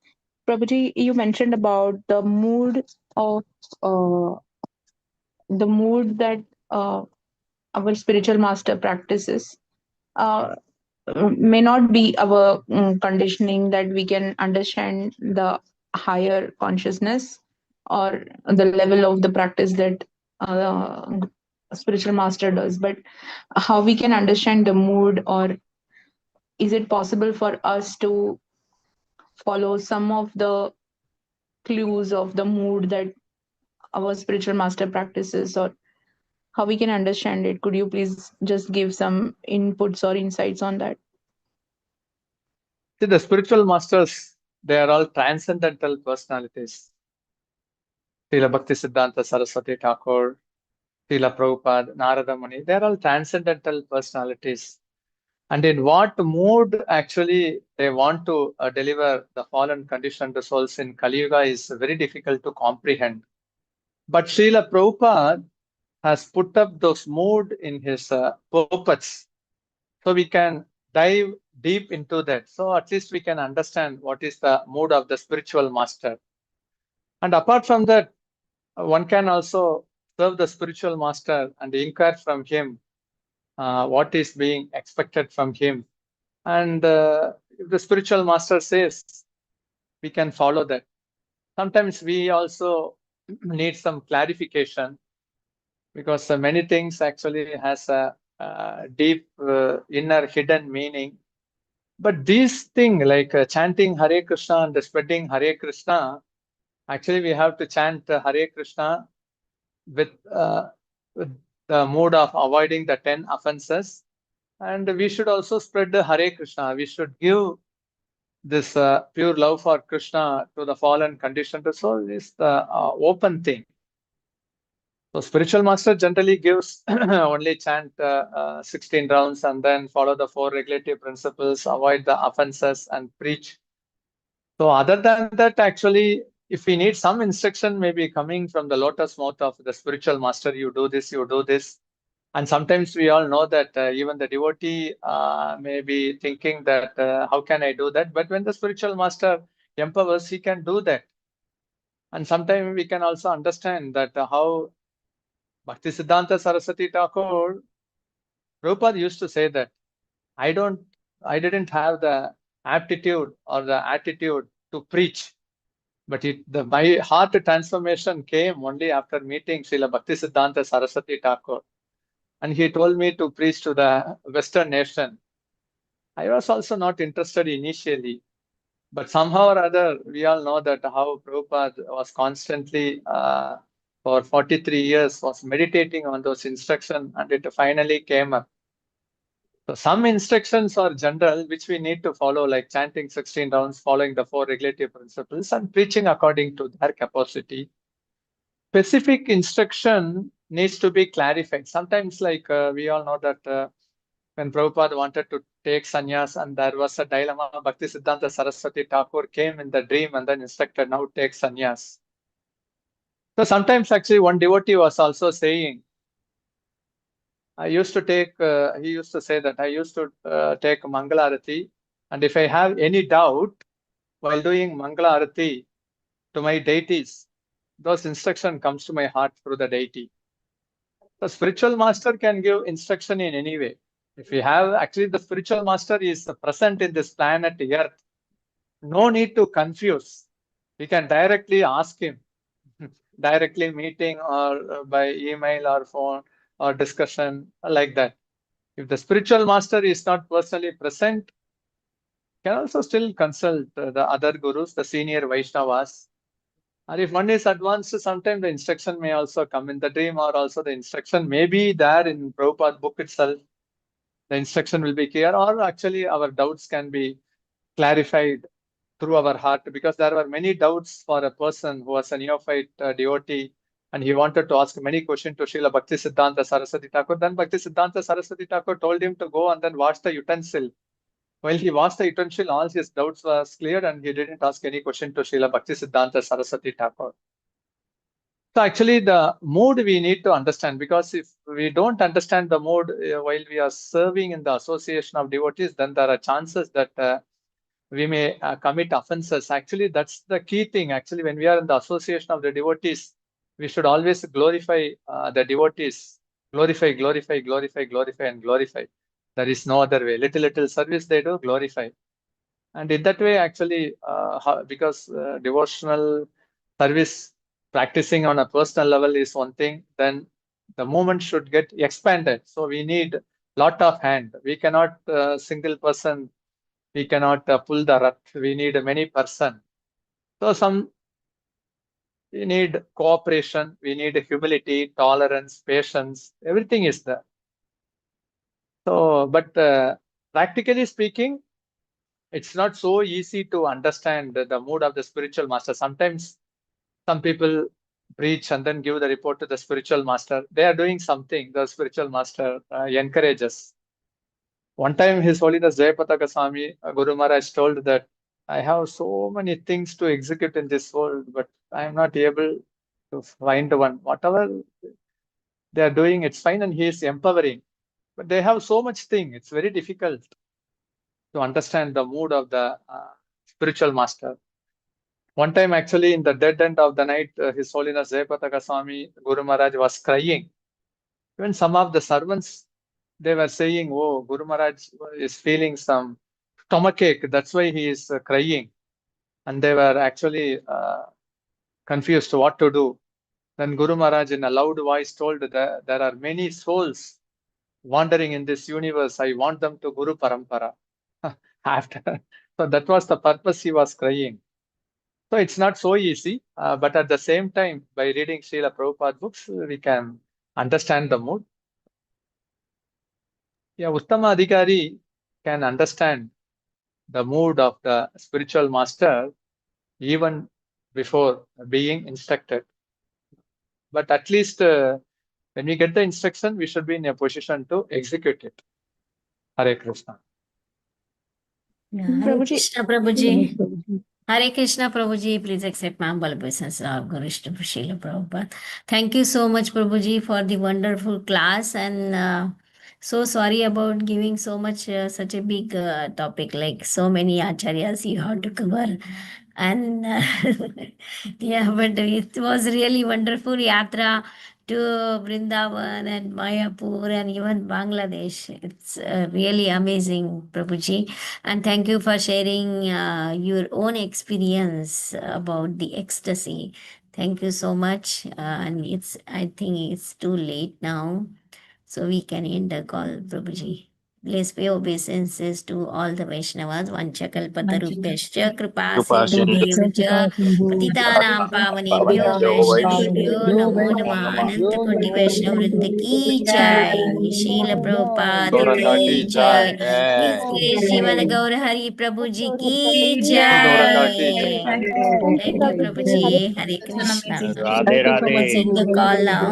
Prabhuji, you mentioned about of uh, the mood that our spiritual master practices. Uh, may not be our conditioning that we can understand the higher consciousness or the level of the practice that a spiritual master does, but how we can understand the mood, or is it possible for us to follow some of the clues of the mood that our spiritual master practices, or how we can understand it? Could you please just give some inputs or insights on that? See, the spiritual masters, they are all transcendental personalities. Srila Bhakti Siddhanta Saraswati Thakur, Srila Prabhupada, Narada Muni, they are all transcendental personalities. And in what mood actually they want to deliver the fallen conditioned souls in Kali Yuga is very difficult to comprehend. But Srila Prabhupada has put up those mood in his purports. So we can dive deep into that. So at least we can understand what is the mood of the spiritual master. And apart from that, one can also serve the spiritual master and inquire from him what is being expected from him. And if the spiritual master says, we can follow that. Sometimes we also need some clarification, because many things actually has a deep inner hidden meaning. But this thing like chanting Hare Krishna and spreading Hare Krishna, actually we have to chant Hare Krishna with the mood of avoiding the 10 offenses. And we should also spread the Hare Krishna. We should give this pure love for Krishna to the fallen conditioned soul is the open thing. So spiritual master generally gives only chant 16 rounds and then follow the 4 regulative principles, avoid the offenses and preach. So other than that, actually, if we need some instruction, maybe coming from the lotus mouth of the spiritual master, you do this, you do this. And sometimes we all know that even the devotee may be thinking that, how can I do that? But when the spiritual master empowers, he can do that. And sometimes we can also understand that how Bhakti Siddhanta Saraswati Thakur, Prabhupada used to say that, I didn't have the aptitude or the attitude to preach. But my heart transformation came only after meeting Srila Bhakti Siddhanta Saraswati Thakur. And he told me to preach to the Western nation. I was also not interested initially. But somehow or other, we all know that how Prabhupada was constantly, for 43 years, was meditating on those instructions, and it finally came up. So some instructions are general, which we need to follow, like chanting 16 rounds, following the 4 regulative principles, and preaching according to their capacity. Specific instruction needs to be clarified. Sometimes, like we all know that when Prabhupada wanted to take sannyas and there was a dilemma, Bhakti Siddhanta Saraswati Thakur came in the dream and then instructed, now take sannyas. So sometimes actually one devotee was also saying, he used to say that I used to take Mangala Arati, and if I have any doubt while doing Mangala Arati to my deities, those instruction comes to my heart through the deity. The spiritual master can give instruction in any way. If we have, actually the spiritual master is present in this planet Earth, no need to confuse. We can directly ask him, directly meeting or by email or phone or discussion like that. If the spiritual master is not personally present, can also still consult the other gurus, the senior Vaishnavas. Or if one is advanced, sometimes the instruction may also come in the dream, or also the instruction may be there in Prabhupada book itself. The instruction will be clear, or actually our doubts can be clarified through our heart, because there were many doubts for a person who was a neophyte devotee, and he wanted to ask many questions to Srila Bhakti Siddhanta Saraswati Thakur. Then Bhakti Siddhanta Saraswati Thakur told him to go and then wash the utensil. While he washed the utensil, all his doubts was cleared and he didn't ask any question to Srila Bhakti Siddhanta Saraswati Thakur. So actually the mood we need to understand, because if we don't understand the mood while we are serving in the association of devotees, then there are chances that we may commit offenses. Actually, that's the key thing. Actually, when we are in the association of the devotees, we should always glorify the devotees. Glorify, glorify, glorify, glorify, and glorify. There is no other way. Little service they do, glorify. And in that way, actually, because devotional service practicing on a personal level is one thing, then the movement should get expanded. So we need lot of hand. We cannot single person, we cannot pull the rath. We need many person. So we need cooperation, we need humility, tolerance, patience, everything is there. So, but practically speaking, it's not so easy to understand the mood of the spiritual master. Sometimes some people preach and then give the report to the spiritual master. They are doing something, the spiritual master encourages. One time His Holiness Jayapataka Swami, Guru Maharaj told that, I have so many things to execute in this world, but I am not able to find one. Whatever they are doing, it's fine, and he is empowering. But they have so much thing, it's very difficult to understand the mood of the spiritual master. One time, actually, in the dead end of the night, His Holiness Jayapataka Swami, Guru Maharaj was crying. Even some of the servants, they were saying, oh, Guru Maharaj is feeling some stomachache, that's why he is crying. And they were actually confused what to do. Then Guru Maharaj in a loud voice told that there are many souls wandering in this universe. I want them to Guru Parampara. So that was the purpose he was crying. So it's not so easy, but at the same time, by reading Srila Prabhupada books, we can understand the mood. Yeah, Uttama Adhikari can understand the mood of the spiritual master even before being instructed. But at least when we get the instruction, we should be in a position to execute it. Hare Krishna. Hare Krishna, Prabhuji. Prabhuji. Hare Krishna, Prabhuji. Please accept my humble obeisance. Our Gurish to Srila Prabhupada. Thank you so much, Prabhuji, for the wonderful class. And so sorry about giving so much, such a big topic, like so many acharyas you have to cover. And yeah, but it was really wonderful yatra to Vrindavan and Mayapur and even Bangladesh. It's really amazing, Prabhuji. And thank you for sharing your own experience about the ecstasy. Thank you so much. And I think it's too late now, so we can end the call, Prabhuji. Let's pay obeisances to all the Vaishnavas. Vanchakalpatarubhyascha kripa sindhubhyavcha patitanam pavanebhyo vaishnavebhyo namo namah. Ananta koti Vaishnavrinda ki jai. Srila Prabhupada ki jai. His Jivana GauraHari Prabhuji ki jai. Thank you, Prabhuji. Hare Krishna. Thank you so much, Let's end the Prabhu. call now.